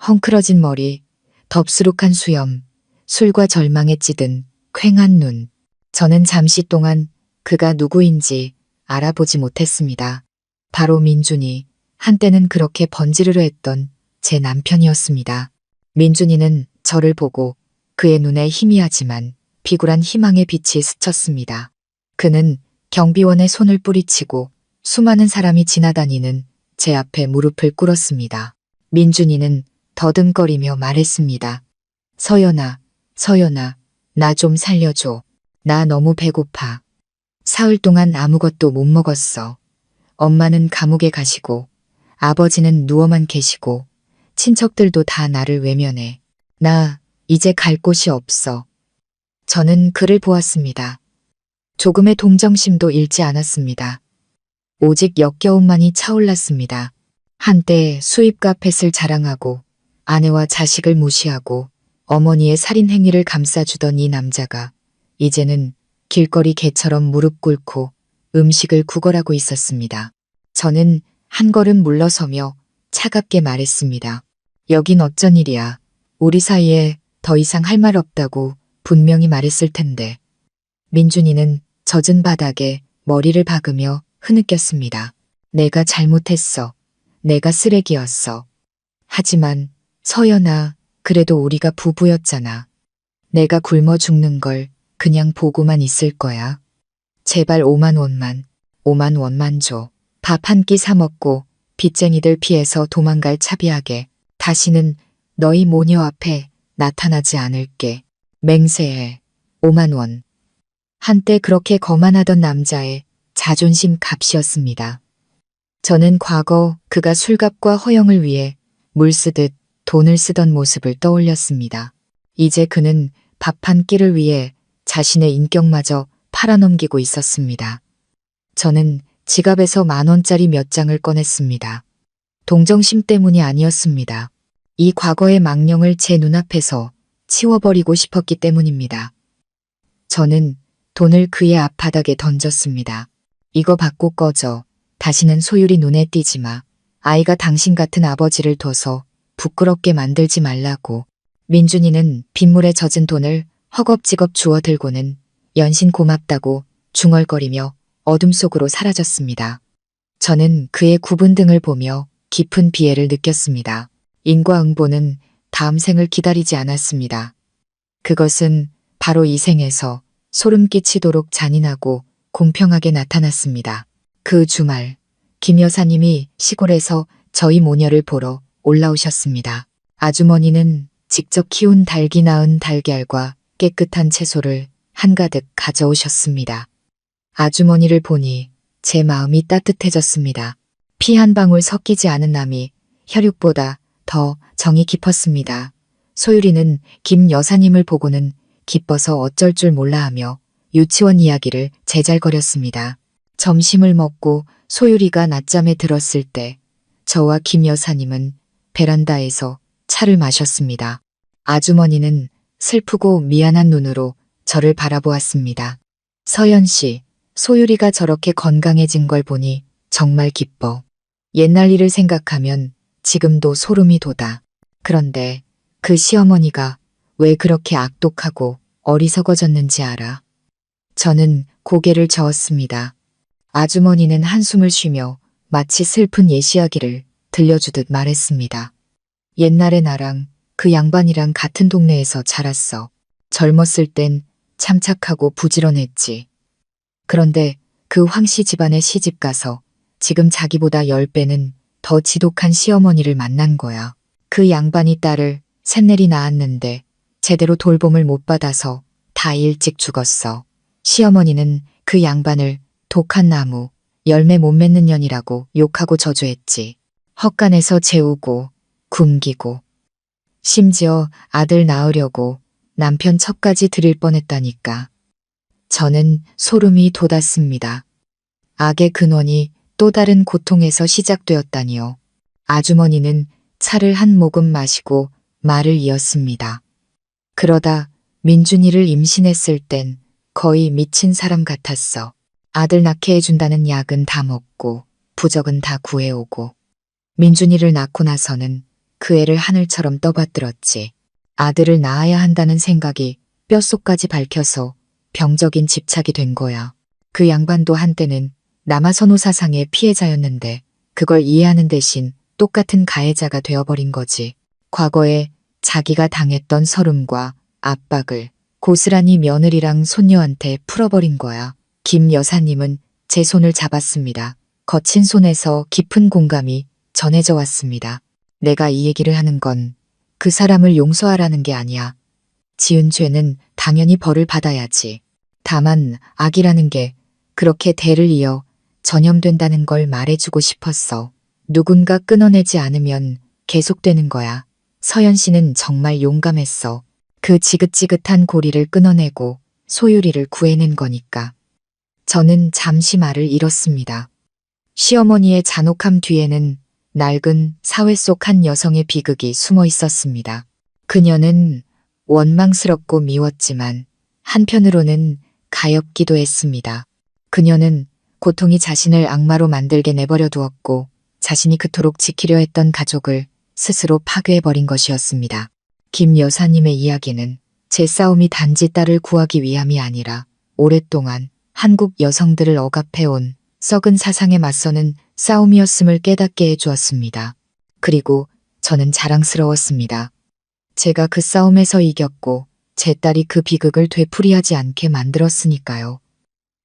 헝클어진 머리, 덥수룩한 수염, 술과 절망에 찌든 퀭한 눈. 저는 잠시 동안 그가 누구인지 알아보지 못했습니다. 바로 민준이, 한때는 그렇게 번지르르 했던 제 남편이었습니다. 민준이는 저를 보고 그의 눈에 희미하지만 비굴한 희망의 빛이 스쳤습니다. 그는 경비원의 손을 뿌리치고 수많은 사람이 지나다니는 제 앞에 무릎을 꿇었습니다. 민준이는 더듬거리며 말했습니다. 서연아, 서연아, 나 좀 살려줘. 나 너무 배고파. 사흘 동안 아무것도 못 먹었어. 엄마는 감옥에 가시고 아버지는 누워만 계시고 친척들도 다 나를 외면해. 나 이제 갈 곳이 없어. 저는 그를 보았습니다. 조금의 동정심도 잃지 않았습니다. 오직 역겨움만이 차올랐습니다. 한때 수입 카펫을 자랑하고 아내와 자식을 무시하고 어머니의 살인 행위를 감싸주던 이 남자가 이제는 길거리 개처럼 무릎 꿇고 음식을 구걸하고 있었습니다. 저는 한 걸음 물러서며 차갑게 말했습니다. 여긴 어쩐 일이야. 우리 사이에 더 이상 할 말 없다고 분명히 말했을 텐데. 민준이는 젖은 바닥에 머리를 박으며 흐느꼈습니다. 내가 잘못했어. 내가 쓰레기였어. 하지만 서연아, 그래도 우리가 부부였잖아. 내가 굶어 죽는 걸 그냥 보고만 있을 거야. 제발 5만 원만, 5만 원만 줘. 밥 한 끼 사 먹고 빚쟁이들 피해서 도망갈 차비하게 다시는 너희 모녀 앞에 나타나지 않을게. 맹세해. 5만 원. 한때 그렇게 거만하던 남자의 자존심 값이었습니다. 저는 과거 그가 술값과 허영을 위해 물 쓰듯 돈을 쓰던 모습을 떠올렸습니다. 이제 그는 밥 한 끼를 위해 자신의 인격마저 팔아넘기고 있었습니다. 저는 지갑에서 10,000원짜리 몇 장을 꺼냈습니다. 동정심 때문이 아니었습니다. 이 과거의 망령을 제 눈앞에서 치워버리고 싶었기 때문입니다. 저는 돈을 그의 앞바닥에 던졌습니다. 이거 받고 꺼져. 다시는 소율이 눈에 띄지 마. 아이가 당신 같은 아버지를 둬서 부끄럽게 만들지 말라고. 민준이는 빗물에 젖은 돈을 허겁지겁 주워들고는 연신 고맙다고 중얼거리며 어둠 속으로 사라졌습니다. 저는 그의 굽은 등을 보며 깊은 비애를 느꼈습니다. 인과응보는 다음 생을 기다리지 않았습니다. 그것은 바로 이 생에서 소름 끼치도록 잔인하고 공평하게 나타났습니다. 그 주말, 김 여사님이 시골에서 저희 모녀를 보러 올라오셨습니다. 아주머니는 직접 키운 닭이 낳은 달걀과 깨끗한 채소를 한가득 가져오셨습니다. 아주머니를 보니 제 마음이 따뜻해졌습니다. 피 한 방울 섞이지 않은 남이 혈육보다 더 정이 깊었습니다. 소율이는 김 여사님을 보고는 기뻐서 어쩔 줄 몰라 하며 유치원 이야기를 제잘거렸습니다. 점심을 먹고 소율이가 낮잠에 들었을 때 저와 김 여사님은 베란다에서 차를 마셨습니다. 아주머니는 슬프고 미안한 눈으로 저를 바라보았습니다. 서연 씨, 소율이가 저렇게 건강해진 걸 보니 정말 기뻐. 옛날 일을 생각하면 지금도 소름이 돋아. 그런데 그 시어머니가 왜 그렇게 악독하고 어리석어졌는지 알아? 저는 고개를 저었습니다. 아주머니는 한숨을 쉬며 마치 슬픈 예시이야기를 들려주듯 말했습니다. 옛날에 나랑 그 양반이랑 같은 동네에서 자랐어. 젊었을 땐 참 착하고 부지런했지. 그런데 그 황씨 집안에 시집가서 지금 자기보다 10배는 더 지독한 시어머니를 만난 거야. 그 양반이 딸을 셋내리 낳았는데 제대로 돌봄을 못 받아서 다 일찍 죽었어. 시어머니는 그 양반을 독한 나무, 열매 못 맺는 년이라고 욕하고 저주했지. 헛간에서 재우고 굶기고 심지어 아들 낳으려고 남편 첩까지 드릴 뻔했다니까. 저는 소름이 돋았습니다. 악의 근원이 또 다른 고통에서 시작되었다니요. 아주머니는 차를 한 모금 마시고 말을 이었습니다. 그러다 민준이를 임신했을 땐 거의 미친 사람 같았어. 아들 낳게 해준다는 약은 다 먹고 부적은 다 구해오고 민준이를 낳고 나서는 그 애를 하늘처럼 떠받들었지. 아들을 낳아야 한다는 생각이 뼛속까지 밝혀서 병적인 집착이 된 거야. 그 양반도 한때는 남아선호 사상의 피해자였는데 그걸 이해하는 대신 똑같은 가해자가 되어버린 거지. 과거에 자기가 당했던 서름과 압박을 고스란히 며느리랑 손녀한테 풀어버린 거야. 김 여사님은 제 손을 잡았습니다. 거친 손에서 깊은 공감이 전해져 왔습니다. 내가 이 얘기를 하는 건 그 사람을 용서하라는 게 아니야. 지은 죄는 당연히 벌을 받아야지. 다만 악이라는 게 그렇게 대를 이어 전염된다는 걸 말해주고 싶었어. 누군가 끊어내지 않으면 계속되는 거야. 서연 씨는 정말 용감했어. 그 지긋지긋한 고리를 끊어내고 소유리를 구해낸 거니까. 저는 잠시 말을 잃었습니다. 시어머니의 잔혹함 뒤에는 낡은 사회 속 한 여성의 비극이 숨어 있었습니다. 그녀는 원망스럽고 미웠지만 한편으로는 가엾기도 했습니다. 그녀는 고통이 자신을 악마로 만들게 내버려 두었고 자신이 그토록 지키려 했던 가족을 스스로 파괴해버린 것이었습니다. 김 여사님의 이야기는 제 싸움이 단지 딸을 구하기 위함이 아니라 오랫동안 한국 여성들을 억압해온 썩은 사상에 맞서는 싸움이었음을 깨닫게 해주었습니다. 그리고 저는 자랑스러웠습니다. 제가 그 싸움에서 이겼고 제 딸이 그 비극을 되풀이하지 않게 만들었으니까요.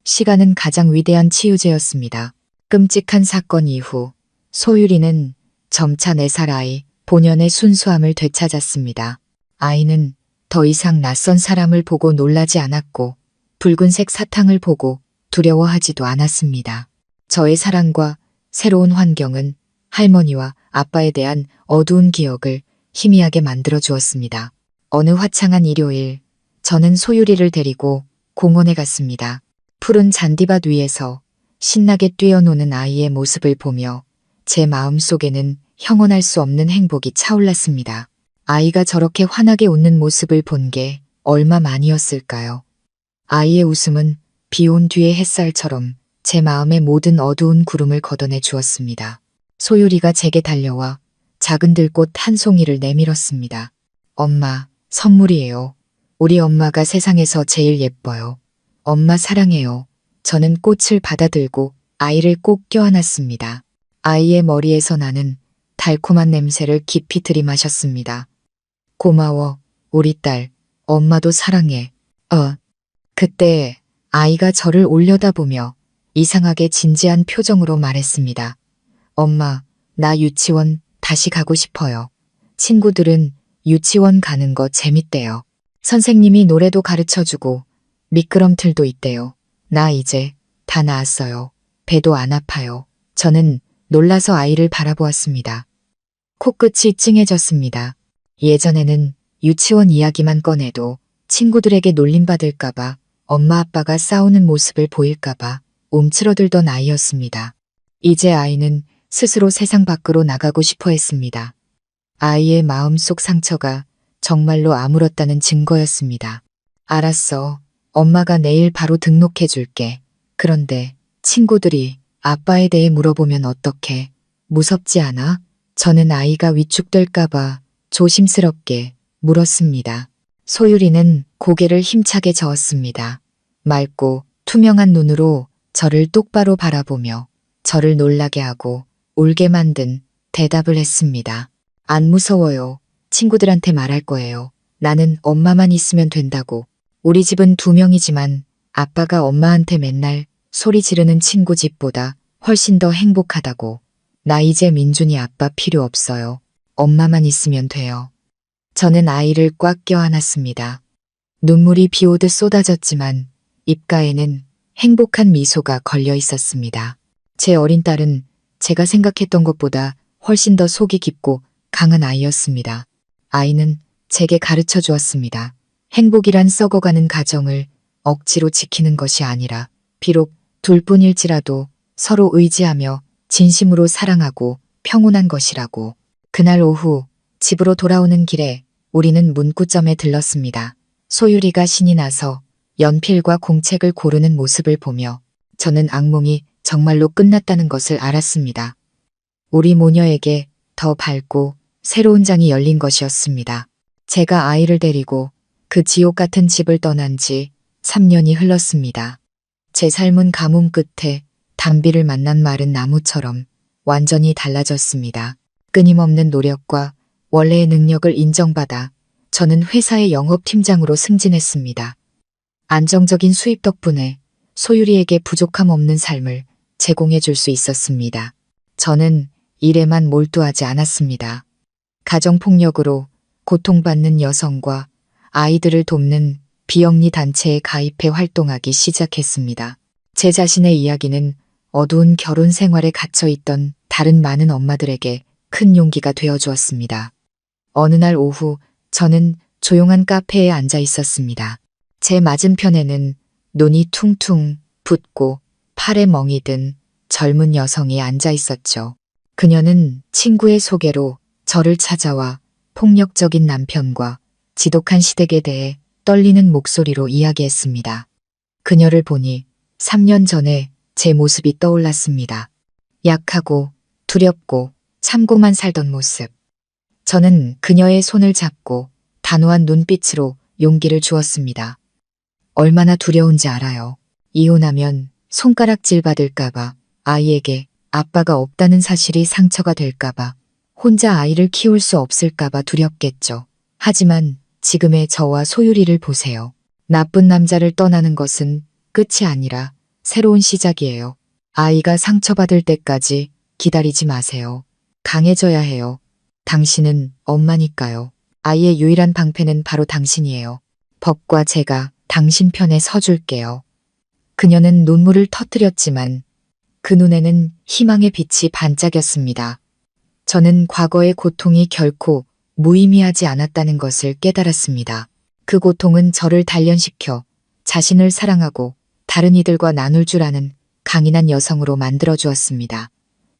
시간은 가장 위대한 치유제였습니다. 끔찍한 사건 이후 소유리는 점차 4살 아이 본연의 순수함을 되찾았습니다. 아이는 더 이상 낯선 사람을 보고 놀라지 않았고 붉은색 사탕을 보고 두려워하지도 않았습니다. 저의 사랑과 새로운 환경은 할머니와 아빠에 대한 어두운 기억을 희미하게 만들어 주었습니다. 어느 화창한 일요일, 저는 소유리를 데리고 공원에 갔습니다. 푸른 잔디밭 위에서 신나게 뛰어노는 아이의 모습을 보며 제 마음속에는 형언할 수 없는 행복이 차올랐습니다. 아이가 저렇게 환하게 웃는 모습을 본 게 얼마만이었을까요? 아이의 웃음은 비 온 뒤의 햇살처럼 제 마음의 모든 어두운 구름을 걷어내 주었습니다. 소유리가 제게 달려와 작은 들꽃 한 송이를 내밀었습니다. 엄마, 선물이에요. 우리 엄마가 세상에서 제일 예뻐요. 엄마 사랑해요. 저는 꽃을 받아들고 아이를 꼭 껴안았습니다. 아이의 머리에서 나는 달콤한 냄새를 깊이 들이마셨습니다. 고마워, 우리 딸. 엄마도 사랑해. 그때 아이가 저를 올려다보며 이상하게 진지한 표정으로 말했습니다. 엄마, 나 유치원 다시 가고 싶어요. 친구들은 유치원 가는 거 재밌대요. 선생님이 노래도 가르쳐주고 미끄럼틀도 있대요. 나 이제 다 나았어요. 배도 안 아파요. 저는 놀라서 아이를 바라보았습니다. 코끝이 찡해졌습니다. 예전에는 유치원 이야기만 꺼내도 친구들에게 놀림받을까봐 엄마 아빠가 싸우는 모습을 보일까봐 움츠러들던 아이였습니다. 이제 아이는 스스로 세상 밖으로 나가고 싶어 했습니다. 아이의 마음속 상처가 정말로 아물었다는 증거였습니다. 알았어. 엄마가 내일 바로 등록해 줄게. 그런데 친구들이 아빠에 대해 물어보면 어떡해? 무섭지 않아? 저는 아이가 위축될까봐 조심스럽게 물었습니다. 소유리는 고개를 힘차게 저었습니다. 맑고 투명한 눈으로 저를 똑바로 바라보며 저를 놀라게 하고 울게 만든 대답을 했습니다. 안 무서워요. 친구들한테 말할 거예요. 나는 엄마만 있으면 된다고. 우리 집은 2명이지만 아빠가 엄마한테 맨날 소리 지르는 친구 집보다 훨씬 더 행복하다고. 나 이제 민준이 아빠 필요 없어요. 엄마만 있으면 돼요. 저는 아이를 꽉 껴안았습니다. 눈물이 비 오듯 쏟아졌지만 입가에는 행복한 미소가 걸려 있었습니다. 제 어린 딸은 제가 생각했던 것보다 훨씬 더 속이 깊고 강한 아이였습니다. 아이는 제게 가르쳐 주었습니다. 행복이란 썩어가는 가정을 억지로 지키는 것이 아니라 비록 둘뿐일지라도 서로 의지하며 진심으로 사랑하고 평온한 것이라고. 그날 오후 집으로 돌아오는 길에 우리는 문구점에 들렀습니다. 소유리가 신이 나서 연필과 공책을 고르는 모습을 보며 저는 악몽이 정말로 끝났다는 것을 알았습니다. 우리 모녀에게 더 밝고 새로운 장이 열린 것이었습니다. 제가 아이를 데리고 그 지옥 같은 집을 떠난 지 3년이 흘렀습니다. 제 삶은 가뭄 끝에 단비를 만난 마른 나무처럼 완전히 달라졌습니다. 끊임없는 노력과 원래의 능력을 인정받아 저는 회사의 영업팀장으로 승진했습니다. 안정적인 수입 덕분에 소유리에게 부족함 없는 삶을 제공해 줄 수 있었습니다. 저는 일에만 몰두하지 않았습니다. 가정폭력으로 고통받는 여성과 아이들을 돕는 비영리 단체에 가입해 활동하기 시작했습니다. 제 자신의 이야기는 어두운 결혼 생활에 갇혀있던 다른 많은 엄마들에게 큰 용기가 되어 주었습니다. 어느 날 오후 저는 조용한 카페에 앉아 있었습니다. 제 맞은편에는 눈이 퉁퉁 붓고 팔에 멍이 든 젊은 여성이 앉아 있었죠. 그녀는 친구의 소개로 저를 찾아와 폭력적인 남편과 지독한 시댁에 대해 떨리는 목소리로 이야기했습니다. 그녀를 보니 3년 전에 제 모습이 떠올랐습니다. 약하고 두렵고 참고만 살던 모습. 저는 그녀의 손을 잡고 단호한 눈빛으로 용기를 주었습니다. 얼마나 두려운지 알아요. 이혼하면 손가락질 받을까봐, 아이에게 아빠가 없다는 사실이 상처가 될까봐, 혼자 아이를 키울 수 없을까봐 두렵겠죠. 하지만 지금의 저와 소유리를 보세요. 나쁜 남자를 떠나는 것은 끝이 아니라 새로운 시작이에요. 아이가 상처받을 때까지 기다리지 마세요. 강해져야 해요. 당신은 엄마니까요. 아이의 유일한 방패는 바로 당신이에요. 법과 제가 당신 편에 서줄게요. 그녀는 눈물을 터뜨렸지만 그 눈에는 희망의 빛이 반짝였습니다. 저는 과거의 고통이 결코 무의미하지 않았다는 것을 깨달았습니다. 그 고통은 저를 단련시켜 자신을 사랑하고 다른 이들과 나눌 줄 아는 강인한 여성으로 만들어주었습니다.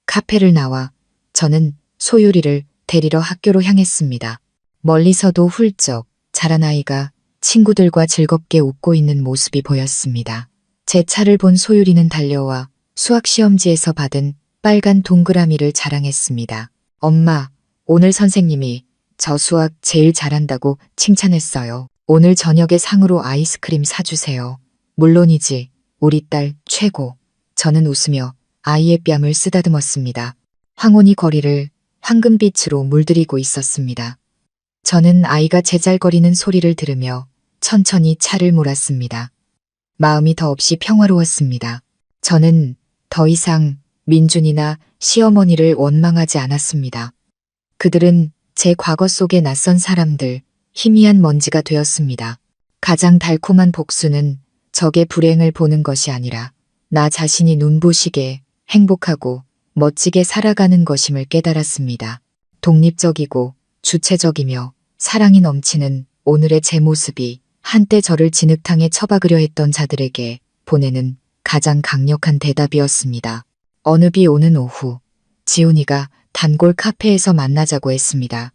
카페를 나와 저는 소유리를 데리러 학교로 향했습니다. 멀리서도 훌쩍 자란 아이가 친구들과 즐겁게 웃고 있는 모습이 보였습니다. 제 차를 본 소유리는 달려와 수학시험지에서 받은 빨간 동그라미를 자랑했습니다. 엄마, 오늘 선생님이 저 수학 제일 잘한다고 칭찬했어요. 오늘 저녁에 상으로 아이스크림 사주세요. 물론이지, 우리 딸 최고. 저는 웃으며 아이의 뺨을 쓰다듬었습니다. 황혼이 거리를 황금빛으로 물들이고 있었습니다. 저는 아이가 제잘거리는 소리를 들으며 천천히 차를 몰았습니다. 마음이 더없이 평화로웠습니다. 저는 더 이상 민준이나 시어머니를 원망하지 않았습니다. 그들은 제 과거 속의 낯선 사람들, 희미한 먼지가 되었습니다. 가장 달콤한 복수는 적의 불행을 보는 것이 아니라 나 자신이 눈부시게 행복하고 멋지게 살아가는 것임을 깨달았습니다. 독립적이고 주체적이며 사랑이 넘치는 오늘의 제 모습이 한때 저를 진흙탕에 처박으려 했던 자들에게 보내는 가장 강력한 대답이었습니다. 어느 비 오는 오후, 지훈이가 단골 카페에서 만나자고 했습니다.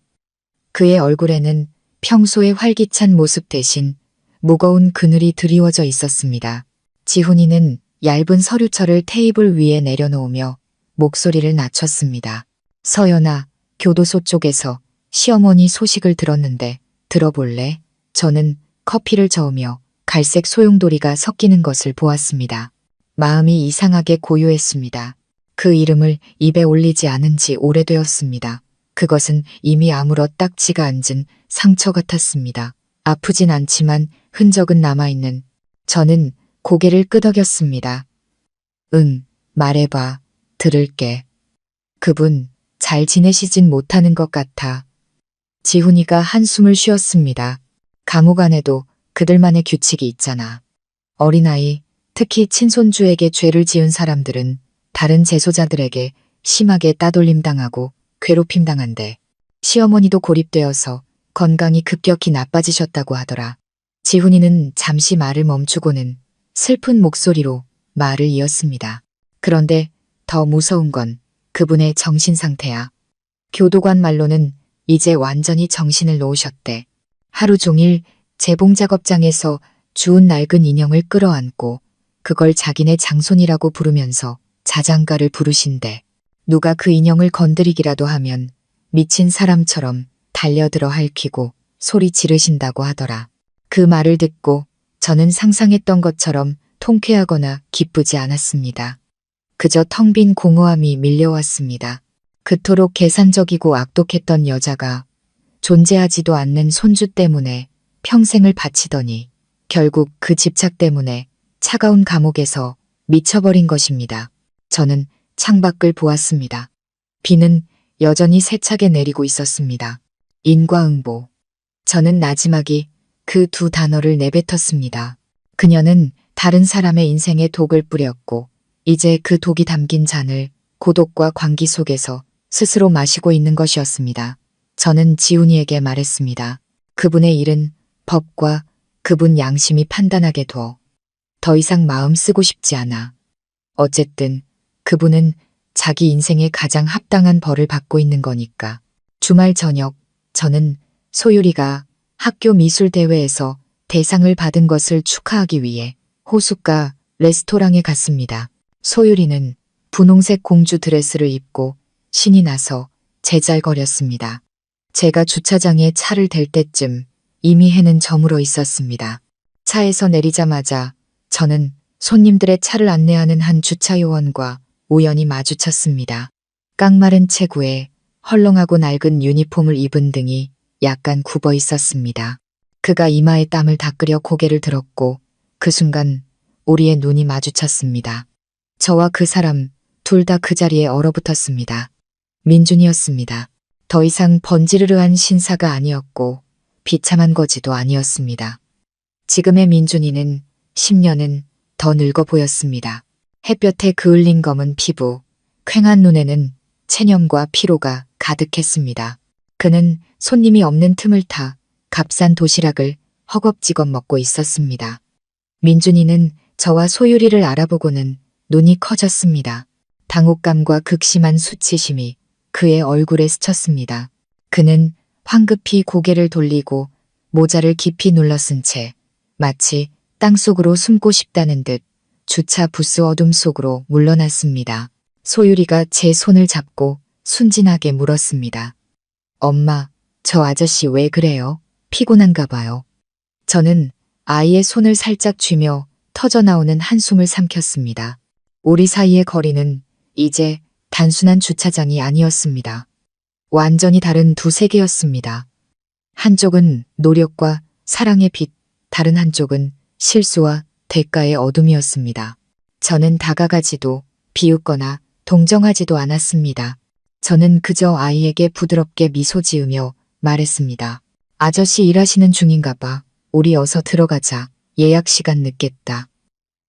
그의 얼굴에는 평소의 활기찬 모습 대신 무거운 그늘이 드리워져 있었습니다. 지훈이는 얇은 서류철을 테이블 위에 내려놓으며 목소리를 낮췄습니다. 서연아, 교도소 쪽에서 시어머니 소식을 들었는데 들어볼래? 저는 커피를 저으며 갈색 소용돌이가 섞이는 것을 보았습니다. 마음이 이상하게 고요했습니다. 그 이름을 입에 올리지 않은 지 오래되었습니다. 그것은 이미 아물어 딱지가 앉은 상처 같았습니다. 아프진 않지만 흔적은 남아있는. 저는 고개를 끄덕였습니다. 응, 말해봐. 들을게. 그분 잘 지내시진 못하는 것 같아. 지훈이가 한숨을 쉬었습니다. 감옥 안에도 그들만의 규칙이 있잖아. 어린아이, 특히 친손주에게 죄를 지은 사람들은 다른 재소자들에게 심하게 따돌림당하고 괴롭힘당한대. 시어머니도 고립되어서 건강이 급격히 나빠지셨다고 하더라. 지훈이는 잠시 말을 멈추고는 슬픈 목소리로 말을 이었습니다. 그런데 더 무서운 건 그분의 정신 상태야. 교도관 말로는 이제 완전히 정신을 놓으셨대. 하루 종일 재봉 작업장에서 주운 낡은 인형을 끌어안고 그걸 자기네 장손이라고 부르면서 자장가를 부르신대. 누가 그 인형을 건드리기라도 하면 미친 사람처럼 달려들어 핥히고 소리 지르신다고 하더라. 그 말을 듣고 저는 상상했던 것처럼 통쾌하거나 기쁘지 않았습니다. 그저 텅 빈 공허함이 밀려왔습니다. 그토록 계산적이고 악독했던 여자가 존재하지도 않는 손주 때문에 평생을 바치더니 결국 그 집착 때문에 차가운 감옥에서 미쳐버린 것입니다. 저는 창밖을 보았습니다. 비는 여전히 세차게 내리고 있었습니다. 인과응보. 저는 나지막이 그 두 단어를 내뱉었습니다. 그녀는 다른 사람의 인생에 독을 뿌렸고 이제 그 독이 담긴 잔을 고독과 광기 속에서 스스로 마시고 있는 것이었습니다. 저는 지훈이에게 말했습니다. 그분의 일은 법과 그분 양심이 판단하게 둬. 더 이상 마음 쓰고 싶지 않아. 어쨌든 그분은 자기 인생에 가장 합당한 벌을 받고 있는 거니까. 주말 저녁 저는 소율이가 학교 미술대회에서 대상을 받은 것을 축하하기 위해 호숫가 레스토랑에 갔습니다. 소율이는 분홍색 공주 드레스를 입고 신이 나서 제잘거렸습니다. 제가 주차장에 차를 댈 때쯤 이미 해는 저물어 있었습니다. 차에서 내리자마자 저는 손님들의 차를 안내하는 한 주차 요원과 우연히 마주쳤습니다. 깡마른 체구에 헐렁하고 낡은 유니폼을 입은 등이 약간 굽어 있었습니다. 그가 이마에 땀을 닦으려 고개를 들었고 그 순간 우리의 눈이 마주쳤습니다. 저와 그 사람 둘 다 그 자리에 얼어붙었습니다. 민준이었습니다. 더 이상 번지르르한 신사가 아니었고 비참한 거지도 아니었습니다. 지금의 민준이는 10년은 더 늙어 보였습니다. 햇볕에 그을린 검은 피부, 퀭한 눈에는 체념과 피로가 가득했습니다. 그는 손님이 없는 틈을 타 값싼 도시락을 허겁지겁 먹고 있었습니다. 민준이는 저와 소율이를 알아보고는 눈이 커졌습니다. 당혹감과 극심한 수치심이 그의 얼굴에 스쳤습니다. 그는 황급히 고개를 돌리고 모자를 깊이 눌러쓴 채 마치 땅속으로 숨고 싶다는 듯 주차 부스 어둠 속으로 물러났습니다. 소율이가 제 손을 잡고 순진하게 물었습니다. 엄마, 저 아저씨 왜 그래요? 피곤한가 봐요. 저는 아이의 손을 살짝 쥐며 터져나오는 한숨을 삼켰습니다. 우리 사이의 거리는 이제 단순한 주차장이 아니었습니다. 완전히 다른 두 세계였습니다. 한쪽은 노력과 사랑의 빛, 다른 한쪽은 실수와 대가의 어둠이었습니다. 저는 다가가지도 비웃거나 동정하지도 않았습니다. 저는 그저 아이에게 부드럽게 미소 지으며 말했습니다. 아저씨 일하시는 중인가 봐. 우리 어서 들어가자. 예약 시간 늦겠다.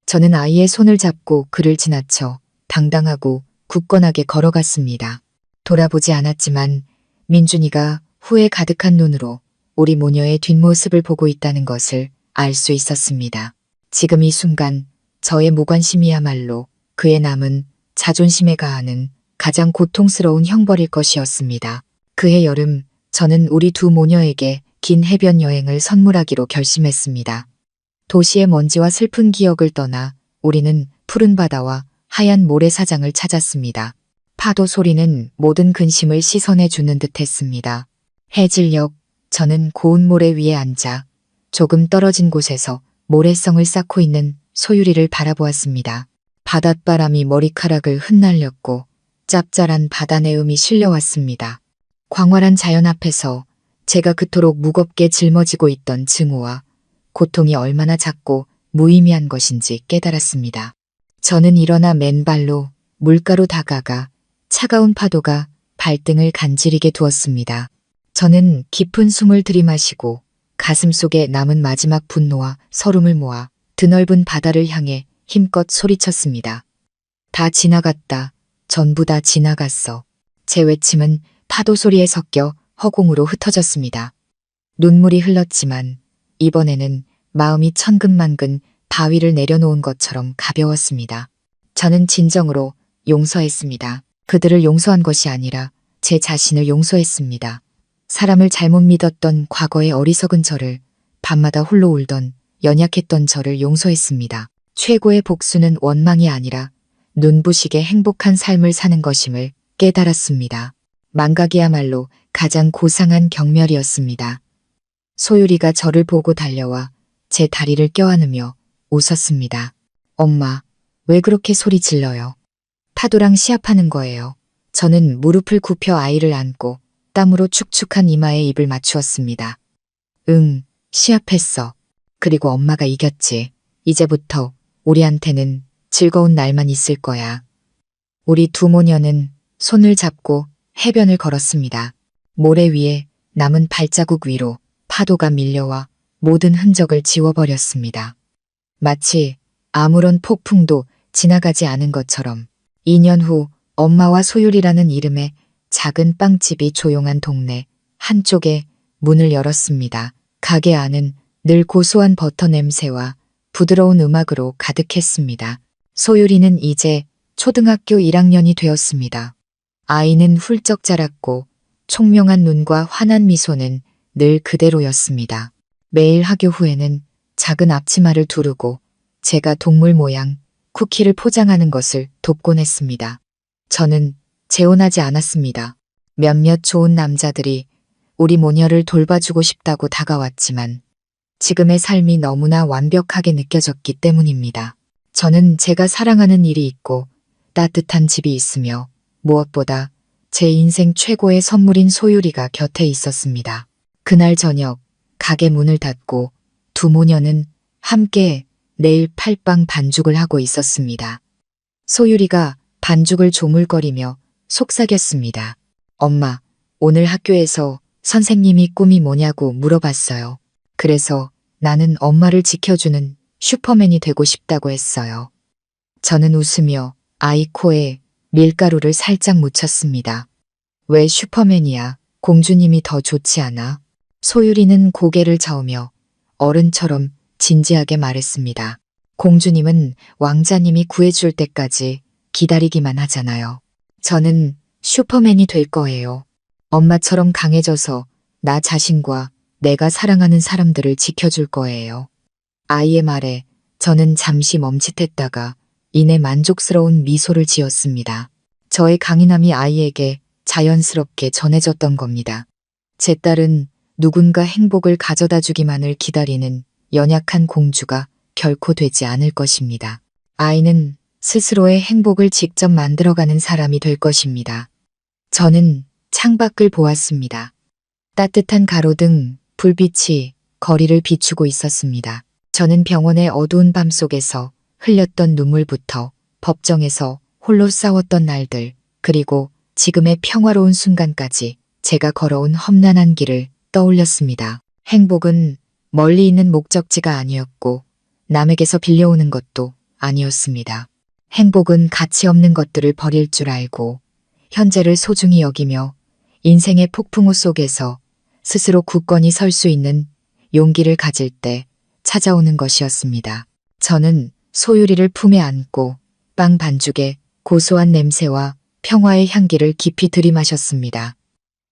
저는 아이의 손을 잡고 그를 지나쳐 당당하고 굳건하게 걸어갔습니다. 돌아보지 않았지만 민준이가 후회 가득한 눈으로 우리 모녀의 뒷모습을 보고 있다는 것을 알 수 있었습니다. 지금 이 순간 저의 무관심이야말로 그의 남은 자존심에 가하는 가장 고통스러운 형벌일 것이었습니다. 그해 여름 저는 우리 두 모녀에게 긴 해변 여행을 선물하기로 결심했습니다. 도시의 먼지와 슬픈 기억을 떠나 우리는 푸른 바다와 하얀 모래사장을 찾았습니다. 파도 소리는 모든 근심을 씻어내 주는 듯 했습니다. 해질녘 저는 고운 모래 위에 앉아 조금 떨어진 곳에서 모래성을 쌓고 있는 소율이를 바라보았습니다. 바닷바람이 머리카락을 흩날렸고 짭짤한 바다 내음이 실려왔습니다. 광활한 자연 앞에서 제가 그토록 무겁게 짊어지고 있던 증오와 고통이 얼마나 작고 무의미한 것인지 깨달았습니다. 저는 일어나 맨발로 물가로 다가가 차가운 파도가 발등을 간지리게 두었습니다. 저는 깊은 숨을 들이마시고 가슴 속에 남은 마지막 분노와 서름을 모아 드넓은 바다를 향해 힘껏 소리쳤습니다. 다 지나갔다. 전부 다 지나갔어. 제 외침은 파도 소리에 섞여 허공으로 흩어졌습니다. 눈물이 흘렀지만 이번에는 마음이 천근만근 바위를 내려놓은 것처럼 가벼웠습니다. 저는 진정으로 용서했습니다. 그들을 용서한 것이 아니라 제 자신을 용서했습니다. 사람을 잘못 믿었던 과거의 어리석은 저를, 밤마다 홀로 울던 연약했던 저를 용서했습니다. 최고의 복수는 원망이 아니라 눈부시게 행복한 삶을 사는 것임을 깨달았습니다. 망각이야말로 가장 고상한 경멸이었습니다. 소율이가 저를 보고 달려와 제 다리를 껴안으며 웃었습니다. 엄마, 왜 그렇게 소리 질러요? 파도랑 시합하는 거예요. 저는 무릎을 굽혀 아이를 안고 땀으로 축축한 이마에 입을 맞추었습니다. 응, 시합했어. 그리고 엄마가 이겼지. 이제부터 우리한테는 즐거운 날만 있을 거야. 우리 두 모녀는 손을 잡고 해변을 걸었습니다. 모래 위에 남은 발자국 위로 파도가 밀려와 모든 흔적을 지워버렸습니다. 마치 아무런 폭풍도 지나가지 않은 것처럼 2년 후 엄마와 소율이라는 이름의 작은 빵집이 조용한 동네 한쪽에 문을 열었습니다. 가게 안은 늘 고소한 버터 냄새와 부드러운 음악으로 가득했습니다. 소율이는 이제 초등학교 1학년이 되었습니다. 아이는 훌쩍 자랐고 총명한 눈과 환한 미소는 늘 그대로였습니다. 매일 학교 후에는 작은 앞치마를 두르고 제가 동물 모양 쿠키를 포장하는 것을 돕곤 했습니다. 저는 재혼하지 않았습니다. 몇몇 좋은 남자들이 우리 모녀를 돌봐주고 싶다고 다가왔지만 지금의 삶이 너무나 완벽하게 느껴졌기 때문입니다. 저는 제가 사랑하는 일이 있고 따뜻한 집이 있으며 무엇보다 제 인생 최고의 선물인 소율이가 곁에 있었습니다. 그날 저녁 가게 문을 닫고 두 모녀는 함께 내일 팔빵 반죽을 하고 있었습니다. 소율이가 반죽을 조물거리며 속삭였습니다. 엄마, 오늘 학교에서 선생님이 꿈이 뭐냐고 물어봤어요. 그래서 나는 엄마를 지켜주는 슈퍼맨이 되고 싶다고 했어요. 저는 웃으며 아이 코에 밀가루를 살짝 묻혔습니다. 왜 슈퍼맨이야? 공주님이 더 좋지 않아? 소율이는 고개를 저으며 어른처럼 진지하게 말했습니다. 공주님은 왕자님이 구해줄 때까지 기다리기만 하잖아요. 저는 슈퍼맨이 될 거예요. 엄마처럼 강해져서 나 자신과 내가 사랑하는 사람들을 지켜줄 거예요. 아이의 말에 저는 잠시 멈칫했다가 이내 만족스러운 미소를 지었습니다. 저의 강인함이 아이에게 자연스럽게 전해졌던 겁니다. 제 딸은 누군가 행복을 가져다 주기만을 기다리는 연약한 공주가 결코 되지 않을 것입니다. 아이는 스스로의 행복을 직접 만들어가는 사람이 될 것입니다. 저는 창밖을 보았습니다. 따뜻한 가로등, 불빛이 거리를 비추고 있었습니다. 저는 병원의 어두운 밤 속에서 흘렸던 눈물부터 법정에서 홀로 싸웠던 날들, 그리고 지금의 평화로운 순간까지 제가 걸어온 험난한 길을 떠올렸습니다. 행복은 멀리 있는 목적지가 아니었고 남에게서 빌려오는 것도 아니었습니다. 행복은 가치 없는 것들을 버릴 줄 알고 현재를 소중히 여기며 인생의 폭풍우 속에서 스스로 굳건히 설 수 있는 용기를 가질 때 찾아오는 것이었습니다. 저는 소율이를 품에 안고 빵 반죽의 고소한 냄새와 평화의 향기를 깊이 들이마셨습니다.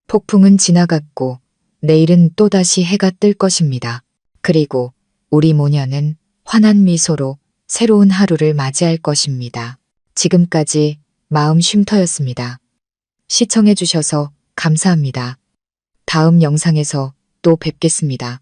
폭풍은 지나갔고 내일은 또다시 해가 뜰 것입니다. 그리고 우리 모녀는 환한 미소로 새로운 하루를 맞이할 것입니다. 지금까지 마음 쉼터였습니다. 시청해 주셔서 감사합니다. 다음 영상에서 또 뵙겠습니다.